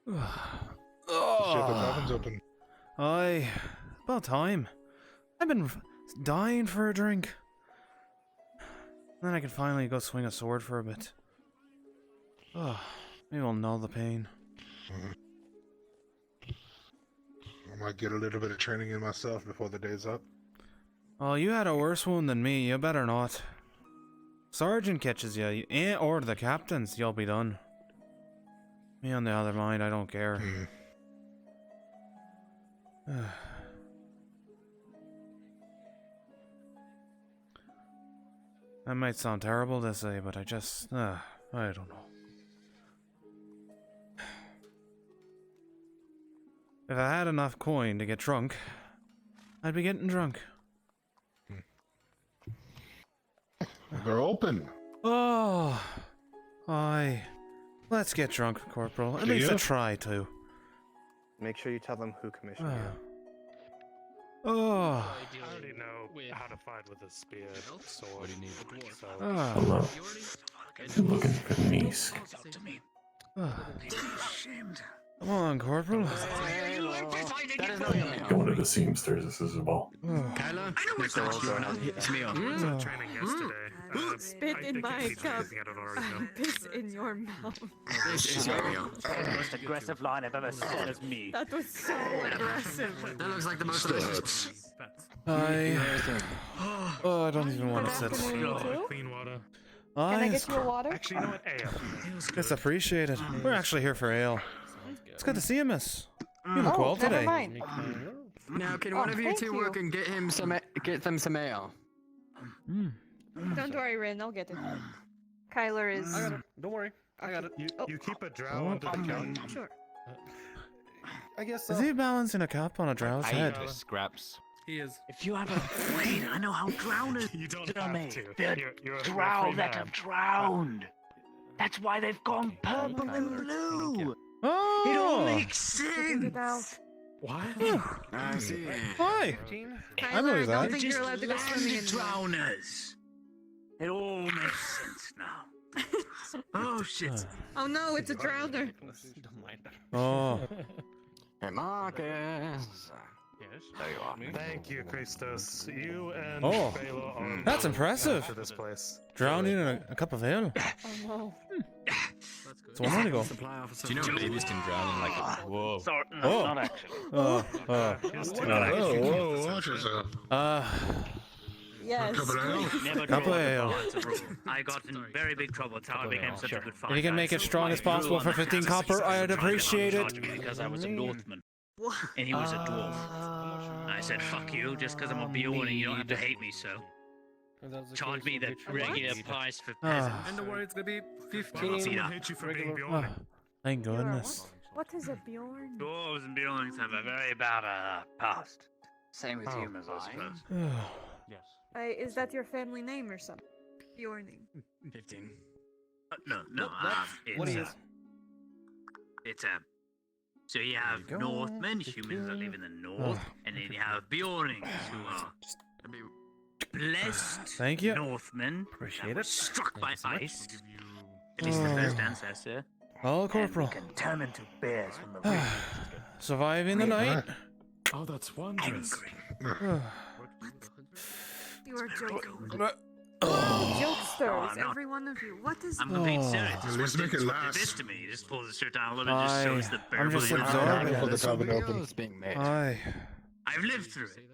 See if the tavern's open. Aye, about time. I've been dying for a drink. Then I can finally go swing a sword for a bit. Oh, maybe I'll null the pain. I might get a little bit of training in myself before the day's up. Oh, you had a worse wound than me. You better not. Sergeant catches you, or the captains, you'll be done. Me on the other mind, I don't care. That might sound terrible to say, but I just, I don't know. If I had enough coin to get drunk, I'd be getting drunk. They're open. Oh, aye. Let's get drunk, Corporal. At least a try to. Make sure you tell them who commissioned you. Oh. I already know how to fight with a spear, sword, so... Hello. You're looking for Nisk. Come on, Corporal. Going to the seamsters as well. Kyla, nice to meet you. It's me. I was at training yesterday. Spit in my cup. Piss in your mouth. This is Ariel. The most aggressive line I've ever said is me. That was so aggressive. That looks like the most delicious. Oh, I don't even want to sit. Clean water. Can I get you a water? Actually, you know what? Ale. It's appreciated. We're actually here for ale. It's good to see you, miss. You look well never today. mind. Now, can one of you thank two you. work and get them some ale? Don't worry, Rin. I'll get it. Kyler is. Don't worry. I got it. You keep a drow under the gun. Sure. I guess Is he balancing a cup on a drow's head? Scraps. He is. If you have a... Wait, I know how drowners... You don't Tell have me, to. they're You're a drow free that man. have drowned. That's why they've gone purple and blue. Oh! It all makes sense. What? I see. Hi. I believe I don't that. think you're allowed to go swimming in. Drowners. It all makes sense now. Oh shit! Oh no, it's a drowner. Oh. Hey, Marcus. Yes. There you are. Thank you, Christos. You and Oh, Baylor are that's impressive. to this place. Drowning in a cup of ale. Oh no. It's 1 minute ago. Do you know babies can drown in like a... Whoa. Sorry, no, Oh. not actually. Oh. Not actually. Whoa, watch yourself. Yes. Never Cup of draw ale. the cards of rule. I got in very big trouble. That's how I became such a good fighter. If you can make it strong as possible for 15 copper, I'd appreciate it. Because I was a Northman. And he was a dwarf. I said, fuck you, just because I'm a Bjorn, you don't have to hate me, so. Charge me the regular price for peasants. And the word's gonna be 15. Well, see I'll that. hit you for being Bjorn. Thank goodness. What is a Bjorn? Dwarves and Bjorns have a very bad past. Same with humans, I suppose. Yes. Is that your family name or something? Bjorning. 15. No, What it's is? it's so you have Northmen, humans that live in the north, and then you have Bjornings, who are blessed Thank you. Northmen Appreciate that were it. struck by ice. At least the first ancestor. Oh, And Corporal. we can turn into bears from the rain. Surviving the night. Oh, that's wondrous. You are joking. Oh. Jokesters, I'm not. every one of you. What is? I'm being serious. Let's This make it is what last. they did this to me. He just pulls the shirt down a little bit, just shows the bare I'm just body. absorbing it. Aye. I've lived through it.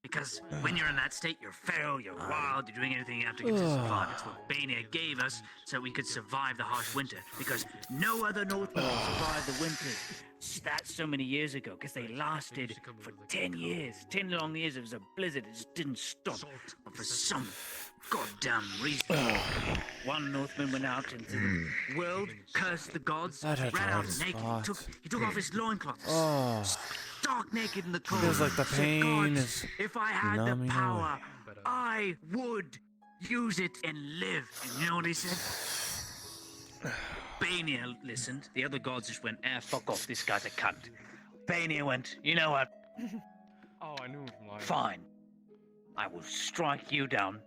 Because when you're in that state, you're feral, you're wild, you're doing anything you have to get to survive. It's what Bania gave us so we could survive the harsh winter. Because no other Northman survived the winter that's so many years ago. Because they lasted for 10 years. 10 long years. It was a blizzard. It just didn't stop. But for some goddamn reason, one Northman went out into the world, cursed the gods, That had ran out hard naked. spot. He took off his loincloth. Oh. Stark naked in the cold. Feels like the Said, pain "Gods, is if I had the numbing power, I would use it and live." And you know what he said? Bania listened. The other gods just went, fuck off, this guy's a cunt. Bania went, you know what? Oh, I knew him from lying. Fine. I will strike you down.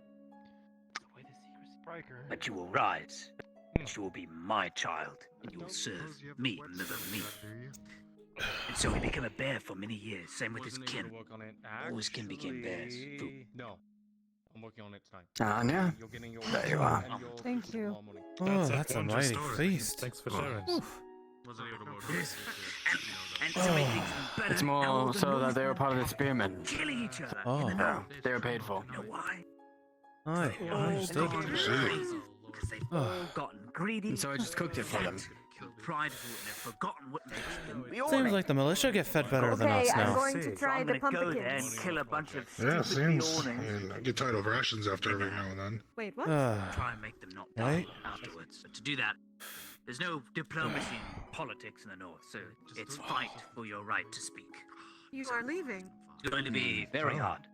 But you will rise. And you will be my child. And you will serve me, never me. And so he became a bear for many years. Same with his kin. All his kin became bears. No. I'm working on it tonight. Anya, You're getting your there you are. Thank you. Oh, that's a mighty feast. Thanks for sharing. And to make things better, It's now more the so that they were Northmen part of the spearmen. killing each other. Oh. In the north. They were paid for. You know why? Aye, understood. Because they've all gotten greedy. And so I just cooked it for them. Prideful, and they've forgotten what makes them Seems Bjorn. like the militia get fed better than us now. So I'm gonna go there and kill a bunch of Yeah, stupid seems. I Bjornings. mean, I get tired of rations after every now and then. Wait, what? Try and make them not die Right? afterwards. But to do that, there's no diplomacy and politics in the north, so it's fight for your right to speak. You are leaving. It's going to be very hard.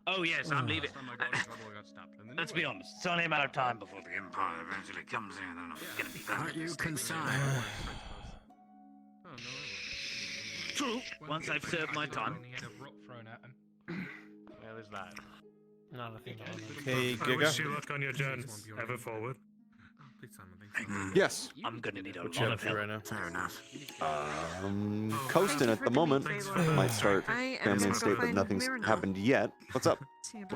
Oh yes, I'm leaving. Let's be honest, it's only a matter of time before the Empire eventually comes in, and I'm gonna be back. Aren't you concerned? True. Once I've served my time. Where is that? Not a thing. Okay, I wish you Giga. luck on your journey. Ever forward. Yes. I'm gonna need a What lot you up of to help. right now? Fair enough. Coasting at the moment. Might start I am family gonna and state, but find nothing's Mira now. happened yet. What's up?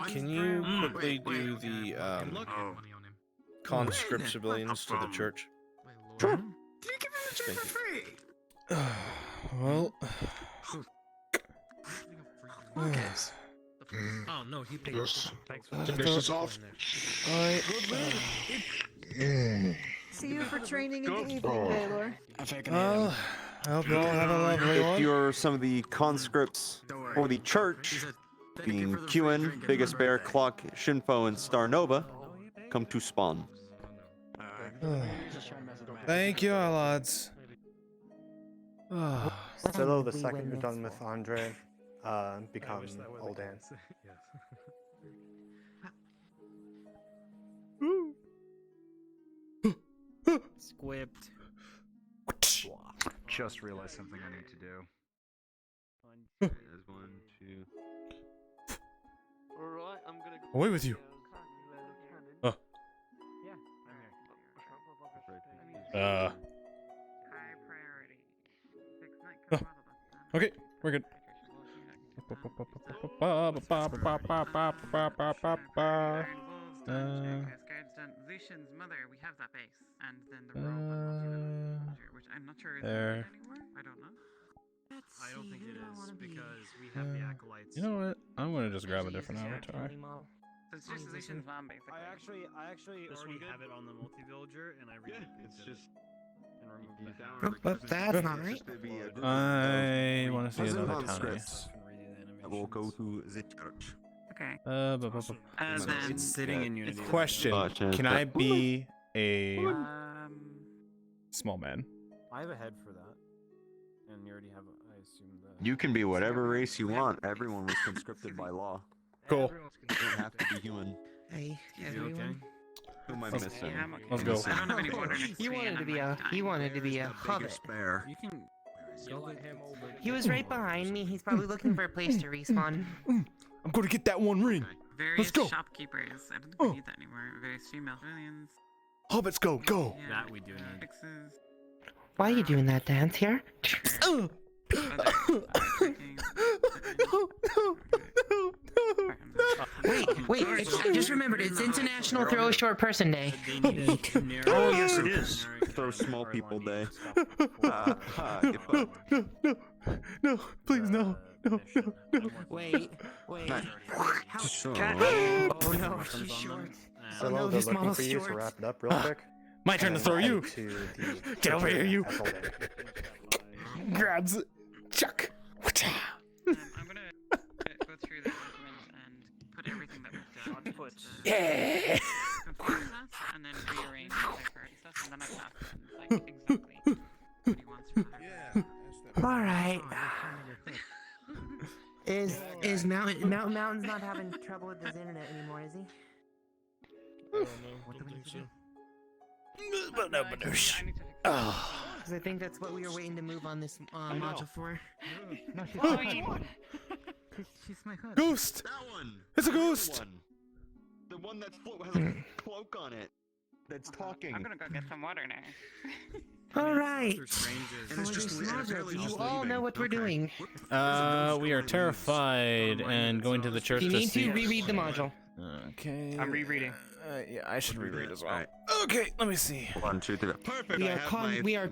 Can you quickly do the conscript civilians to the church? Sure. Did you give him a trip for free? Well, Marcus. Oh no, he paid. Yes. Thanks Conditions off. I See you for training in the evening, Baylor. well, I hope you all have a lovely If one. you're some of the conscripts for the church, being QN, Biggest Bear, Clock, Shinpho, and Star Nova, come to spawn. Thank you, lads. Zillow, the second you're done with Andre, become Old Ann. Squibbed. Just realized something I need to do. There's 1, 2. Alright, I'm gonna Away with you. Oh, okay, we're good. Lucian's mother, we have that base, and then the robot, which I'm not sure is there. anymore. I don't know. I don't think it is because we have the acolytes. You know what? I'm gonna just grab a different avatar. So it's just Lucian's mom, basically. I actually already have it on the multi-villager, and I it's just. That's not right. I want to see Doesn't another on tiny. scripts. I will go to the church. Okay. It's sitting in Unity. Question: can I be a small man? I have a head for that, and you already have. I assume that. You can be whatever race you want. Everyone was conscripted by law. Cool. You don't have to be human. Hey, You everyone. okay? Who am I missing? Yeah, I'm okay. Let's go. I don't have any water next He to me, wanted and to I'm be a like he dying. wanted to be a hobbit. Spare. You can. He was right behind me. He's probably looking for a place to respawn. I'm going to get that one ring. Various Let's go. shopkeepers. I don't think we need that anymore. Various female civilians. Hobbits, go, go. Yeah, That we do need. fixes. Why are you doing that dance here? Wait, I just remembered, it's International Throw a Short Person Day. Oh, yes, it is. Throw small people day. No, please, no. Wait. So, Oh no, she's short. Oh no, this looking model's for you, so short. wrap it up real quick. My turn to and throw add you. it to the Get over here, you. asshole day. Grabs it. Chuck. I'm gonna go through the document and put everything that we've done into Yeah. computer class, and then rearrange the paper and stuff, and then I can ask him like exactly what he wants from that. All right. Is Mountain's not having trouble with his internet anymore, is he? I don't know. Don't think so. Because I think that's what we were waiting to move on this module for. No, she's Oh. fine. She's my hood. Ghost. that one. It's a The other ghost. one. The one that has a cloak on it. That's talking. I'm gonna go get some water now. All right. And it's just Do you all know what we're doing? We are terrified and going to the church You to need see. to reread the module. Okay. I'm rereading. Yeah, I should reread as well. Alright. Okay, let me see. 1, 2, 3. Perfect. We I are have con- my, we are-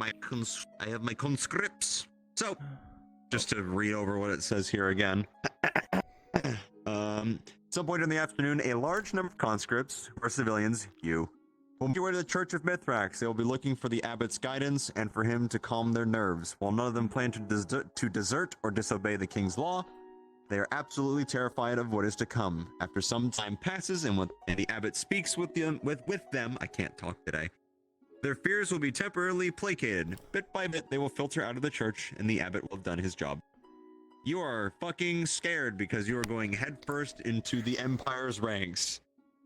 I have my conscripts. So, just to read over what it says here again. At some point in the afternoon, a large number of conscripts, or civilians, will make your way to the Church of Mithrax. They will be looking for the abbot's guidance and for him to calm their nerves. While none of them plan to desert or disobey the king's law, they are absolutely terrified of what is to come. After some time passes and when the abbot speaks with them, I can't talk today. Their fears will be temporarily placated. Bit by bit, they will filter out of the church, and the abbot will have done his job. You are fucking scared because you are going headfirst into the Empire's ranks.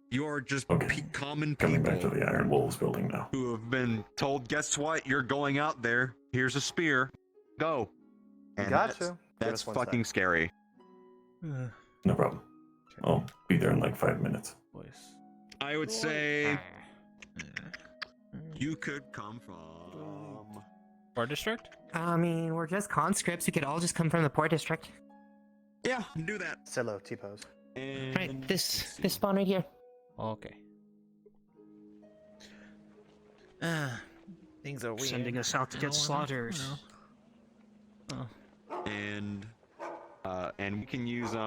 You are just common Coming back people to the Iron Wolves building now. who have been told, guess what? You're going out there. Here's a spear. Go. And Gotcha. That's us one fucking sec. scary. No problem. I'll be there in like 5 minutes. I would say you could come from Port District? I mean, we're just conscripts. We could all just come from the port district. Yeah, do that. Silo, T-pose. Right, this spawn right here. Okay. Things are weird. Sending us out to get slaughtered. And we can use just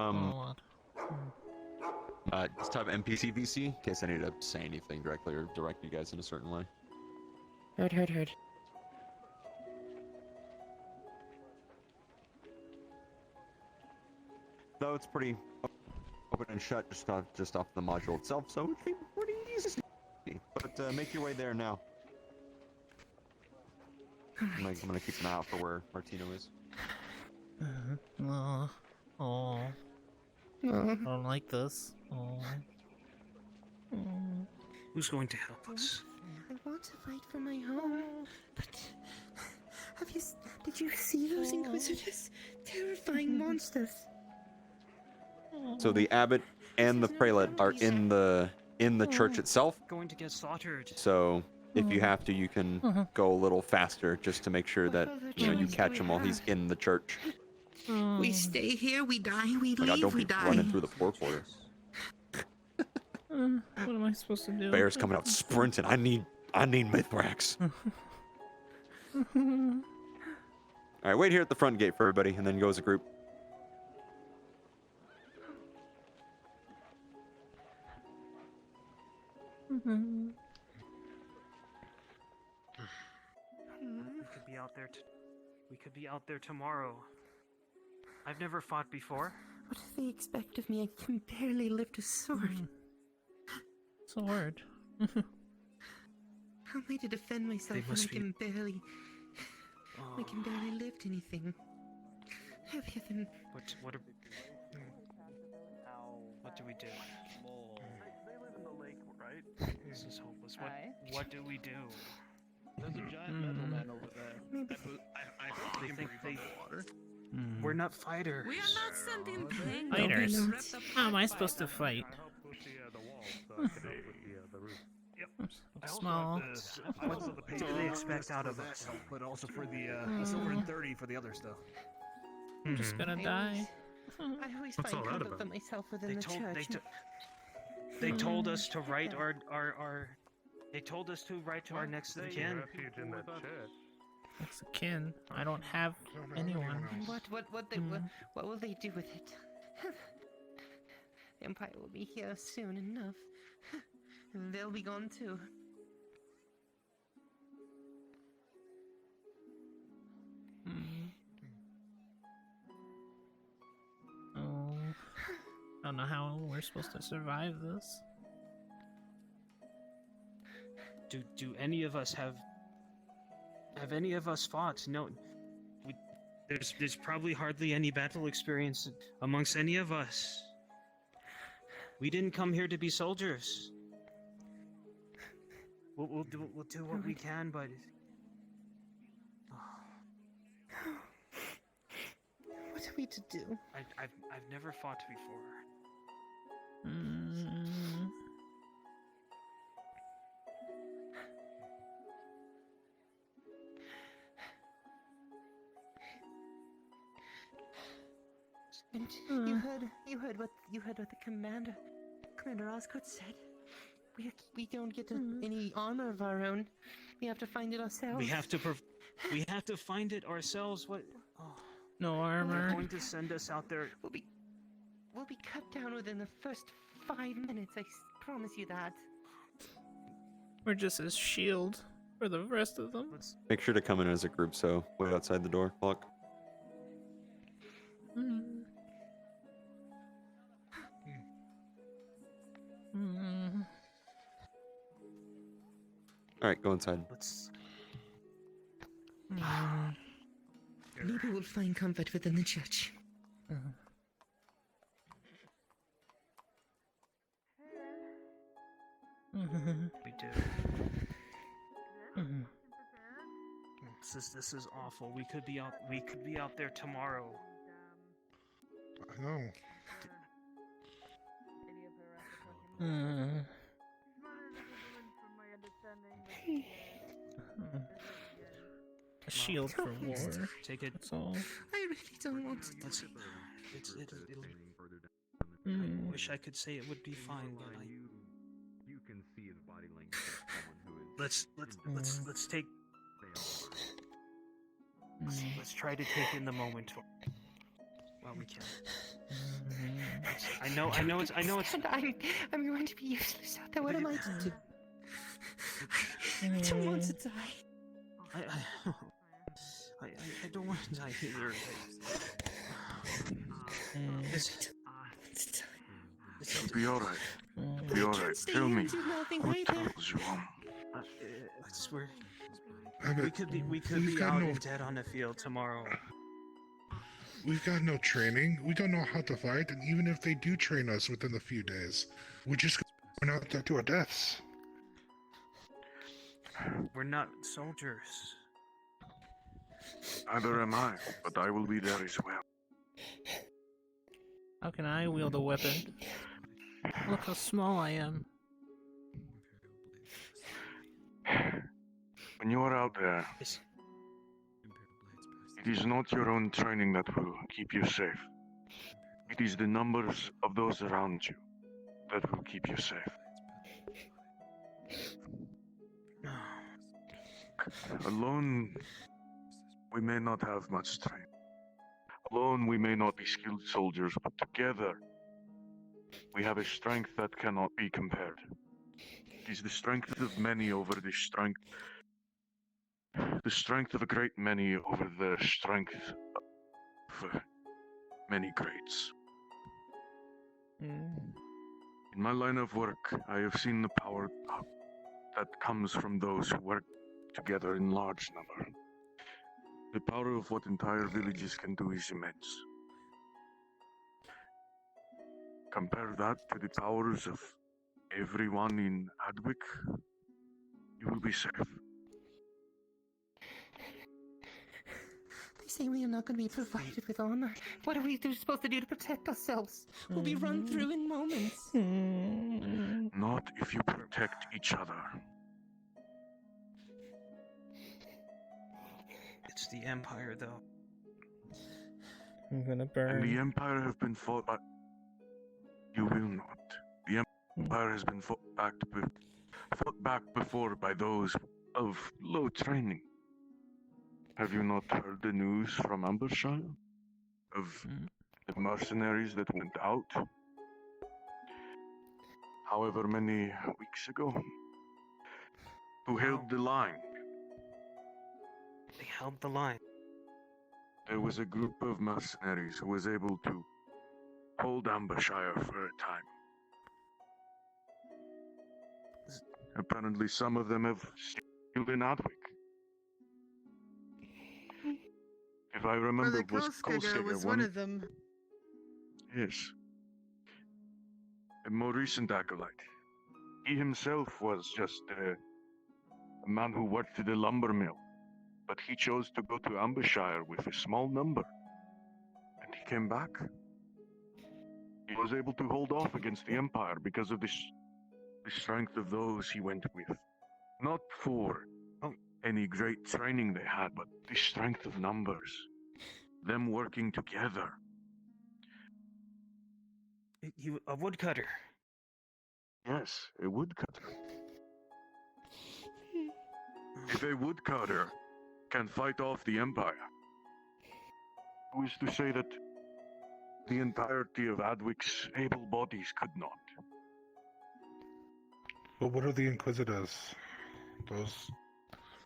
type NPC VC in case I need to say anything directly or direct you guys in a certain way. Heard. Though it's pretty open and shut just off the module itself, so it should be pretty easy. But make your way there now. I'm gonna keep an eye out for where Martino is. I don't like this. Who's going to help us? I want to fight for my home, but did you see those inquisitors? Terrifying monsters. So the abbot and the prelate are in the church itself. Going to get slaughtered. So if you have to, you can go a little faster just to make sure that you catch him while he's in the church. We stay here, we die, we Oh my God, leave, don't we be die. running through the poor quarters. What am I supposed to do? Bear's coming out sprinting. I need Mithrax. All right, wait here at the front gate for everybody, and then go as a group. We could be out there. We could be out there tomorrow. I've never fought before. What do they expect of me? I can barely lift a sword. Sword? How am I to defend myself when I can barely... I can barely lift anything. Heavier than... What do we do? They live in the lake, right? This is hopeless. What do we do? There's a giant metal man over there. Maybe. I think they water. We're not fighters. We are not sending things. Fighters? How am I supposed to fight? Small. What do they expect out of us? But also for the silver and 30 for the other stuff. I'm just gonna die. I always What's find all that comfort about? for myself within the church. They told us to write our They told us to write to our next of kin. Next of kin. I don't have anyone. And what will they do with it? The Empire will be here soon enough. And they'll be gone too. Oh, I don't know how we're supposed to survive this. Do any of us have any of us fought? No. There's probably hardly any battle experience amongst any of us. We didn't come here to be soldiers. We'll do what we can, but what are we to do? I've never fought before. And you heard what the Commander Osgood said. We don't get any honor of our own. We have to find it ourselves. We have to find it ourselves. What? Oh. No armor. They're going to send us out there. We'll be cut down within the first 5 minutes. I promise you that. We're just a shield for the rest of them. Make sure to come in as a group, so wait outside the door. Clock. All right, go inside. Maybe we'll find comfort within the church. We do. This is awful. We could be out there tomorrow. I know. A shield for war. Take it. That's all. I really don't want to. I wish I could say it would be fine, but You can see his body language. let's take. Let's try to take in the moment while we can. I know it's. And I'm going to be useless out there. What am I to do? I don't want to die. I don't want to die either. It'll be alright. It'll be alright. Tell me. What troubles you on? I swear. We could be out and dead on the field tomorrow. We've got no training. We don't know how to fight, and even if they do train us within a few days, we're just going out there to our deaths. We're not soldiers. Neither am I, but I will be there as well. How can I wield a weapon? Look how small I am. When you are out there, it is not your own training that will keep you safe. It is the numbers of those around you that will keep you safe. Alone, we may not have much strength. Alone, we may not be skilled soldiers, but together, we have a strength that cannot be compared. It is the strength of many over the strength of a great many over the strength of many greats. In my line of work, I have seen the power that comes from those who work together in large number. The power of what entire villages can do is immense. Compare that to the powers of everyone in Adwick, you will be safe. They say we are not going to be provided with honor. What are we supposed to do to protect ourselves? We'll be run through in moments. Not if you protect each other. It's the Empire, though. I'm gonna And burn. the Empire have been fought by... You will not. The Empire has been fought back before by those of low training. Have you not heard the news from Ambershire? Of the mercenaries that went out? However many weeks ago? Who held the line? They held the line. There was a group of mercenaries who was able to hold Ambershire for a time. Apparently some of them have still in Adwick. If I remember, Brother was Kolskega was one of them. Yes. A more recent acolyte. He himself was just a man who worked at the lumber mill. But he chose to go to Ambershire with a small number. And he came back. He was able to hold off against the Empire because of the strength of those he went with. Not for any great training they had, but the strength of numbers. Them working together. A woodcutter. Yes, a woodcutter. If a woodcutter can fight off the Empire, who is to say that the entirety of Adwick's able bodies could not? But what are the Inquisitors? Those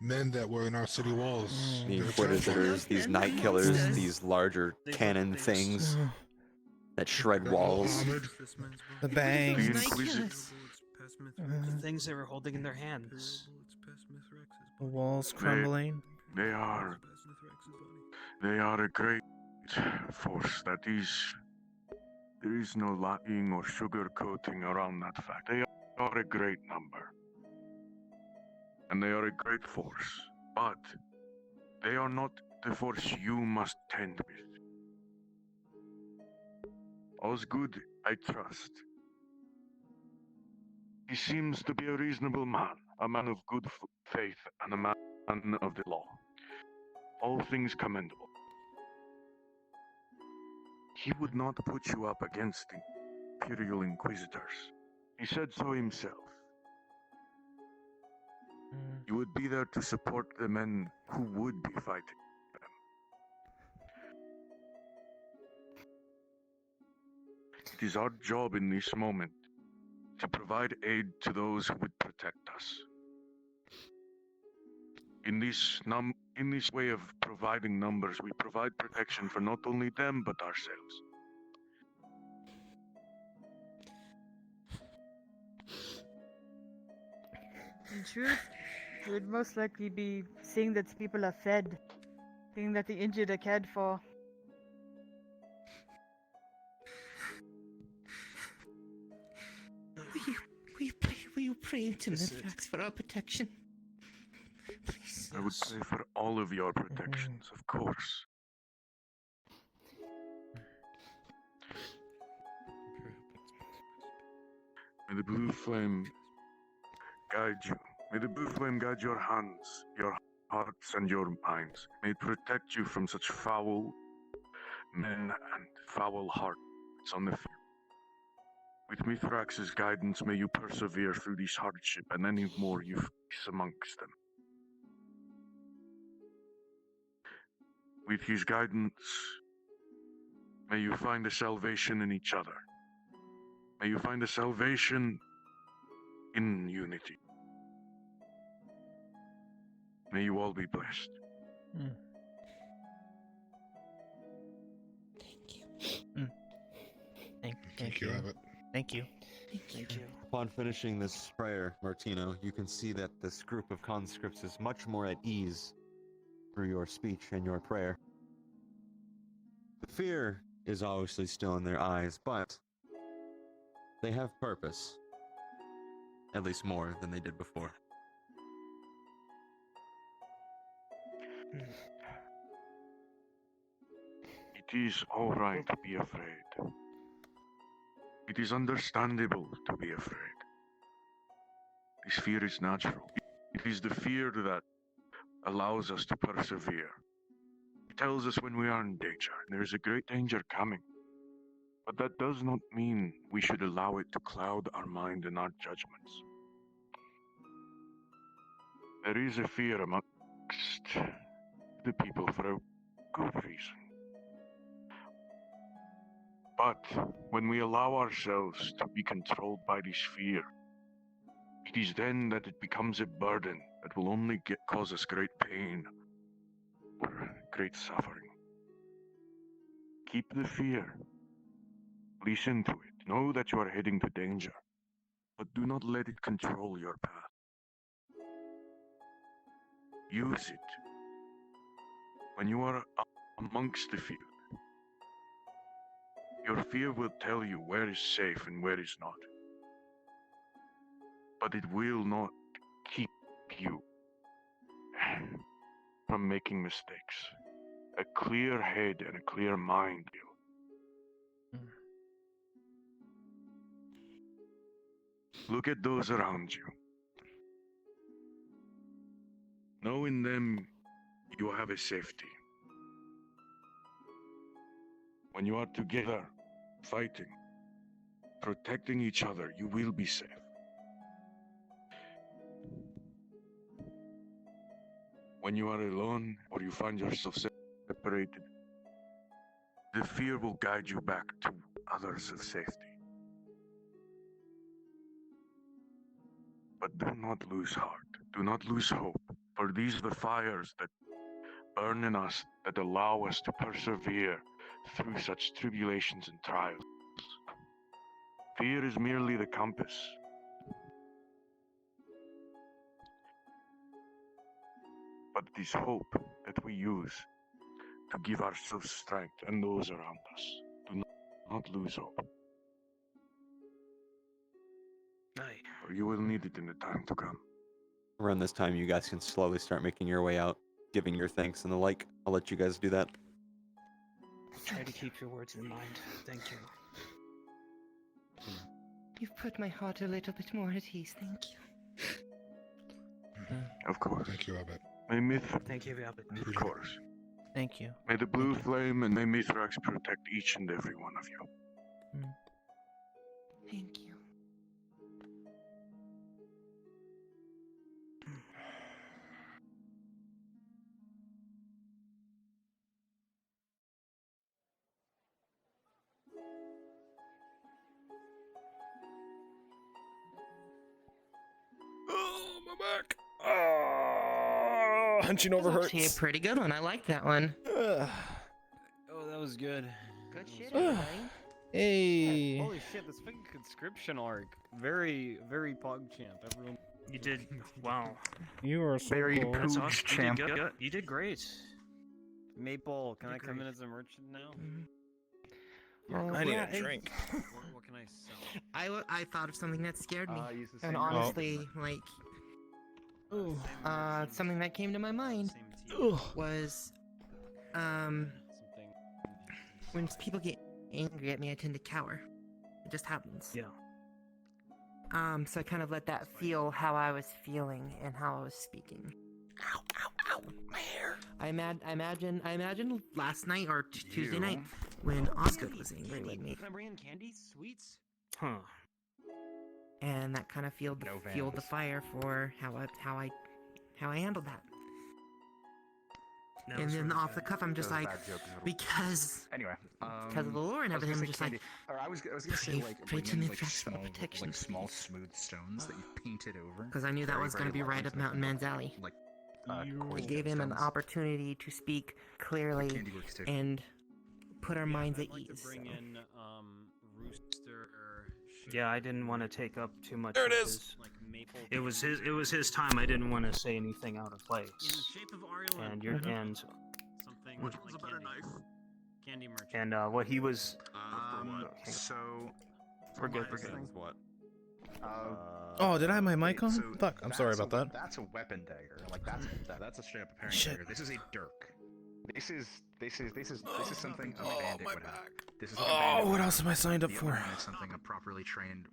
men that were in our city walls. The They're Inquisitors, these night killers, these larger cannon things that shred walls. The bangs. The things they were holding in their hands. The walls crumbling. They are a great force. That is, there is no lying or sugarcoating around that fact. They are a great number. And they are a great force. But they are not the force you must tend with. Osgood, I trust. He seems to be a reasonable man, a man of good faith, and a man of the law. All things commendable. He would not put you up against the Imperial Inquisitors. He said so himself. You would be there to support the men who would be fighting them. It is our job in this moment to provide aid to those who would protect us. In this way of providing numbers, we provide protection for not only them, but ourselves. In truth, it would most likely be seeing that people are fed, seeing that the injured are cared for. Will you pray to Mithrax for our protection? Please. I would pray for all of your protections, of course. May the blue flame guide you May the blue flame guide your hands, your hearts, and your minds. May it protect you from such foul men and foul hearts on the field. With Mithrax's guidance, may you persevere through this hardship and any more you face amongst them. With his guidance, may you find a salvation in each other. May you find a salvation in unity. May you all be blessed. Thank you, Abbott. Thank you. Thank you. Upon finishing this prayer, Martino, you can see that this group of conscripts is much more at ease through your speech and your prayer. The fear is obviously still in their eyes, but they have purpose. At least more than they did before. It is all right to be afraid. It is understandable to be afraid. This fear is natural. It is the fear that allows us to persevere. It tells us when we are in danger. There is a great danger coming. But that does not mean we should allow it to cloud our mind and our judgments. There is a fear amongst the people for a good reason. But when we allow ourselves to be controlled by this fear, it is then that it becomes a burden that will only cause us great pain or great suffering. Keep the fear. Listen to it. Know that you are heading to danger, but do not let it control your path. Use it. When you are amongst the field, your fear will tell you where is safe and where is not. But it will not keep you from making mistakes. A clear head and a clear mind will. Look at those around you. Know in them you have a safety. When you are together, fighting, protecting each other, you will be safe. When you are alone or you find yourself separated, the fear will guide you back to others of safety. But do not lose heart. Do not lose hope. For these are the fires that burn in us, that allow us to persevere through such tribulations and trials. Fear is merely the compass. But it is hope that we use to give ourselves strength and those around us. Do not lose hope. Or you will need it in the time to come. Around this time, you guys can slowly start making your way out, giving your thanks and the like. I'll let you guys do that. Try to keep your words in mind. Thank you. You've put my heart a little bit more at ease, thank you. Of course. Thank you, Abbott. May Mithrax. Thank you, Abbott. Of course. Thank you. May the blue flame and may Mithrax protect each and every one of you. Thank you. Oh, my back. Hunching over That's actually a hurts. pretty good one. I like that one. Oh, that was good. Good shit, everybody. Hey. Holy shit, this fucking conscription arc. Very, very PogChamp. Everyone. You did wow. You are so Very cool. That's awesome. You did great. Maple, can I come in as a merchant now? Oh, I need yeah, a drink. What can I sell? I thought of something that scared me. Use the And same honestly, like, something that came to my mind was, when people get angry at me, I tend to cower. It just happens. Yeah. So I kind of let that feel how I was feeling and how I was speaking. Ow, ow, ow, my hair. I imagine last night or Tuesday night when Osgood was angry with me. Can I bring in candy? Sweets? Huh. And that kind of fueled the fire for how I handled that. And then off the cuff, I'm just like, because of the lore and everything, I'm just like, I was gonna say pray to me for small smooth stones that you painted over. because I knew that was going to be right up Mountain Man's alley. We gave him an opportunity to speak clearly and put our minds at ease. Bring in Rooster. Yeah, I didn't want to take up too much. There it of is. His, it was his time. I didn't want to say anything out of place. In the shape of Ariel and something like candy merchant. And what he was. So we're good. What? Oh, did I have my mic on? Fuck, I'm sorry about that. That's a weapon dagger. Like that's a straight up apparent dagger. This is a dirk. This is something a bandit would have. This is what else am I signed up for? Something a properly trained.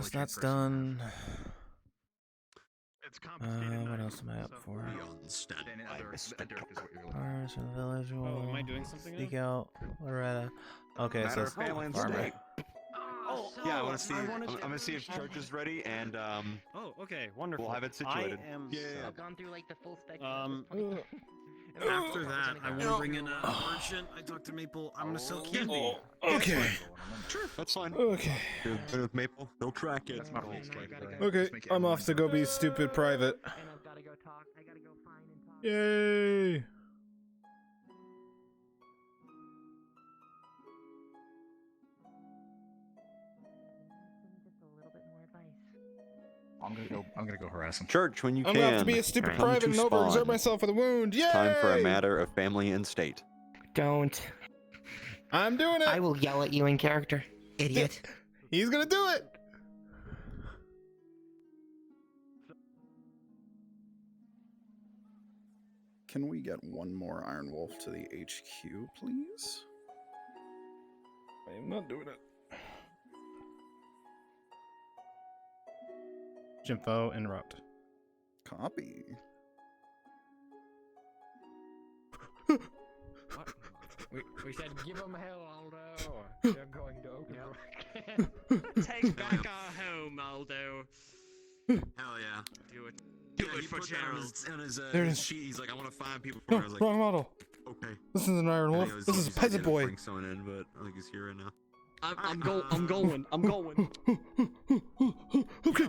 So that's done. It's complicated. What else am I up for? A dirk is what you're looking Ours in the village will am I doing something speak out. Loretta. Okay, so it's family and farmer. state. Yeah, I want to see. I'm gonna see if church is ready, and Oh, okay, wonderful. we'll have it situated. I am. I've gone through like the full spectrum. After that, I want to bring in a merchant. I talked to Maple. I'm gonna sell candy. Okay. Sure, that's fine. Okay. Good with Maple. He'll track it. Okay, I'm off to go be stupid private. Yay! I'm gonna go harass him. Church, when you I'm can. gonna have to be a stupid come private to and overexert spawn. myself for the wound. Yay! Time for a matter of family and state. Don't. I'm doing it. I will yell at you in character, idiot. He's gonna do it. Can we get one more Iron Wolf to the HQ, please? I'm not doing it. Shinpho, interrupt. Copy. We said give them hell, Aldo. They're going to open. Take back our home, Aldo. Hell yeah. Do it. Do it for Gerald. On his There it is. sheet, he's like, I want to find people. No, I was like, wrong model. okay. This is an Iron I Wolf. think it was- This he is a was peasant gonna boy. Bring someone in, but I think he's here right now. I'm going. Okay.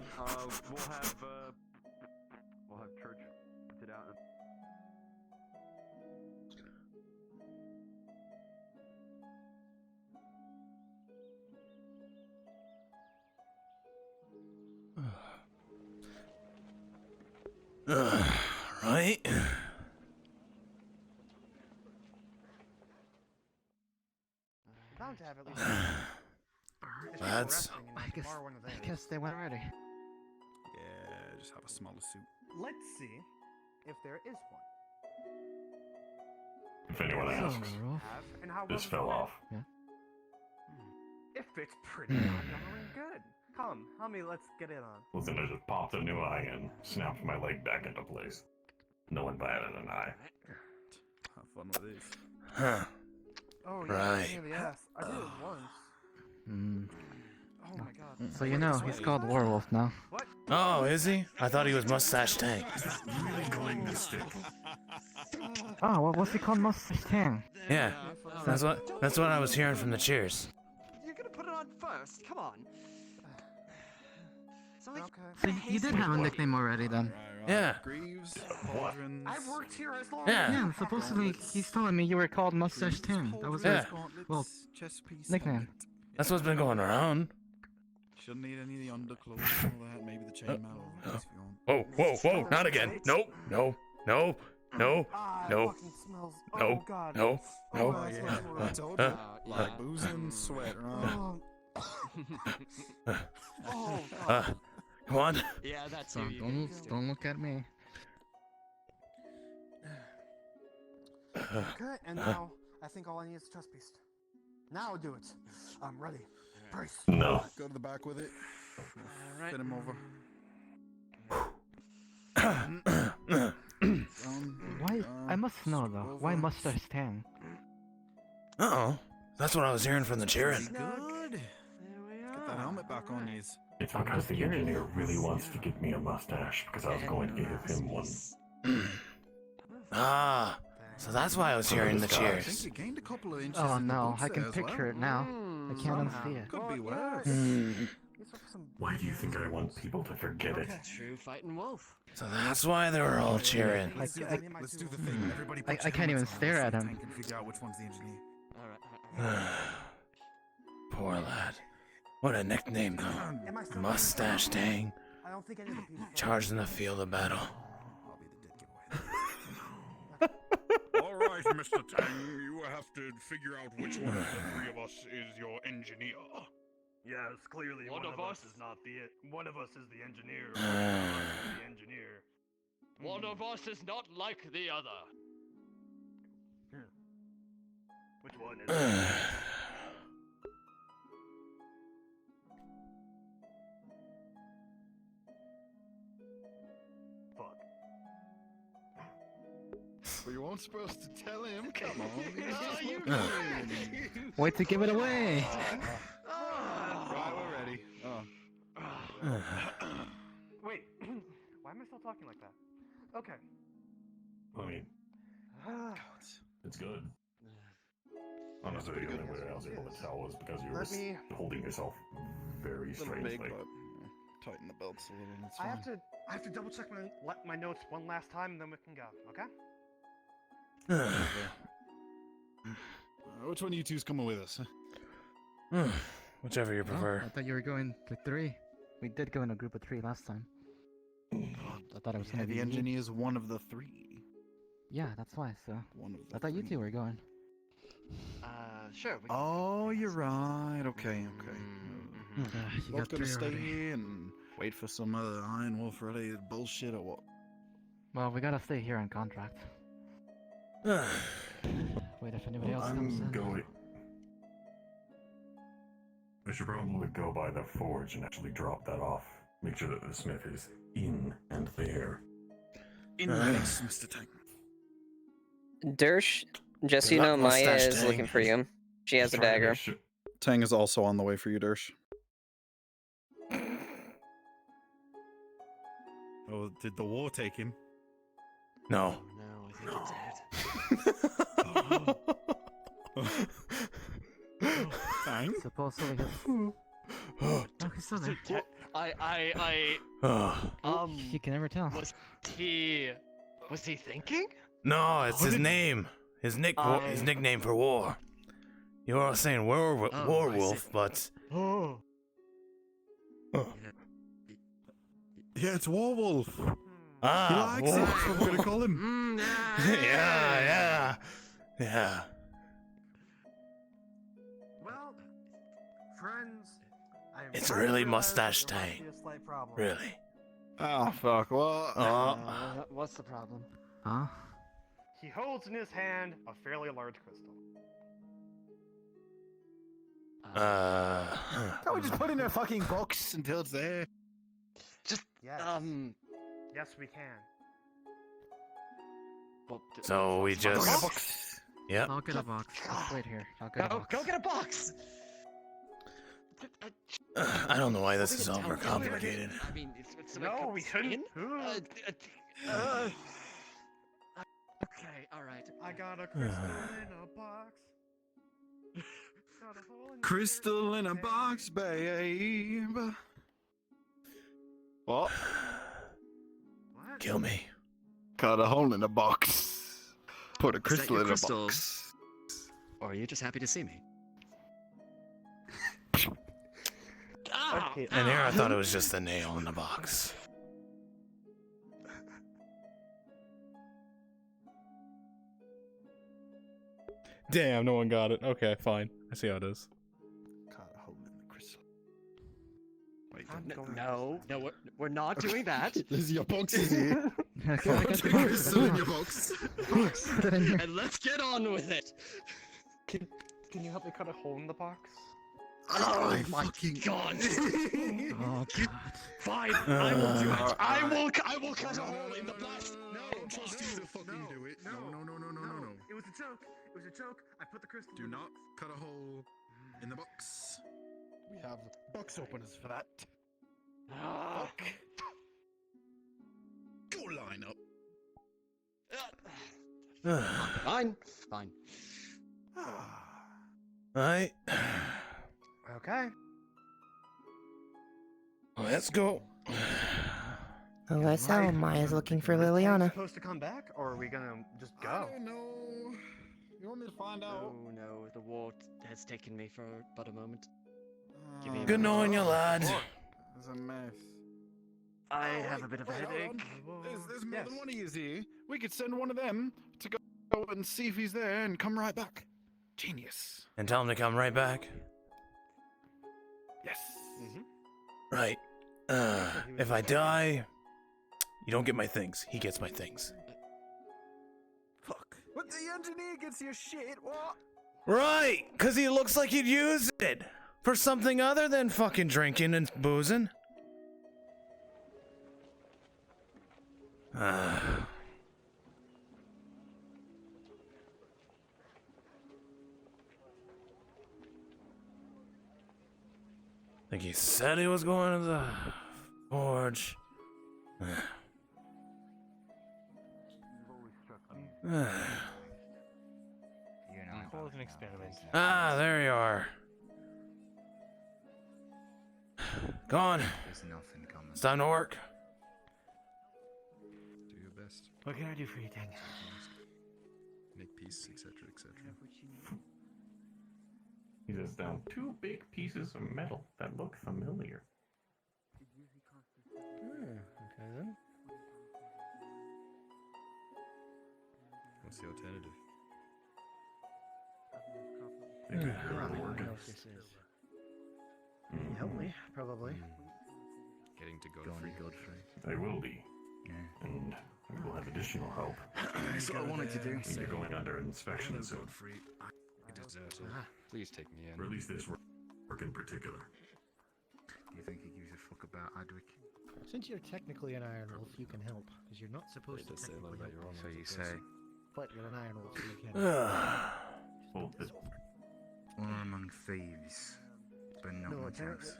We'll have church sit out. Right. Bound to have at least. Lads. I guess they went already. Yeah, just have a smaller suit. Let's see if there is one. If anyone asks, And how this fell off. If it's pretty goddamn good. Come, help me, let's get it on. Listen, I just popped a new eye and snapped my leg back into place. No one batted an eye. Have fun with this. Huh. Oh, yeah, Right. pain in the ass. I did it once. Oh my god. So you know, he's called Werewolf now. What? Oh, is he? I thought he was Mustache Tank. Really cling the stick. Oh, what's he called? Mustache Tang? Yeah, that's what I was hearing from the cheers. You're gonna put it on first. Come on. So you did have a nickname already then? Yeah. Greaves, What? I've worked here as long Yeah. Yeah, supposedly he's telling me you were called Mustache Tang. That was Yeah. his, nickname. That's what's been going around. Shouldn't need any of the underclothes and all that. Maybe the chainmail over this if you want. Whoa, not again. No. Oh, No. Oh, God. No. Oh, yeah. I told you. Like booze and sweat, right? Oh, God. Come on. Yeah, that's So don't look at me. Okay, and now I think all I need is a chest piece. Now do it. I'm ready. Brace. No. Go to the back with it. Get him over. Why? I must know though. Why mustache tang? Uh-oh. That's what I was hearing from the cheering. Good. Get that helmet back on, you. It's because the engineer really wants to give me a mustache because I was going to give him one. Ah, so that's why I was hearing the I think cheers. you gained a couple of inches. Oh in the no, boots I there can as picture well. it now. I can't unsee it. Could be worse. Why do you think I want people to forget it? True fighting wolf. So that's why they were all cheering. Let's do the thing. Everybody I can't even stare at him. And figure out which one's the engineer. Poor lad. What a nickname though. Mustache Tang. I don't think any of the people. Charged in the field of battle. All right, Mr. Tang, you have to figure out which one of the three of us is your engineer. Yes, clearly One of us is not the one of us is the engineer. The engineer. One of us is not like the other. Which one is it? Fuck. But you weren't supposed to tell him. Come on. Wait to give it away. Right, we're ready. Wait, why am I still talking like that? Okay. I mean, it's good. Honestly, the only way I was able to tell was because you were holding yourself very Little strangely. big, but tighten the belts a little. It's I fine. have to double check my notes one last time, and then we can go. Okay? Which one of you two's coming with us? Whichever you prefer. I thought you were going to 3. We did go in a group of 3 last time. I thought it was gonna be the me. engineer is one of the 3. Yeah, that's why. So One of the I thought you 2 were going. Sure. Oh, you're right. Okay. You Both got gonna 3 stay already. here and wait for some other Iron Wolf related bullshit or what? Well, we gotta stay here on contract. Wait if anybody else comes in. I should probably go by the forge and actually drop that off. Make sure that the smith is in and there. In place, Mr. Tank. Dersh, just so you know, Maya is looking for you. She has a dagger. Tang is also on the way for you, Dersh. Oh, did the war take him? No. No, I think Tang? Supposedly Oh, he's still there. You can never tell. Was he thinking? No, it's his name. His nickname for war. You were all saying werewolf, but Oh. Yeah, it's Warwolf. Ah, He likes it. That's what we're gonna call him. yeah. Well, friends, It's really mustache Tang. Really. Oh fuck! What? What's the problem? Huh? He holds in his hand a fairly large crystal. Can't we just put it in a fucking box until it's there? Just Yes. Yes, we can. So we just. Yep. I'll get a box. Just wait here. I'll get a box. Go get a box. I don't know why this is overcomplicated. I mean, it's No, we shouldn't. Okay, all right. I got a crystal in a box. Got a hole in Crystal in a box, babe. What? Kill me. Cut a hole in a box. Put a Is that crystal your in crystal? a box. Or are you just happy to see me? And here I thought it was just a nail in the box. Damn, no one got it. Okay, fine. I see how it is. Cut a hole in the crystal. Wait, No, we're not doing that. There's your boxes here. Okay, Put I got the the box. crystal in your box. Put it in here. And let's get on with it. Can you help me cut a hole in the box? Oh my god! Oh god! Fine, I will do it. I will cut a hole in the blast. No, trust you to fucking do it. No. It was a joke. It was a joke. I put the crystal. Do not cut a hole in the box. We have box openers for that. Fuck. Go line up. Fine. Fine. Alright. Okay. Let's go. Unless how Maya's looking for Is Peg Liliana. supposed to come back, or are we gonna just go? I don't know. You want me to find out? Oh no, the war has taken me for but a moment. Give me a Good moment. knowing you, lad. It's a mess. I have a bit of a Wait, hold headache. on. There's more than one of you here. We could send one of them to go and see if he's there and come right back. Genius. And tell him to come right back. Yes. Right. If I die, you don't get my things. He gets my things. Fuck. But the engineer gets your shit. What? Right, because he looks like he'd use it for something other than fucking drinking and boozing. I think he said he was going to the forge. Cause an experiment. Ah, there you are. Go on. There's nothing coming. It's time to work. Do your best. What can I do for you, Dang? Make peace, etc., etc. He says down 2 big pieces of metal that look familiar. Okay then. What's the alternative? Think I I heard don't the know word. what this is. Help me, probably. Getting to Godfrey. They will be. Yeah. And we will have additional help. That's what I wanted to do. You're going under inspection soon. Godfrey, I deserter. Please take me in. Or at least this work in particular. Do you think he gives a fuck about Adwick? Since you're technically an Iron Wolf, you can help, because you're not supposed to Say a lot technically about your help. honor. So you say. But you're an Iron Wolf, so you can. Well, this Honor among thieves, but not No, much else.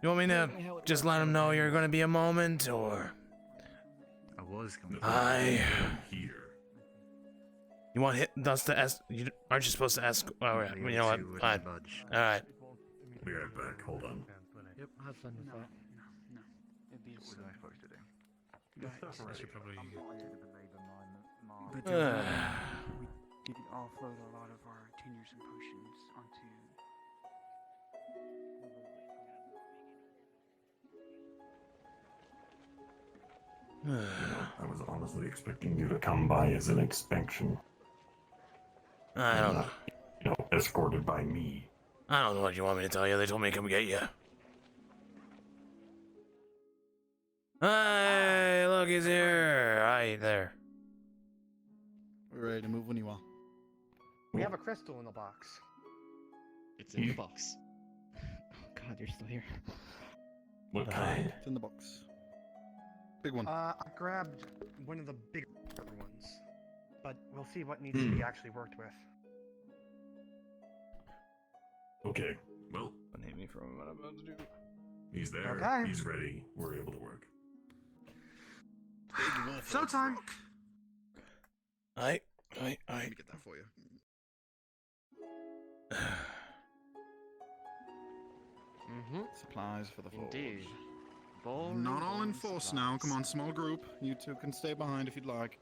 You want me to just let him know you're going to be a moment, or? I was going here. You want us to ask? Aren't you supposed to ask? Oh, yeah. You know what? Fine. All right. Be right back. Hold on. Yep. Have fun with that. What am I supposed to do? I should probably. But we didn't offload a lot of our tenures and potions onto. I was honestly expecting you to come by as an inspection. I don't know. Escorted by me. I don't know what you want me to tell you. They told me to come get you. Hey, look, he's here. Right there. We're ready to move when you are. We have a crystal in the box. It's in the box. Oh god, you're still here. What kind? It's in the box. Big one. I grabbed one of the bigger ones, but we'll see what needs to be actually worked with. Okay, well, Don't hate me for what I'm about to do. he's there. Okay. He's ready. We're able to work. Showtime! Let me get that for you. Supplies for the forge. Indeed. Not all in force now. Come on, small group. You two can stay behind if you'd like.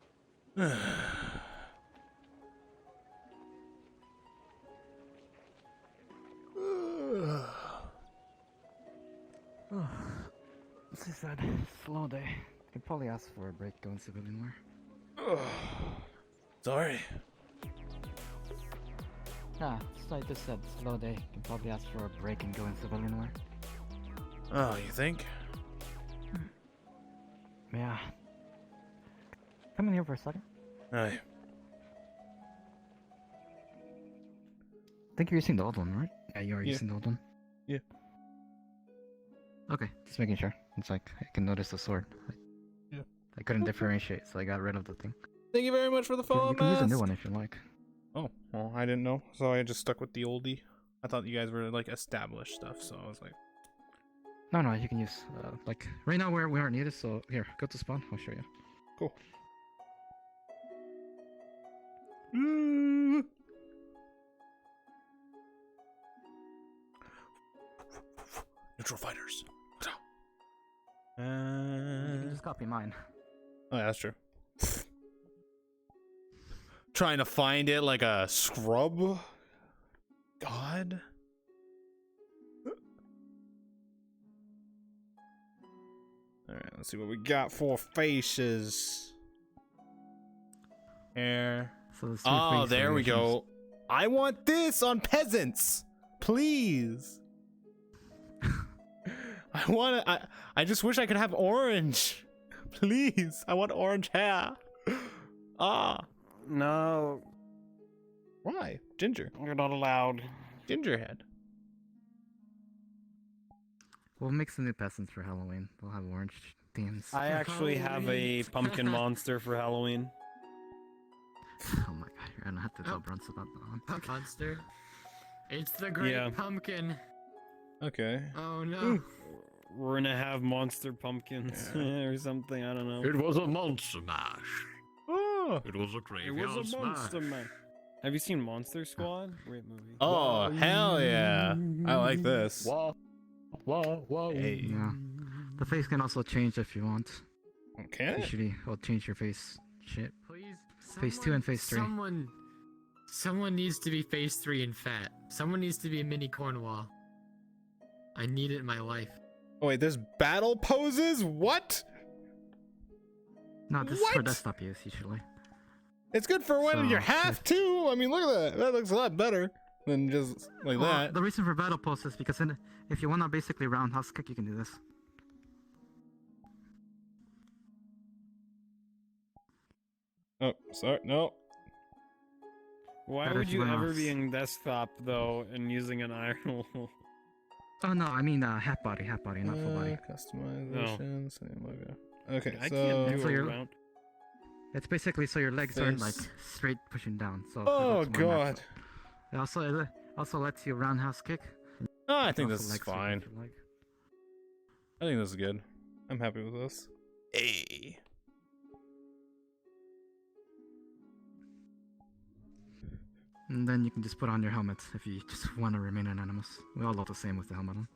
This is a slow day. I could probably ask for a break going civilian wear. Sorry. Ah, so I just said slow day. You can probably ask for a break and go in civilian wear. Oh, you think? Yeah. Come in here for a second. Hey. I think you're using the old one, right? Yeah, you are Yeah. using the old one. Yeah. Okay, just making sure. It's like I can notice the sword. Yeah. I couldn't differentiate, so I got rid of the thing. Thank you very much for the follow, You can use a new mask. one if you like. Oh, well, I didn't know, so I just stuck with the oldie. I thought you guys were like established stuff, so I was like, No, you can use like right now we aren't needed. So here, go to spawn. I'll show you. cool. Neutral fighters. You can just copy mine. Oh, yeah, that's true. Trying to find it like a scrub. God. Alright, let's see what we got for faces. Hair. So oh, there we go. I want this on peasants. Please. I just wish I could have orange. Please. I want orange hair. Ah. No. Why? Ginger. You're not allowed. Ginger head. We'll make some new peasants for Halloween. They'll have orange themes. I actually have a pumpkin monster for Halloween. Oh my god, you're gonna have to tell Brunts about that one. Monster. It's the great pumpkin. Okay. Oh no. We're gonna have monster pumpkins or something. I don't know. It was a monster mash. Oh. It was a It graveyard was a monster smash. mash. Have you seen Monster Squad? Great movie. Oh, hell yeah. I like this. Whoa. Hey. Yeah. The face can also change if you want. Okay. Usually, I'll change your face. Shit. Please. Phase 2 and phase 3. Someone needs to be phase 3 and fat. Someone needs to be a mini Cornwall. I need it in my life. Oh wait, there's battle poses? What? No, this is for desktop use usually. It's good for when So, you're half too. I mean, look at that. That looks a lot better than just like Well, that. The reason for battle pose is because if you want to basically roundhouse kick, you can do this. Oh, sorry. No. Why Better would if you you went ever off. be in desktop though and using an iron wall? Oh no, I mean half body, not full body. Customization, same logo. Okay, I so can't do So a you're- round. It's basically so your legs aren't like Face. straight pushing down. So Oh, it looks more natural. God. It also lets you roundhouse kick. Oh, I think Also this is legs fine. if you like. I think this is good. I'm happy with this. Hey. And then you can just put on your helmet if you just want to remain anonymous. We all look the same with the helmet on.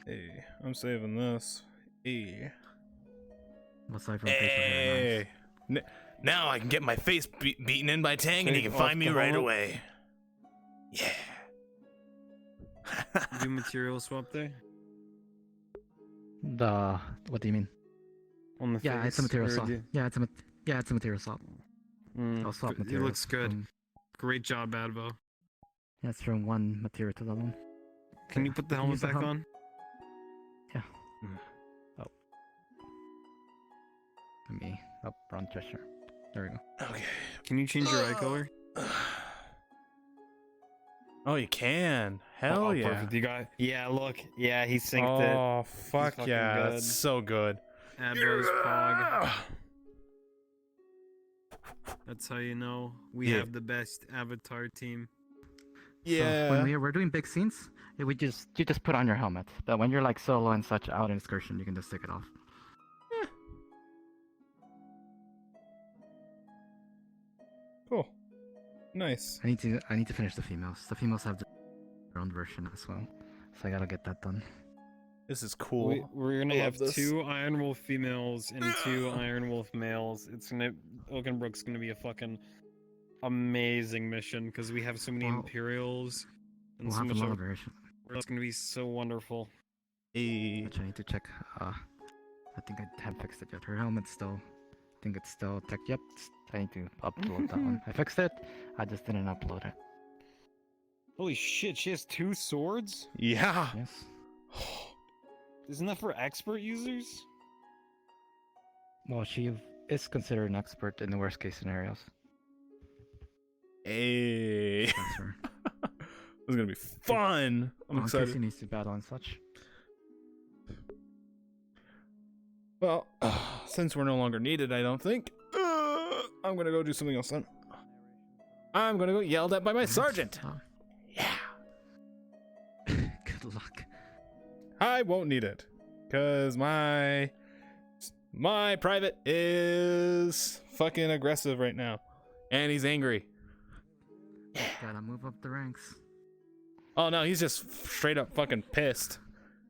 Hey, I'm saving this. Hey. Aside from facial hair and eyes. Now I can get my face beaten in by Tang, and he can Take find off me the right helmet. away. Yeah. Do material swap there? What do you mean? On the Yeah, it's a face, material or swap. do- Yeah, it's a material swap. I'll swap It materials. looks good. from- Great job, Advo. Yeah, it's from one material to the other one. Can you put the helmet Use the back helmet. on? Yeah. Oh. Let me brown gesture. There we go. Okay. Can you change your eye color? Oh, you can. Hell Oh, yeah. perfect. You got. Yeah, look. Yeah, he synced it. Oh, He's fuck fucking yeah. good. That's so good. Advo's Pog. That's how you know we Yeah. have the best avatar team. So when we're doing big scenes, you just put on your helmet. But when you're like solo and such out in excursion, you can just take it off. Cool. Nice. I need to finish the females. The females have their own version as well, so I gotta get that done. This is cool. We're gonna I have love this. 2 Iron Wolf females and 2 Iron Wolf males. Oakenbrook's gonna be a fucking amazing mission because we have so many Wow. Imperials and We'll so have a much. lot of variation. It's gonna be so wonderful. Which I need to check. I think I haven't fixed it yet. Her helmet's still. I think it's still checked. Yep. I need to upload that one. I fixed it. I just didn't upload it. Holy shit! She has 2 swords. Yeah. Yes. Isn't that for expert users? Well, she is considered an expert in the worst case scenarios. Hey. That's her. is gonna be fun. I'm In case he excited. needs to battle and such. Well, since we're no longer needed, I don't think. I'm gonna go do something else then. I'm gonna go yelled at by my sergeant. Good luck. I won't need it, cause my private is fucking aggressive right now, and he's angry. Gotta move up the ranks. Oh no, he's just straight up fucking pissed.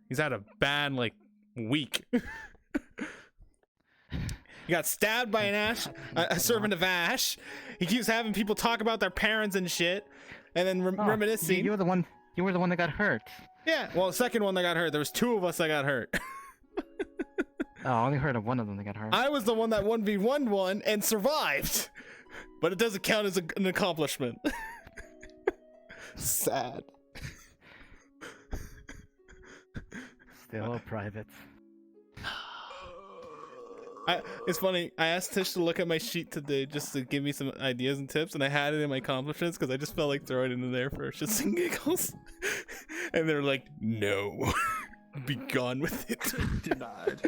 He's had a bad week. He got stabbed by a servant of Ash. He keeps having people talk about their parents and shit, and then reminiscing. You were the one. You were the one that got hurt. Yeah, well, the second one that got hurt. There was 2 of us that got hurt. I only heard of one of them that got hurt. I was the one that 1v1 won and survived, but it doesn't count as an accomplishment. Sad. Still a private. It's funny. I asked Tish to look at my sheet today just to give me some ideas and tips, and I had it in my accomplishments because I just felt like throwing it in there for shits and giggles. And they're like, "No, be gone with it." Denied.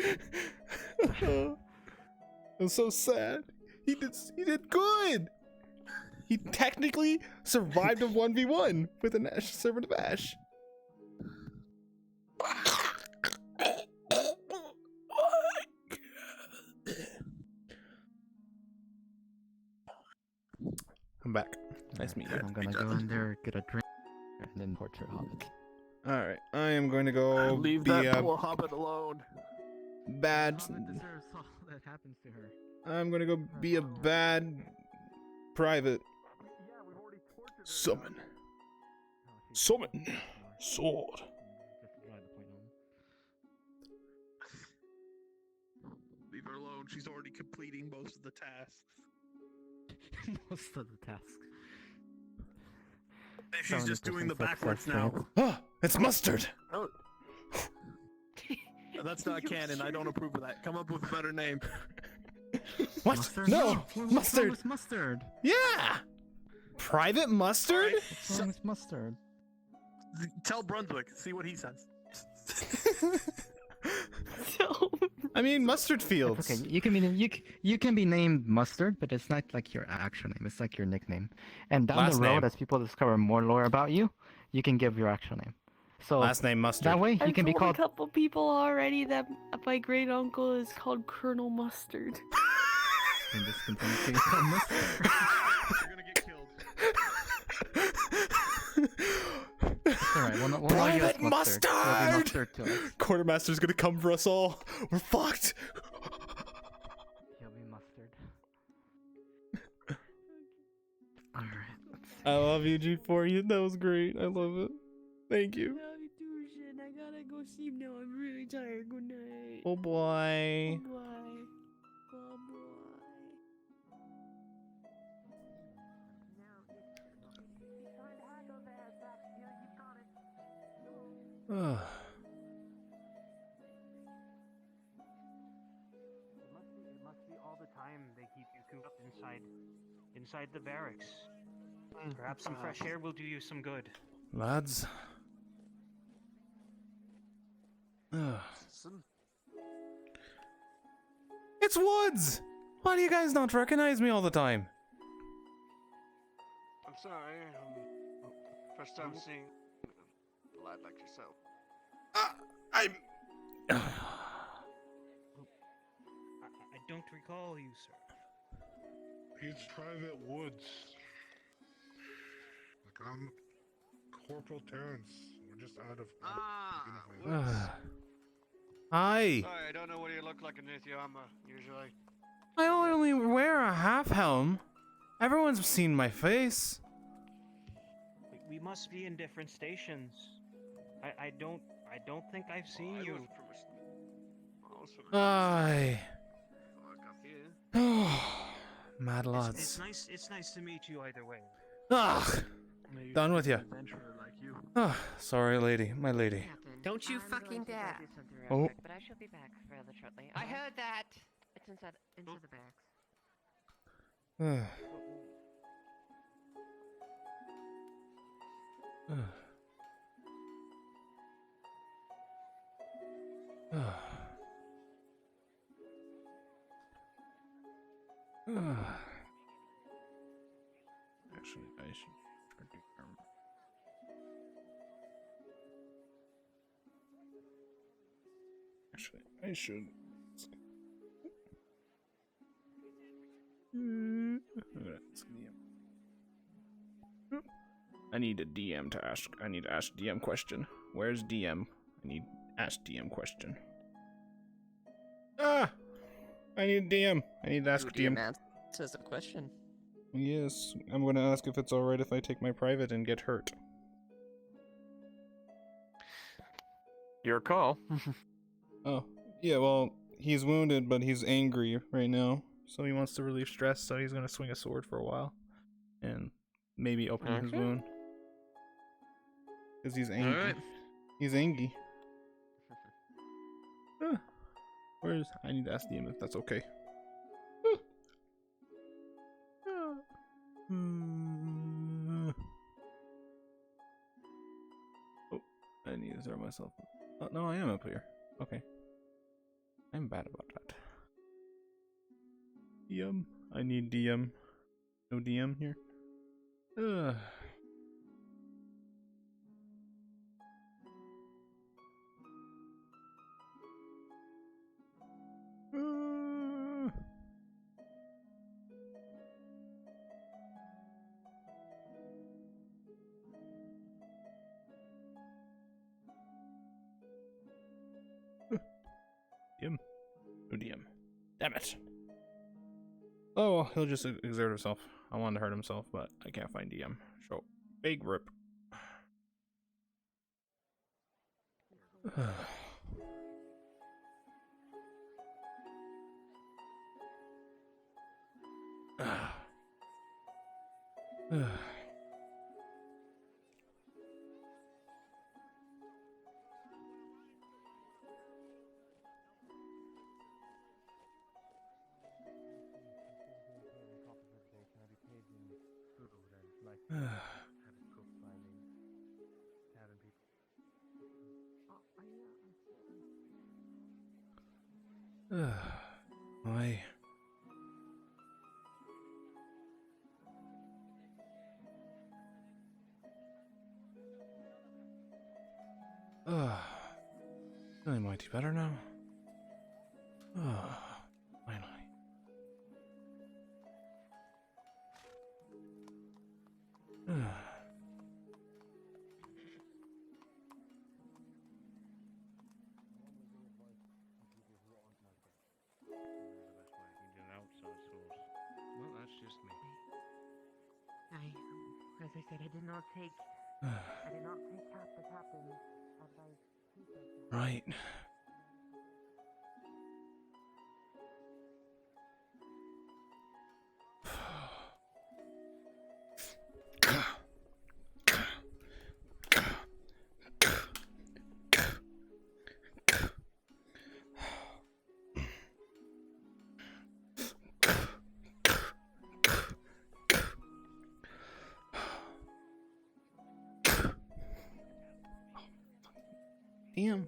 I'm so sad. He did good. He technically survived a 1v1 with an Ash servant of Ash. I'm back. Nice meeting you. I'm gonna go in there, get a drink, and then torture Hobbit. Alright, I am going to go Leave be that a poor hobbit alone. bad... Hobbit deserves all that happens to her. I'm gonna go be a bad private. Summon. Summon. Sword. Leave her alone. She's already completing most of the tasks. Most of the tasks. She's just doing the backwards now. Oh, it's mustard. Oh. That's not canon. I don't approve of that. Come up with a better name. What? Mustard? No, mustard. What's mustard? Yeah. Private mustard? What's wrong with mustard? Tell Brunswick. See what he says. I mean, mustard fields. Okay, you can be named Mustard, but it's not like your actual name. It's like your nickname. And down Last the road, name. as people discover more lore about you, you can give your actual name. So Last name Mustard. that way you I've can be told called. a couple people already that my great uncle is called Colonel Mustard. And just continue to be called Mustard. You're gonna get killed. Alright, we'll not Private use mustard. We'll be mustard! mustard to us. Quartermaster's gonna come for us all. We're fucked. He'll be mustard. Alright. I love you, G4. That was great. I love it. Thank you. Love you too, shit. I gotta go sleep now. I'm really tired. Good night. Oh boy. Bye. Bye Ugh. It must be all the time they keep you cooped up inside the barracks. Perhaps some fresh air will do you some good. Lads. Ugh. It's Woods! Why do you guys not recognize me all the time? I'm sorry. First time seeing a lad like yourself. I don't recall you, sir. He's Private Woods. Like, I'm Corporal Terrence. We're just out of. Hi. Sorry, I don't know what you look like in Ethiopia usually. I only wear a half helm. Everyone's seen my face. We must be in different stations. I don't think I've seen you. Aye. Mad lads. It's nice to meet you either way. Ugh. Done with you. Ah, sorry, lady. My lady. Don't you fucking dare. Oh. But I shall be back rather shortly. I heard that. It's inside the barracks. Ugh. Ugh. Actually, I should. Actually, I should. I need a DM to ask. I need to ask DM question. Where's DM? I need ask DM question. Ah! I need DM. I need to ask DM. Answers the question. Yes, I'm gonna ask if it's alright if I take my private and get hurt. Your call. Oh, yeah, well, he's wounded, but he's angry right now. So he wants to relieve stress, so he's gonna swing a sword for a while. And maybe open his wound. Because he's angry. Alright. He's angry. Where's... I need to ask DM if that's okay. Oh, I need to throw myself... Oh, no, I am up here. Okay. I'm bad about that. DM. I need DM. No DM here. Ugh. DM. No DM. Damn it. Oh, well, he'll just exert himself. I wanted to hurt himself, but I can't find DM. So, big rip. Why? Feeling mighty better now. Finally. Well, that's just me. As I said, I did not take half the captain's advice. Right. Damn.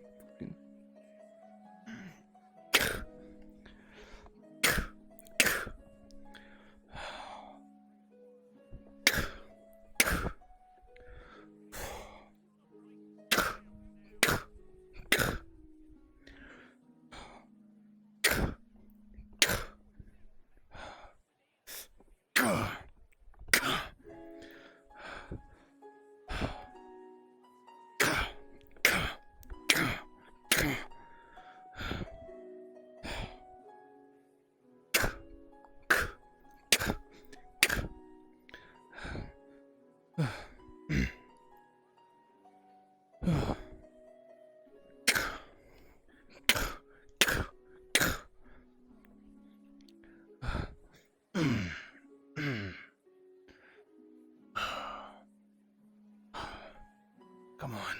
Come on.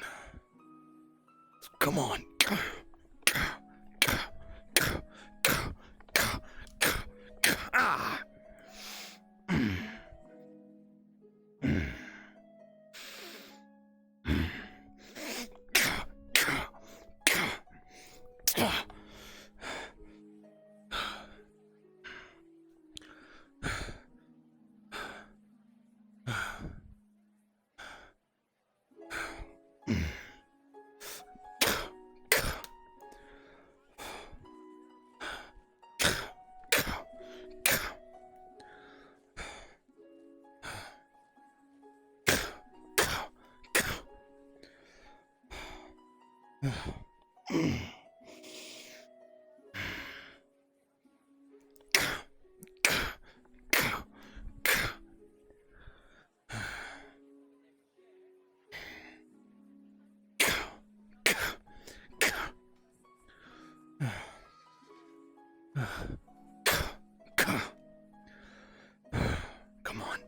Come on. Ah. Come on.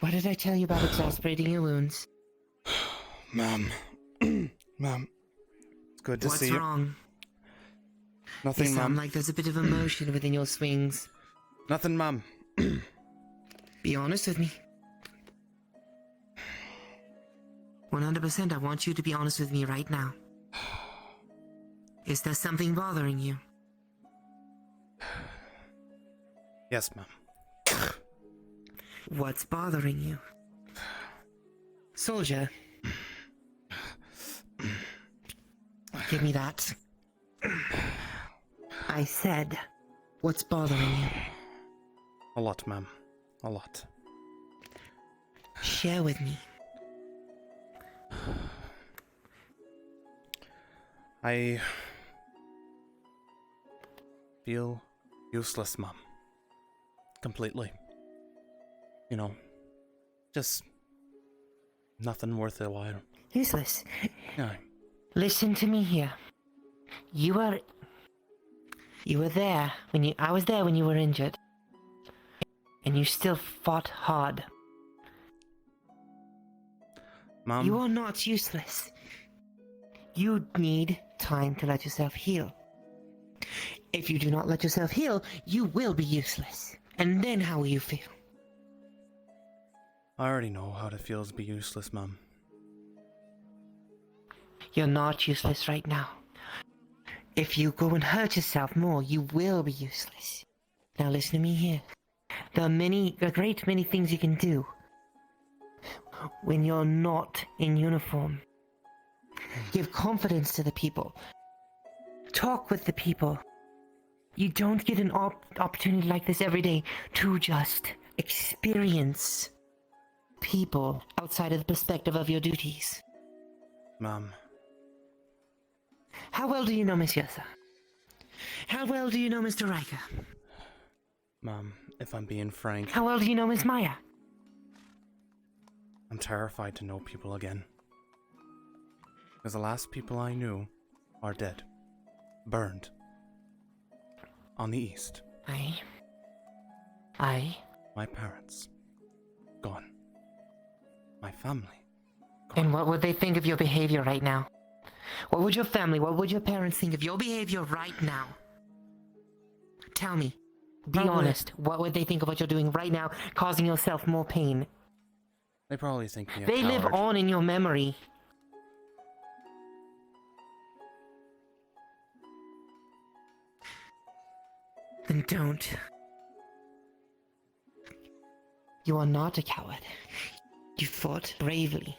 What did I tell you about exasperating your wounds? Ma'am. Ma'am. It's good to see you. What's wrong? Nothing, You sound ma'am. like there's a bit of emotion within your swings. Nothing, ma'am. Be honest with me. 100%, I want you to be honest with me right now. Is there something bothering you? Yes, ma'am. What's bothering you? Soldier. Give me that. I said, what's bothering you? A lot, ma'am. A lot. Share with me. I feel useless, Mom. Completely. You know, just nothing worth a while. Useless. No. Listen to me here. You were there when I was there when you were injured. And you still fought hard. Mom. You are not useless. You need time to let yourself heal. If you do not let yourself heal, you will be useless. And then how will you feel? I already know how it feels to be useless, Mom. You're not useless right now. If you go and hurt yourself more, you will be useless. Now listen to me here. There are a great many things you can do when you're not in uniform. Give confidence to the people. Talk with the people. You don't get an opportunity like this every day to just experience people outside of the perspective of your duties. Mom. How well do you know Miss Yessa? How well do you know Mr. Riker? Mom, if I'm being frank, How well do you know Miss Maya? I'm terrified to know people again. Because the last people I knew are dead. Burned. On the east. Aye. My parents. Gone. My family. And what would they think of your behavior right now? What would your family, what would your parents think of your behavior right now? Tell me. Be honest. What would they think of what you're doing right now, causing yourself more pain? They probably think me a They live coward. on in your memory. Then don't. You are not a coward. You fought bravely.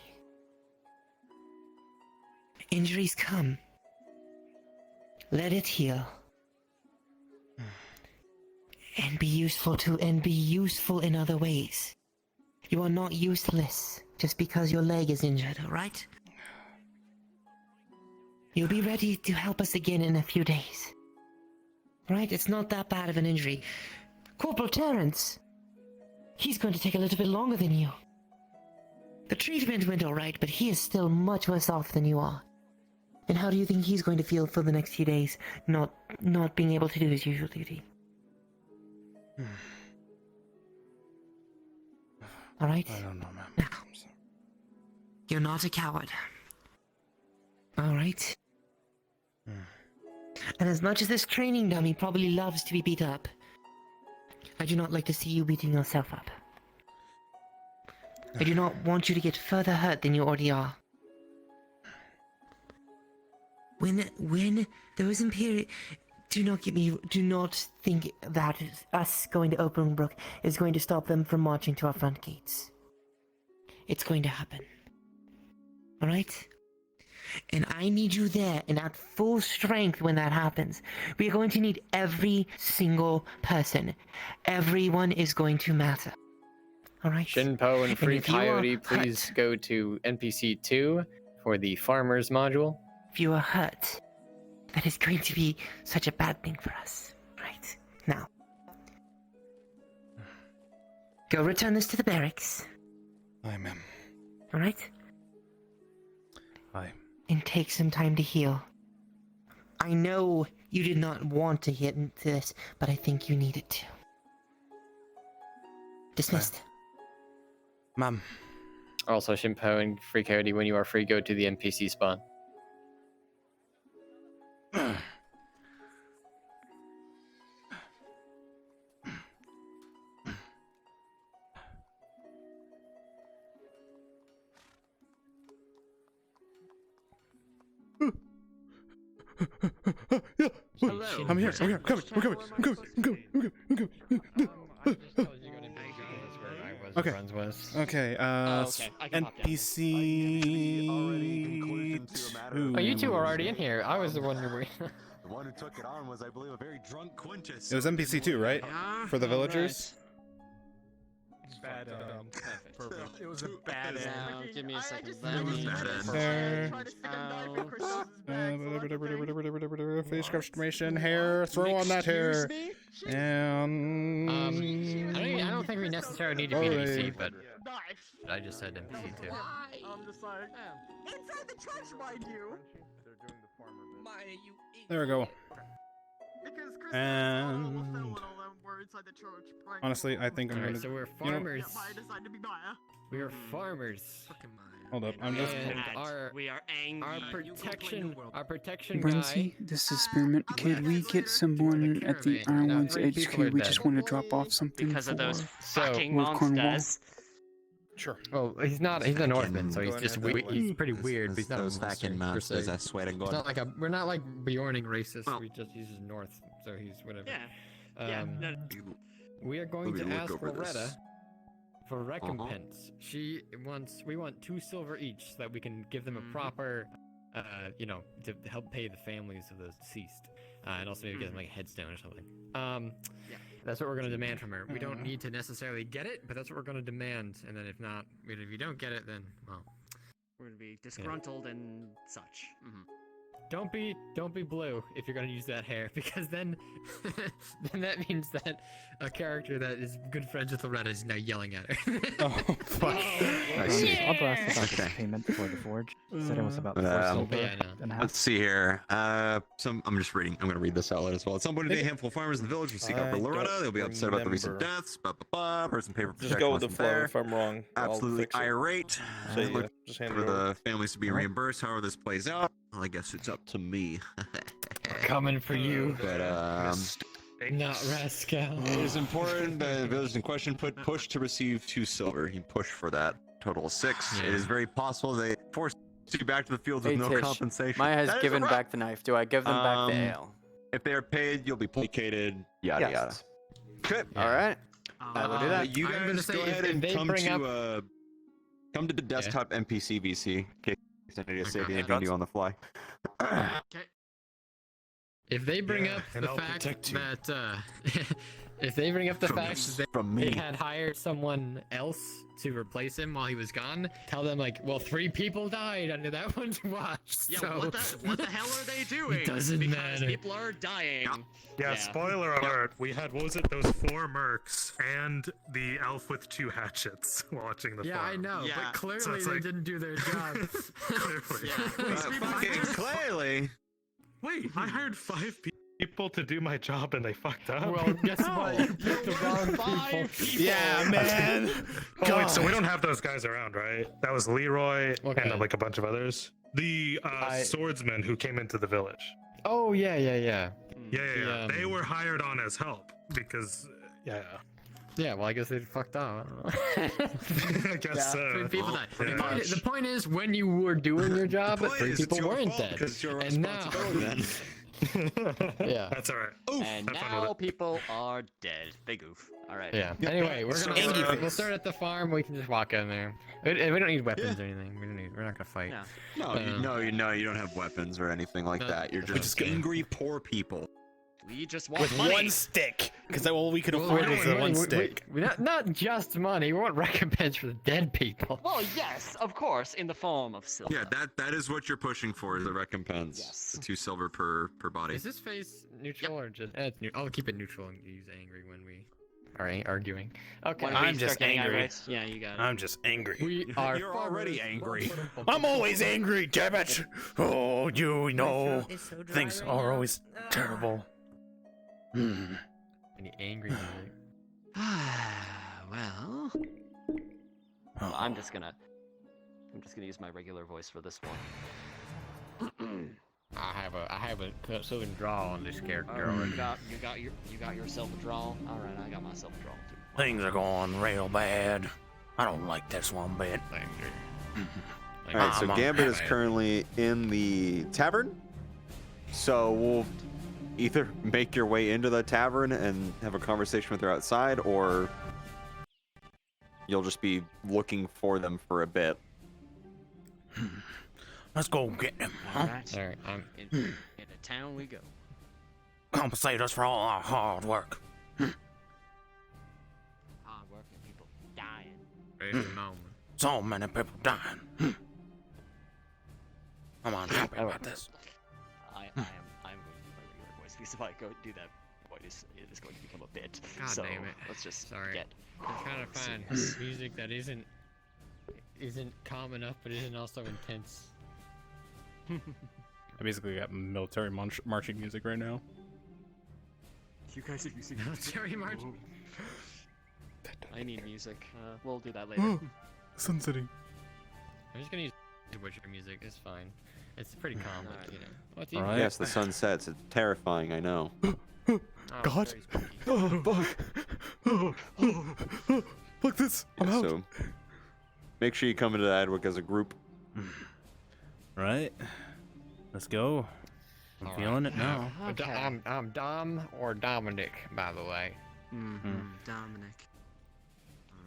Injuries come. Let it heal. And be useful in other ways. You are not useless just because your leg is injured, alright? You'll be ready to help us again in a few days. Right? It's not that bad of an injury. Corporal Terrence! He's going to take a little bit longer than you. The treatment went alright, but he is still much worse off than you are. And how do you think he's going to feel for the next few days, not being able to do his usual duty? Alright? I don't know, ma'am. Now, You're not a coward. Alright? And as much as this training dummy probably loves to be beat up, I do not like to see you beating yourself up. I do not want you to get further hurt than you already are. When those Imperial... Do not think that us going to Openbrook is going to stop them from marching to our front gates. It's going to happen. Alright? And I need you there and at full strength when that happens. We are going to need every single person. Everyone is going to matter. Alright? Shinpho and Free if you are Coyote, please go to NPC 2 for the Farmers module. If you are hurt, that is going to be such a bad thing for us. Right? Now, go return this to the barracks. Aye, ma'am. Alright? Aye. And take some time to heal. I know you did not want to get into this, but I think you needed to. Dismissed. Ma'am. Also, Shinpho and Free Coyote, when you are free, go to the NPC spawn. Hello. I'm here. I'm coming. Okay. Okay. NPC. Oh, you two are already in here. I was the one who were. The one who took it on was, I believe, a very drunk Quintus. It was NPC 2, right? For the villagers. Bad It was a bad end. Give me a second. Face exclamation hair. Throw on that hair. And I don't think we necessarily need to be NPC, but I just said NPC too. I'm just like, inside the church, mind you. there we go. Because Chris And almost know what all them were inside the church. Right? honestly, I think I'm Alright, gonna. so we're you know- farmers. Yeah, I decided to be Maya. We are farmers. Hold up, I'm just. And our protection Brenzy, guy. this is Spearmint. Could we get someone at the Ironwood's HQ? We just want to drop off something Because of those So- fucking with Cornwall. monsters. Sure. Well, he's not. He's an orphan, so he's just he's pretty weird. But he's not Those a monster, fucking per monsters, se. I swear to It's God. not like we're not like Bjorning racist. We just uses North, so he's whatever. Yeah. We are going Let to me look ask over Loretta this. for recompense. We want 2 silver each so that we can give them a proper, to help pay the families of the deceased, and also maybe give them like a headstone or something. That's what we're going to demand from her. We don't need to necessarily get it, but that's what we're going to demand. And then if not, if you don't get it, then well, We're gonna be disgruntled and such. don't be blue if you're going to use that hair, because then then that means that a character that is good friends with Loretta is now yelling at her. Oh fuck! I see. Also asked about this payment for the forge. Said it was about 4 silver and a half. Let's see here. I'm just reading. I'm going to read this out loud as well. At some point today, a handful of farmers in the village will seek out for Loretta. They'll be upset about the recent remember. deaths. Blah blah blah. Person pay for Just protection. go with the wasn't flow. fair. If I'm wrong, I'll Absolutely fix it. irate. So, yeah, Look just hand for it over. the families to be reimbursed. However this plays out, well, I guess it's up to me. Coming for you. But not Rascal. it is important that the village in question push to receive 2 silver. He pushed for that. Total of 6. It is very possible they force you back to the fields with Hey, no Tish, compensation. Maya has That is given a back the knife. Do I give them back the Um, ale? If they are paid, you'll be placated. Yada yada. Okay. All right. I will do that. You I'm gonna guys say go if- ahead if and they come bring to come to the desktop NPC VC. In case I need to say anything to you on the fly. If they bring up and the I'll fact protect you. that if they bring up the From fact this- that from they me. had hired someone else to replace him while he was gone, tell them like, well, 3 people died under that one's watch. Yeah, so what the hell are they doing? It doesn't because matter. people are dying. Yeah, spoiler alert. We had, what was it, those 4 mercs and the elf with 2 hatchets watching the Yeah, farm. I know, but clearly So it's they like- didn't do their job. Clearly. Fucking clearly. Wait, I hired 5 people. people to do my job and they fucked up. Well, guess what? You picked the wrong people. Yeah, man. Oh wait, so we God. don't have those guys around, right? That was Leroy Okay. and like a bunch of others. The swordsmen who came into the village. Oh yeah. Yeah. The, They were hired on as help because Yeah, well, I guess they fucked up. I guess so. 3 people died. Yeah. The point is, when you were doing your job, 3 people weren't dead. It's your And now, responsibility then. yeah. That's alright. And now people are dead. They goof. All right. Yeah. Anyway, we'll start at the farm. We can just walk in there. We don't need weapons or anything. We're not gonna fight. No, you don't have weapons or anything like that. You're just angry poor people. We just want With money. 1 stick, because all we could afford is the 1 stick. Not just money. We want recompense for the dead people. Well, yes, of course, in the form of silver. Yeah, that is what you're pushing for, is the recompense. Yes. The 2 silver per body. Is this face neutral or just? It's I'll keep it neutral and use angry when we are arguing. Okay. I'm just angry. Right. Yeah, you got it. I'm just angry. We are. You're already angry. I'm always angry, damn it! Oh, you know, things are always terrible. Any angry music? Well, I'm just gonna use my regular voice for this one. I have a southern drawl on this character. You got yourself a draw. All right, I got myself a draw too. Things are going real bad. I don't like this one bit. Alright, so Gambit is currently in the tavern. So we'll either make your way into the tavern and have a conversation with her outside, or you'll just be looking for them for a bit. Let's go get them. Huh? Alright, into town we go. Compensate us for all our hard work. Hard work and people dying. So many people dying. I'm unhappy about this. I'm going to use my regular voice because if I go do that voice, it is going to become a bit. God so damn it. let's just Sorry. get. I'm trying to find music that isn't calm enough, but isn't also intense. I basically got military marching music right now. You guys are using military march. I need music. We'll do that later. Sun City. I'm just gonna use Witcher music. It's fine. It's pretty calm, but you know. What's Right. Yes, the sun sets. It's terrifying. I know. God. Oh, fuck. Look this. I'm out. So make sure you come into Adwick as a group. Right. Let's go. I'm feeling it now. Okay. I'm Dom or Dominic, by the way. Dominic.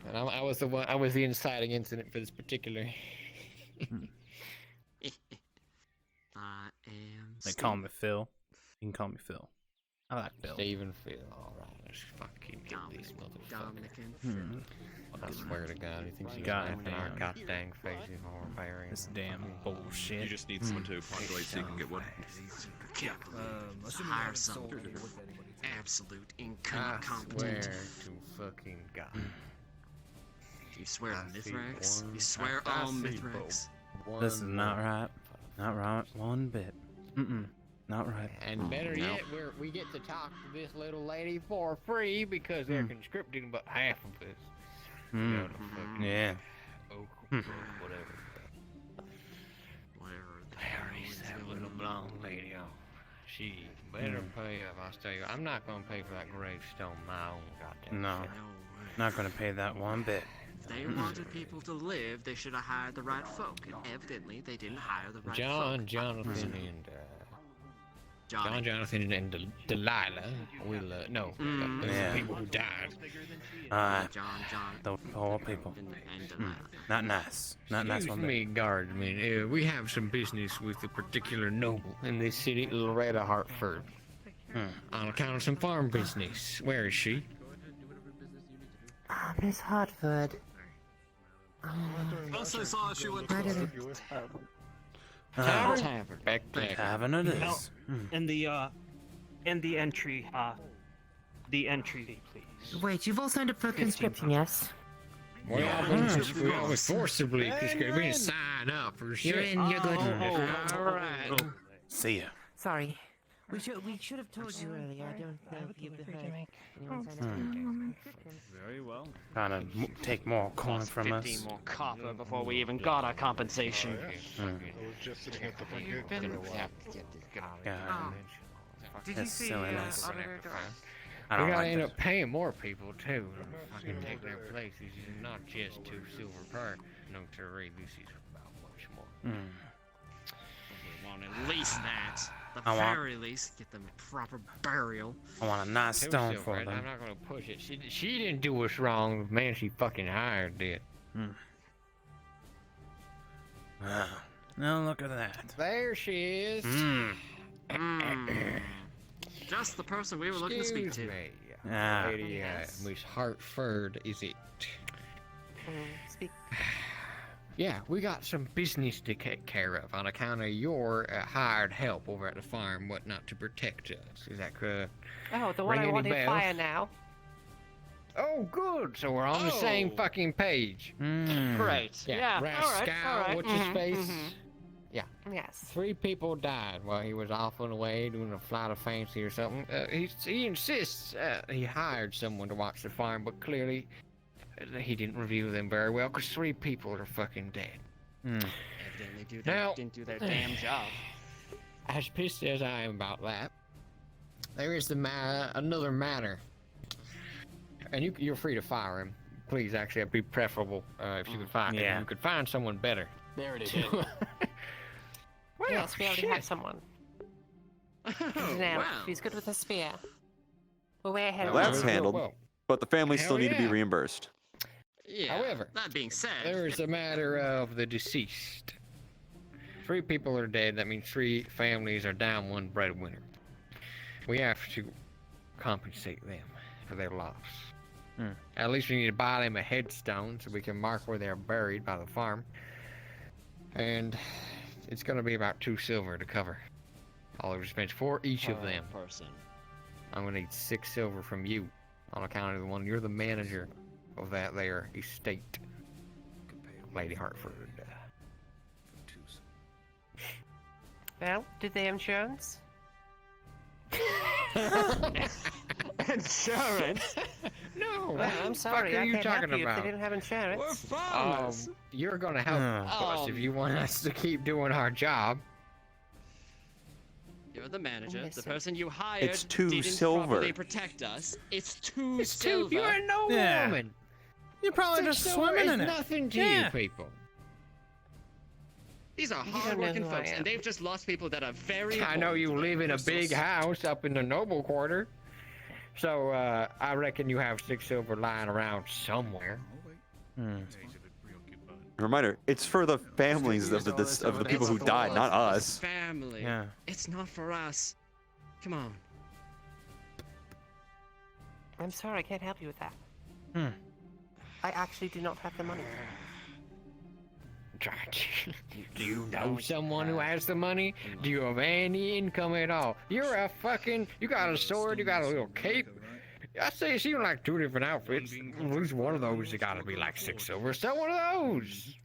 And I was the one. I was the inciting incident for this particular. I am. They call me Phil. You can call me Phil. I like Phil. Steven Phil. Alright, let's fucking get these motherfuckers. Dominic and I swear to God, he thinks he's God laughing in our damn. goddamn faces while we're firing. This damn bullshit. You just need someone to populate so you can get one. Hire someone. Absolute I incompetent. swear to fucking God. You swear I see Mithrax? one- You swear I on see Mithrax? This is not right. Not right one bit. Not right. And better yet, we get to talk to this little lady for free because they're conscripting but half of this. Yeah. Whatever. Whatever. There's that little blonde lady. Oh, she better pay up. I'll tell you, I'm not gonna pay for that gravestone my own goddamn. No. self. Not gonna pay that one bit. If they wanted people to live, they should have hired the right folk. And evidently, they didn't hire the right folk. Jonathan, and Jonathan and Delilah will no, the people who died. John. The poor people. And Delilah. Not nice. Not nice Excuse one me, bit. guardman. We have some business with a particular noble in this city, Loretta Hartford. On account of some farm business. Where is she? Miss Hartford. Also saw she went Tavern. Tavern it is. In the entry, please. Wait, you've all signed up for conscription, yes? We always forcibly conscript. We didn't sign up for shit. You're in, you're good. Alright. See ya. Sorry. We should have told you earlier. I don't know if you've heard. Very well. Trying to take more coin from us. 15 more copper before we even got our compensation. I was just sitting at the front gate for a while. Did you see silliness. Auditor Doris? I We don't gotta like end this. up paying more people too to fucking take their places. It's not just 2 silver per. No, Terry, this is about much more. We want at least that. The I want- very least, get them a proper burial. I want a nice 2 stone silver, for I'm them. not gonna push it. She didn't do us wrong. The man she fucking hired did. Wow. Now look at that. There she is. Just the person we were looking to speak Excuse to. me. Ah. Lady, Miss Hartford, is it? Speak. Yeah, we got some business to take care of on account of your hired help over at the farm, whatnot, to protect us. Is that correct? Oh, the one I want to fire now. Oh, good. So we're on the same fucking page. Great. Yeah. Rascal, all right. what's his face? Yeah. Yes. 3 people died while he was off on the way doing a flight of fancy or something. He insists he hired someone to watch the farm, but clearly he didn't review them very well because 3 people are fucking dead. Evidently Now- didn't do their damn job. As pissed as I am about that, there is another matter. And you're free to fire him. Please, actually, it'd be preferable if you could find if you could find someone better. They already did. Well, yes, we already have someone. Now, wow. he's good with a spear. We're way ahead Well, of that's him. handled, but the family Hell still need to be yeah. reimbursed. Yeah. However, that being said, there is a matter of the deceased. 3 people are dead. That means 3 families are down 1 breadwinner. We have to compensate them for their loss. At least we need to buy them a headstone so we can mark where they're buried by the farm. And it's going to be about 2 silver to cover all the expense for each of them. Person. I'm going to need 6 silver from you on account of the one. You're the manager of that there estate, Lady Hartford. Well, did they have insurance? Insurance? No. Well, I'm sorry. What are I you can't help talking you about? if they didn't have insurance. We're farmers. You're going to help us if you want us to keep doing our job. You're the manager. The Listen. person you hired It's 2 didn't silver. properly protect us. It's 2 It's 2. silver. You're a no Yeah. woman. You're probably 6 just silver swimming is in it. nothing to Yeah. you people. These are You don't know hard-working who I folks, am. and they've just lost people that are very. I know you important. live in a They're big so house up in the noble quarter. So, I reckon you have 6 silver lying around somewhere. Reminder: it's for the families of the people who died, not us. Family. Yeah. It's not for us. Come on. I'm sorry, I can't help you with that. Hmm. I actually do not have the money. Do you know someone who has the money? Do you have any income at all? You're a fucking. You got a sword, you got a little cape. I say it's even like 2 different outfits. At least one of those has got to be like 6 silver. Sell one of those.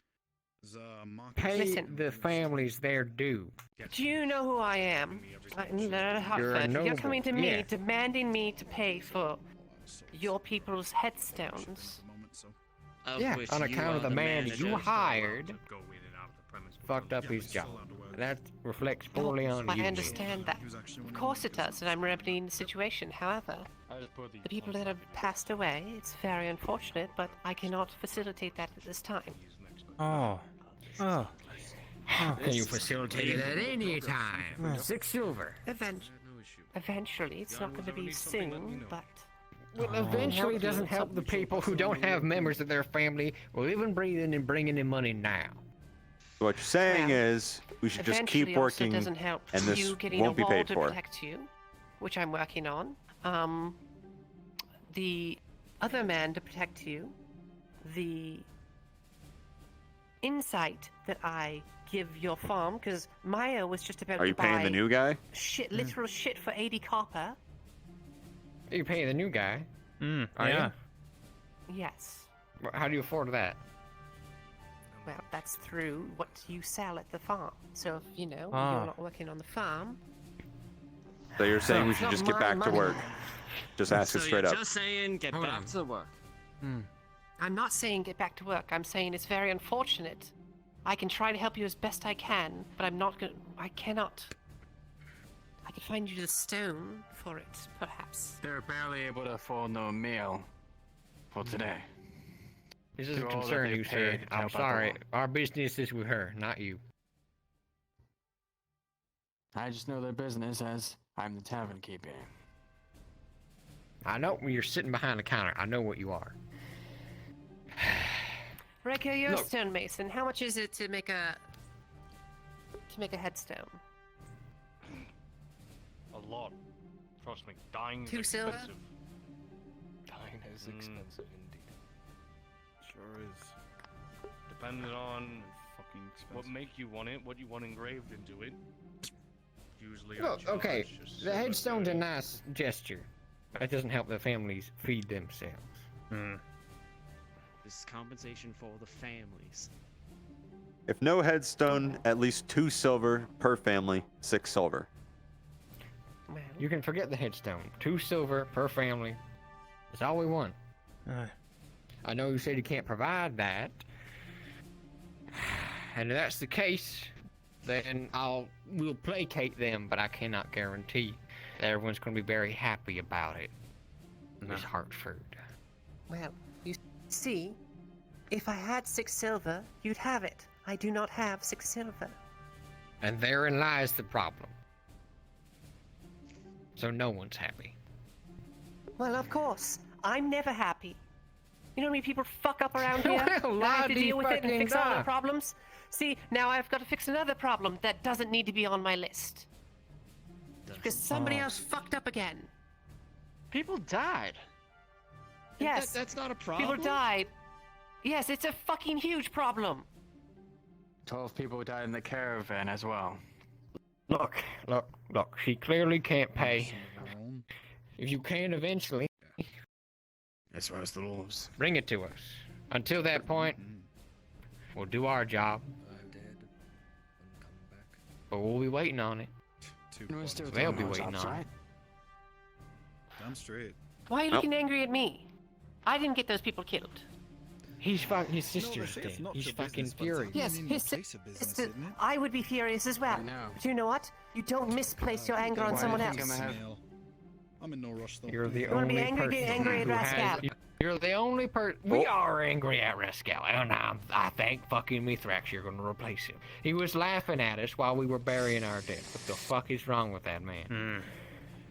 Pay Listen. the families their due. Do you know who I am? I'm Lord Hartford. noble, You're coming to me, yeah. demanding me to pay for your people's headstones. Of Yeah, which on you account are of the man manager. you hired fucked up his job. That reflects poorly on you. I understand that. Of course it does, and I'm remedying the situation. However, the people that have passed away, it's very unfortunate, but I cannot facilitate that at this time. Oh. Oh. Can you facilitate it at any time? 6 silver. Eventually, it's not going to be soon, but Well, eventually it doesn't help the people who don't have members of their family living, breathing, and bringing in money now. So what you're saying Well, is we should just eventually keep also working, doesn't help and this you getting won't a be wall paid to for. protect you, which I'm working on. The other man to protect you, the insight that I give your farm, because Maya was just about Are to you buy paying the new guy? shit, literal shit for 80 copper. You pay the new guy. Are Yeah. Yes. you? How do you afford that? Well, that's through what you sell at the farm. So if, Ah. you're not working on the farm, So you're saying we It's should not just get my back to money. work? Just ask it So straight you're up. just saying get back to work. I'm not saying get back to work. I'm saying it's very unfortunate. I can try to help you as best I can, but I'm not gonna. I cannot. I could find you the stone for it, perhaps. They're barely able to afford no meal for today. This is a Through all that concern, they've you paid sir. to I'm help out the sorry. world. Our business is with her, not you. I just know their business as I'm the tavern keeper. I know you're sitting behind the counter. I know what you are. Riker, you're a Look. stonemason. How much is it to make a headstone? A lot. Trust me, dying is 2 silver? expensive. Dying is expensive indeed. Sure is. Depending on Fucking expensive. what make you want it, what you want engraved into it. Usually, I Look, charge okay, just the silver headstone's a for- nice gesture. That doesn't help the families feed themselves. This is compensation for the families. If no headstone, at least 2 silver per family, 6 silver. You can forget the headstone. 2 silver per family. That's all we want. I know you said you can't provide that. And if that's the case, then we'll placate them, but I cannot guarantee that everyone's going to be very happy about it. Miss Hartford. Well, you see, if I had 6 silver, you'd have it. I do not have 6 silver. And therein lies the problem. So no one's happy. Well, of course. I'm never happy. You know how many people fuck up around here? Well, And I have to la-di deal with it and fucking fix all da. their problems? See, now I've got to fix another problem that doesn't need to be on my list. Because somebody else fucked up again. People died. Yes. That's not a problem. People died. Yes, it's a fucking huge problem. 12 people died in the caravan as well. Look. She clearly can't pay. If you can eventually, As far as the wolves. bring it to us. Until that point, we'll do our job. But we'll be waiting on it. They'll be waiting on it. Damn straight. Why are you looking angry at me? I didn't get those people killed. His sister's dead. He's fucking furious. Yes, his sister. I would be furious as well. But you know what? You don't misplace your anger on someone else. I'm in no rush though. You're the You wanna be only angry? person Get angry at who has- Rascal. You're the only person. We are angry at Rascal, and I think fucking Mithrax, you're gonna replace him. He was laughing at us while we were burying our dead. What the fuck is wrong with that man?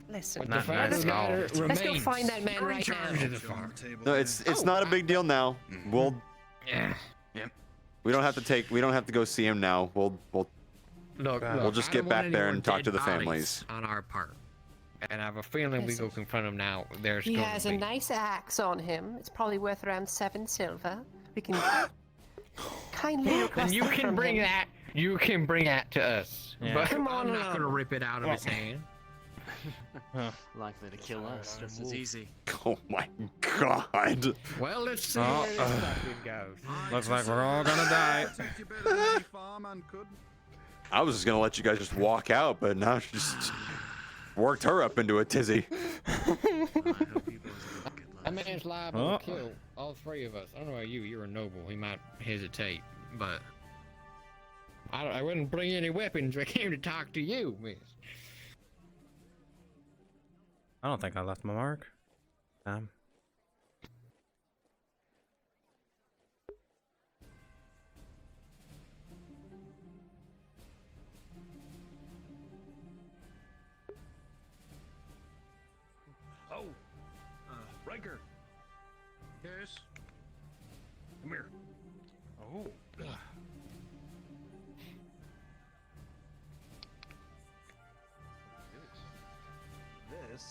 Listen, But the fact of the matter let's go remains, find that man you're in right charge now. of the farm. No, it's not a big deal now. We'll. Yeah. Yep. We don't have to go see him now. We'll Look, just I get don't back want there any and more talk to dead the bodies families. on our part. And I have a feeling we go confront him now. There's He going has to a be. nice axe on him. It's probably worth around 7 silver. We can kindly request And you that can from bring him. that. You can bring that to us. Yeah. But Come on I'm not going to along. rip it out of his hand. Likely to kill us. Just as easy. Oh my god. Well, let's see Oh, how this fucking goes. Looks like we're all gonna die. I was just gonna let you guys just walk out, but now she just worked her up into a tizzy. That man's liable to kill all 3 of us. I don't know about you. You're a noble. He might hesitate, but I wouldn't bring any weapons. I came to talk to you, miss. I don't think I left my mark. Damn. Oh, Riker. Yes. Come here. Oh. This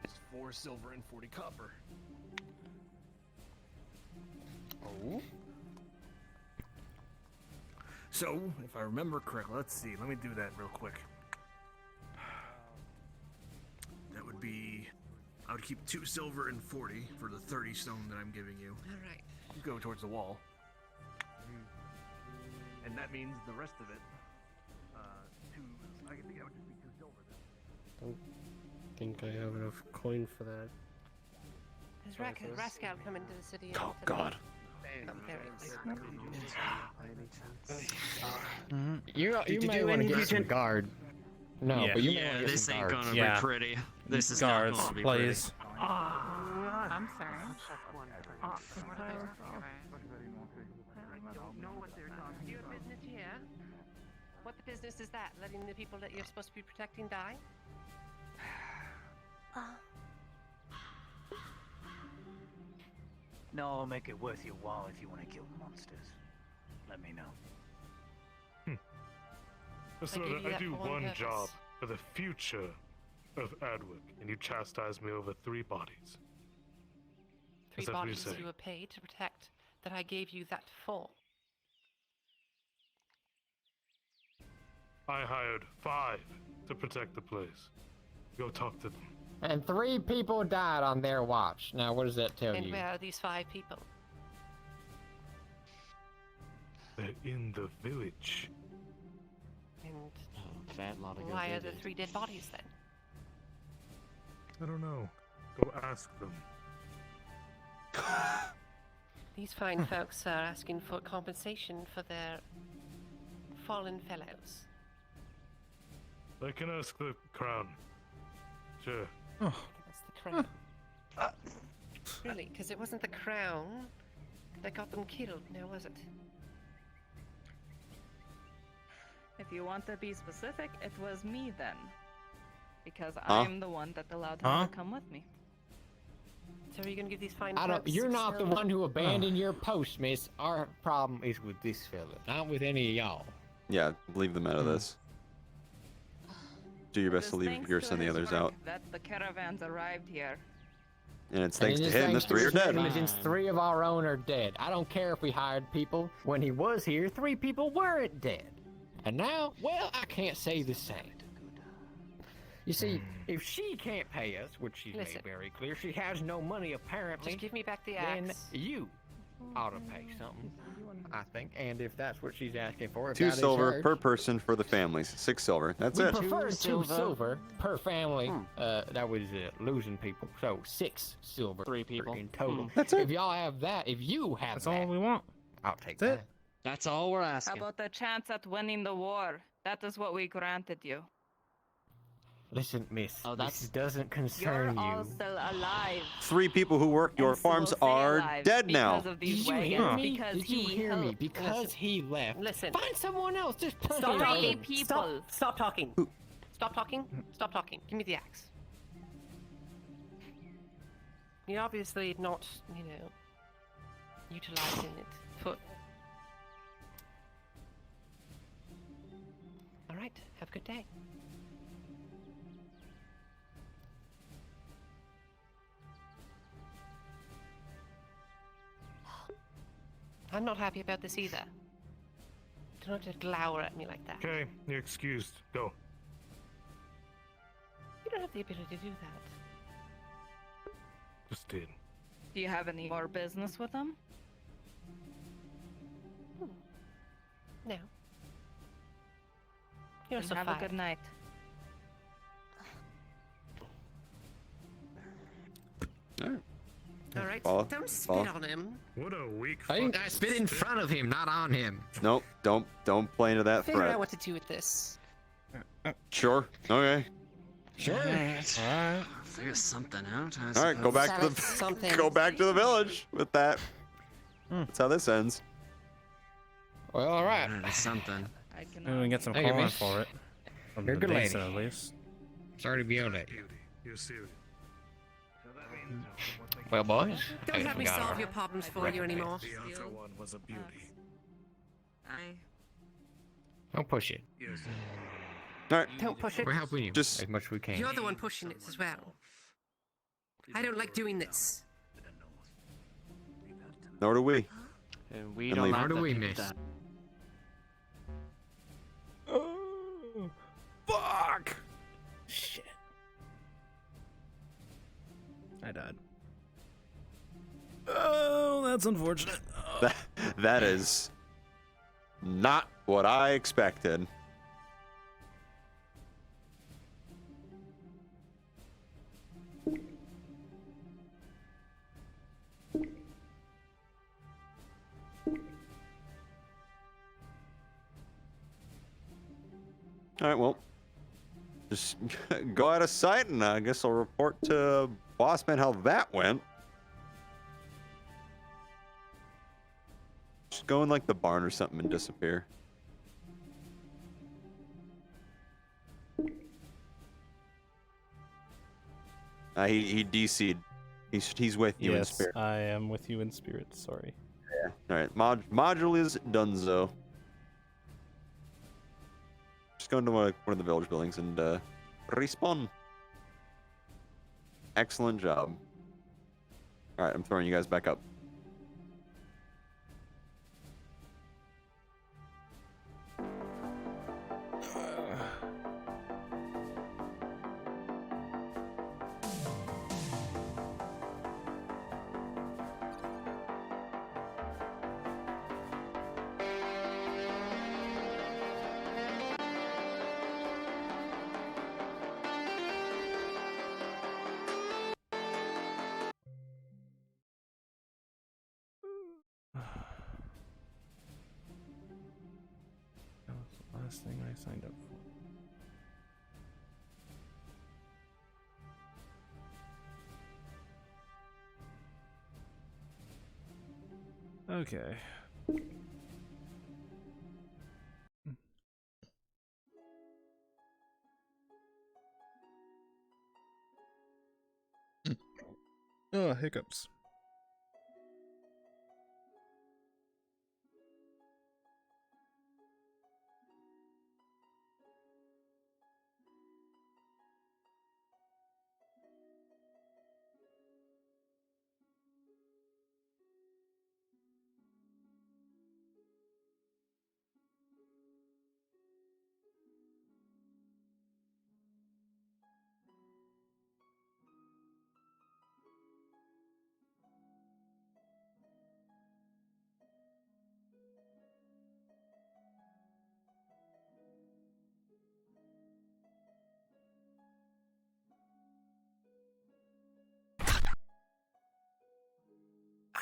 is 4 silver and 40 copper. Oh. So, if I remember correctly, let's see. Let me do that real quick. That would be. I would keep 2 silver and 40 for the 30 stone that I'm giving you. All right. You go towards the wall. And that means the rest of it. I think that would just be 2 silver then. don't think I have enough coin for that. Has Rascal come into the city? Oh God. You Did you may do want to any get some recent- guard. No, Yeah. but you may Yeah, want to get this some ain't guards. gonna Yeah. be pretty. This is Guards, not gonna be please. I'm sorry. Your business here? What the business is that? Letting the people that you're supposed to be protecting die? No, I'll make it worth your while if you want to kill monsters. Let me know. So gave you I that do for one one purpose. job for the future of Adwick, and you chastise me over 3 bodies. Three Is that what you're bodies saying? you were paid to protect that I gave you that for. I hired 5 to protect the place. Go talk to them. And 3 people died on their watch. Now, what does that tell And you? where are these 5 people? They're in the village. And Fat lot of why are there 3 dead bodies then? I don't know. Go ask them. These fine folks are asking for compensation for their fallen fellows. I can ask the crown. Sure. That's the crown. Really? Because it wasn't the crown that got them killed, now was it? If you want to be specific, it was me then. Because Huh? I'm the one that allowed him Huh? to come with me. So are you going to give these fine I don't. folks You're not the 6 one who abandoned your post, miss. Our problem is with this fella, not with any of y'all. Yeah, leave them out of this. Do your It best to is leave thanks yours to and the his others work out. That the caravans arrived here. And it's And thanks it to is him thanks that to 3 are his dead. negligence, 3 of our own are dead. I don't care if we hired people. When he was here, 3 people weren't dead. And now, well, I can't say the same. You see, if she can't pay us, which she's Listen. made very clear, she has no money apparently. Just give me back the Then axe. you ought to pay something, I think. And if that's what she's asking for, if 2 that is silver hers, per person for the families. 6 silver. That's we it. prefer 2 silver per family. That was losing people. So 6 silver. 3 people in total. That's it. If y'all have that, if you have That's that, all we want. I'll take That's that. it. That's all we're How asking. about the chance at winning the war? That is what we granted you. Listen, miss, that's- this doesn't You're concern all you. still alive. 3 people who work your And so farms we'll stay are alive dead now. because of these Did you wagons, hear me? because Did you he hear me? helped. Because he left. Listen. Find someone else. Just put Stop him talking. in. people. Stop talking. Stop talking. Stop talking. Give me the axe. You're obviously not, utilizing it for... Alright, have a good day. I'm not happy about this either. Do not just glower at me like that. Okay, you're excused. Go. You don't have the ability to do that. Just did. Do you have any more business with him? No. You're Then so have fired. a good night. Alright. Alright, Follow, don't spit follow. on him. What a weak. I think I spit in front of him, not on him. Nope, don't play into that Figure threat. out what to do with this. Sure. Okay. Sure. Alright. Figure something out. I All right, go back to the Something. go back to the village with that. That's how this ends. Well, all right. Something. I can. Maybe we can get some Thank you, coin miss. for it. From You're a the good basin, lady. at least. Sorry to be yelled at you. You're serious. Well, boys. Don't I let me forgot solve our- your problems for you anymore. The other one was a beauty. Don't push it. All right. Don't push it. We're helping you Just- as much as we can. You're the one pushing it as well. I don't like doing this. Nor do we. And we And don't leave. have How do to we pick miss? that. Oh, fuck! Shit. I died. Oh, that's unfortunate. Oh. That is not what I expected. All right, well, just go out of sight, and I guess I'll report to Bossman how that went. Just go in like the barn or something and disappear. He DC'd. He's with you in Yes, spirit. I am with you in spirit. Sorry. Yeah. All right. Module is donezo. Just go into one of the village buildings and respawn. Excellent job. All right, I'm throwing you guys back up. That was the last thing I signed up for. Okay. Oh, hiccups.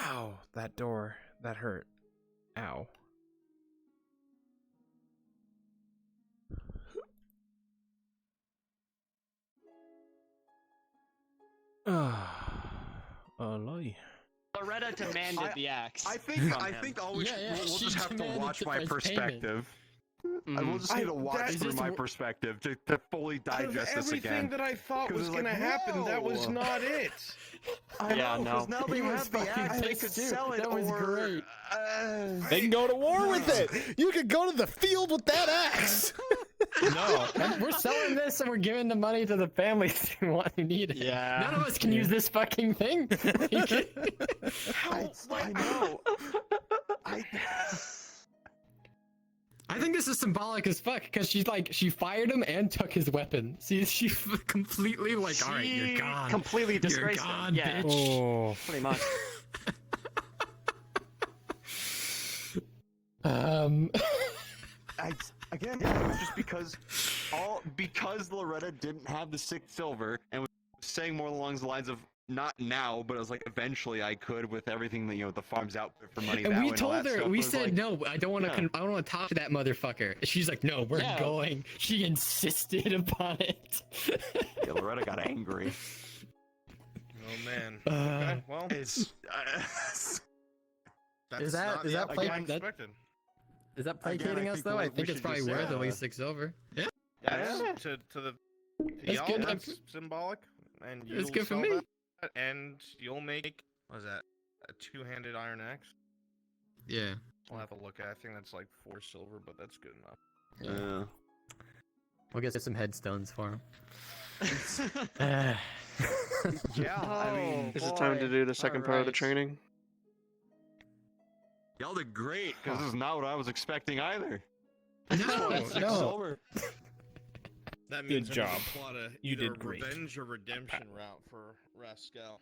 Ow, that door. That hurt. Ow. Aloy. Loretta demanded the axe. I think always we'll just have to watch my perspective. I will just need to watch through my perspective to fully digest this again. Everything that I thought was gonna happen, that was not it. I know, because now they have the axe, they could sell it. That was great. They can go to war with it. You could go to the field with that axe. No, we're selling this and we're giving the money to the families who need it. Yeah. None of us can use this fucking thing. I know. I think this is symbolic as fuck because she's like she fired him and took his weapon. See, she completely like, all right, you're gone. Completely You're disgraced gone, him. Yeah. bitch. Oh, pretty much. Again, it was just because Loretta didn't have the 6 silver and was saying more along the lines of not now, but it was like eventually I could with everything that the farm's output for money. And that we way and all told that her, stuff. we It was said like, no, I don't want to. yeah. I don't want to talk to that motherfucker. She's like, no, we're going. She insisted upon it. Yeah, Loretta got angry. Oh man. Okay, well, It's Is that unexpected? Is that placating us though? I think it's probably worth at least 6 silver. Yeah. Yes, to That's y'all, good. that's symbolic, and It's you'll good for sell me. that, and you'll make what is that? A 2-handed iron axe? Yeah. I'll have to look at. I think that's like 4 silver, but that's good enough. Yeah. We'll get some headstones for him. Yeah, I mean, Is it time to do the second part of the training? Y'all did great because this is not what I was expecting either. No, Silver. That means Good I'm gonna job. plot a You either did great. revenge or redemption route for Rascal.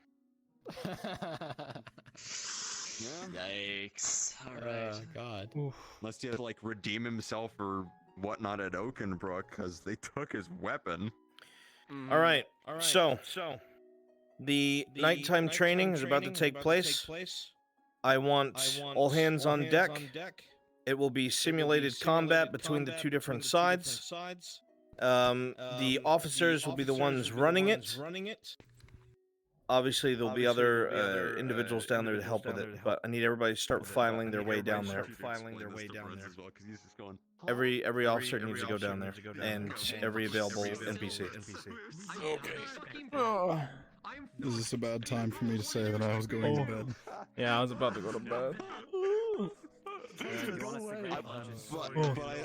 Yikes. Alright. Oh god. Unless he had to like redeem himself or whatnot at Oakenbrook because they took his weapon. All right. So the nighttime training is about to take place. I want all hands on deck. It will be simulated combat between the two different sides. The officers will be the ones running it. Obviously, there'll be other individuals down there to help with it, but I need everybody to start filing their way down there. Every officer needs to go down there, and every available NPC. Okay. This is a bad time for me to say that I was going to bed. Yeah, I was about to go to bed. But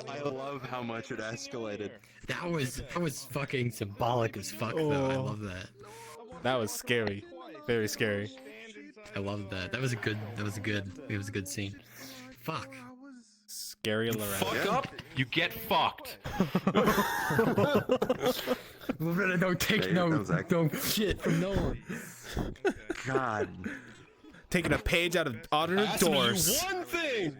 I love how much it escalated. That was fucking symbolic as fuck though. I love that. That was scary. Very scary. I love that. It was a good scene. Fuck. Scary Loretta. Fuck up, you get fucked. Loretta don't take no shit from no one. God. Taking a page out of alternate doors. One thing.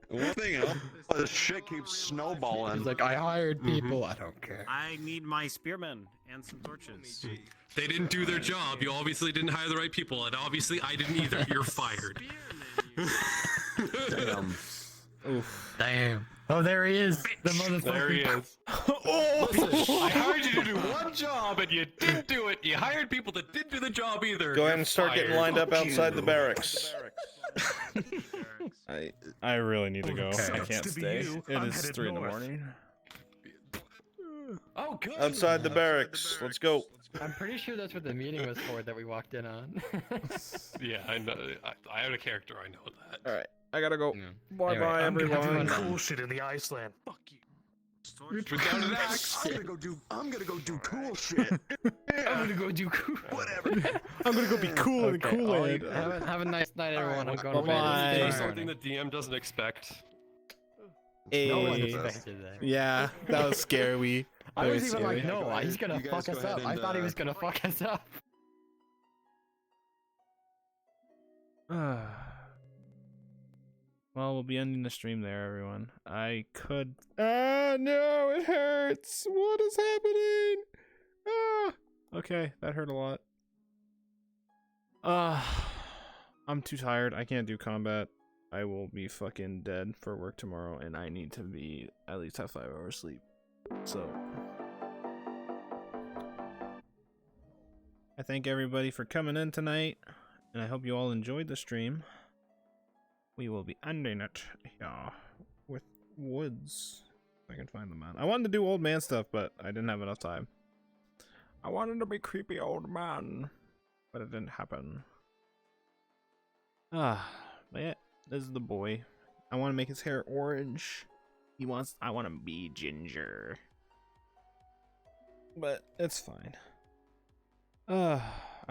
One thing, all this shit keeps snowballing. He's like, I hired people. I don't care. I need my spearmen and some torches. They didn't do their job. You obviously didn't hire the right people, and obviously I didn't either. You're fired. Damn. Oof. Damn. Oh, there he is. The motherfucker. There he is. Listen, I hired you to do one job, and you didn't do it. You hired people that didn't do the job either. Go ahead and start getting lined up outside the barracks. I really need to go. I can't To be stay. you, It I'm is headed 3 in the north. morning. Oh, good. Outside the barracks. Let's go. I'm pretty sure that's what the meeting was for that we walked in on. Yeah, I know. I have a character. I know that. All right, I gotta go. Bye Anyway, bye, I'm gonna have everyone. fun. Cool shit in the Iceland. Fuck you. Put down an axe. I'm gonna go do cool shit. I'm gonna go do cool. Whatever. I'm gonna go be cool in Kool-Aid. Have a nice night, everyone. I'm going to Bye-bye. bed. Something the DM doesn't expect. No one Hey. expected that. Yeah, that was scary. I was Very even like, scary. no, he's gonna You guys fuck go us ahead up. I and, thought he was gonna fuck us up. Well, we'll be ending the stream there, everyone. I could. Ah, no, it hurts. What is happening? Ah. Okay, that hurt a lot. I'm too tired. I can't do combat. I will be fucking dead for work tomorrow, and I need to be at least have 5 hours sleep. So, I thank everybody for coming in tonight, and I hope you all enjoyed the stream. We will be ending it here with woods. If I can find them out. I wanted to do old man stuff, but I didn't have enough time. I wanted to be creepy old man, but it didn't happen. But yeah, this is the boy. I want to make his hair orange. I want him to be ginger. But it's fine. I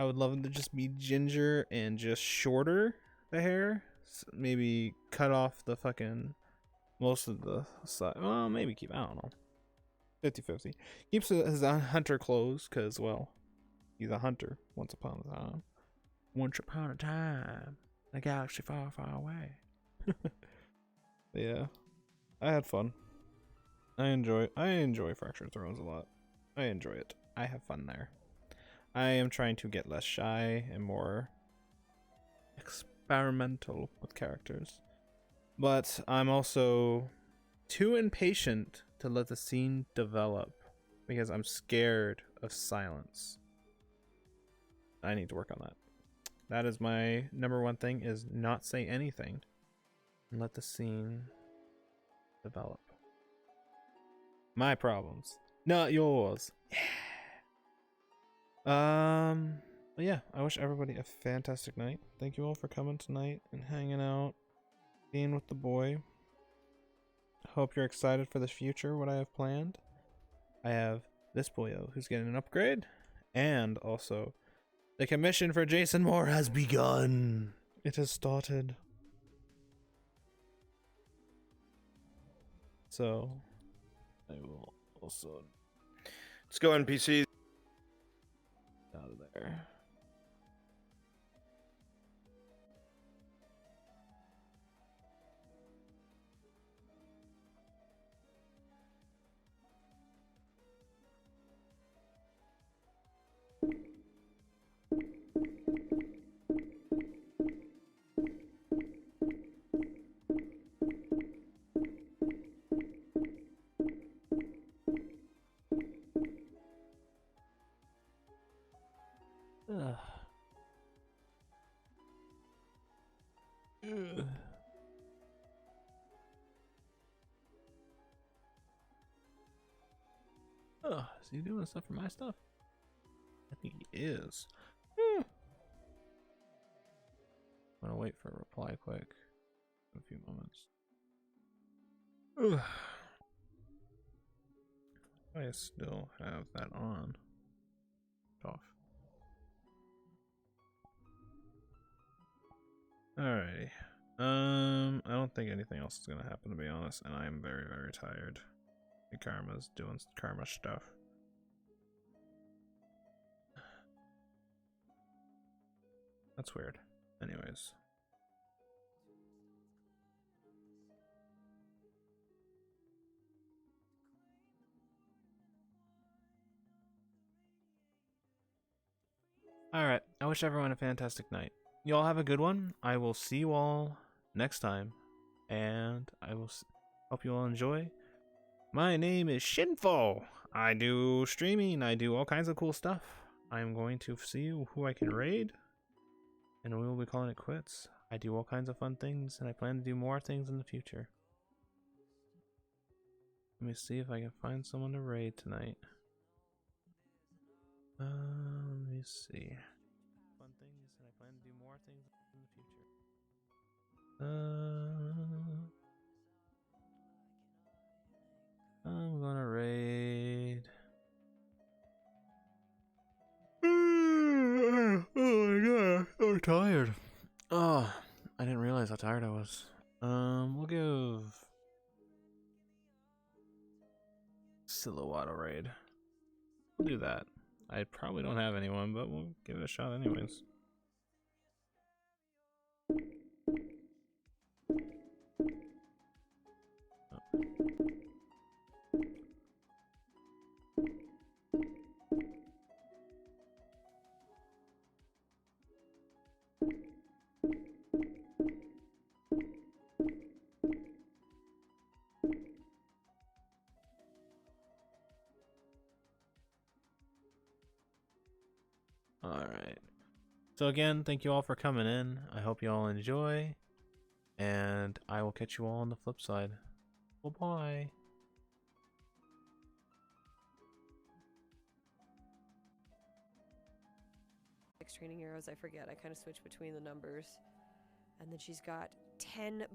would love him to just be ginger and just shorter, the hair. Maybe cut off the fucking most of the side. Well, maybe keep, I don't know. 50-50. Keeps his hunter clothes, because, well, he's a hunter once upon a time. Once upon a time. A galaxy far, far away. Yeah. I had fun. I enjoy Fractured Thrones a lot. I enjoy it. I have fun there. I am trying to get less shy and more experimental with characters. But I'm also too impatient to let the scene develop because I'm scared of silence. I need to work on that. That is my number one thing, is not say anything and let the scene develop. My problems, not yours. But yeah, I wish everybody a fantastic night. Thank you all for coming tonight and hanging out, being with the boy. Hope you're excited for the future, what I have planned. I have this boyo who's getting an upgrade, and also the commission for Jason Moore has begun. It has started. So I will also Let's go NPCs. out of there. Ugh. Ugh. Oh, is he doing stuff for my stuff? I think he is. I'm gonna wait for a reply quick. In a few moments. Ugh. I still have that on. Off. Alrighty. I don't think anything else is gonna happen, to be honest, and I am very, very tired. The karma's doing karma stuff. That's weird. Anyways. Alright, I wish everyone a fantastic night. You all have a good one. I will see you all next time, and I will hope you all enjoy. My name is Shinpho. I do streaming, I do all kinds of cool stuff. I'm going to see who I can raid, and we will be calling it quits. I do all kinds of fun things, and I plan to do more things in the future. Let me see if I can find someone to raid tonight. Let me see. Fun things, and I plan to do more things in the future. I'm gonna raid. Oh my god, I'm tired. Oh, I didn't realize how tired I was. We'll give Silhouette a raid. We'll do that. I probably don't have anyone, but we'll give it a shot anyways. Alright. So again, thank you all for coming in. I hope you all enjoy. And I will catch you all on the flip side. Bye-bye. Training arrows, I forget. I kind of switch between the numbers. And then she's got 10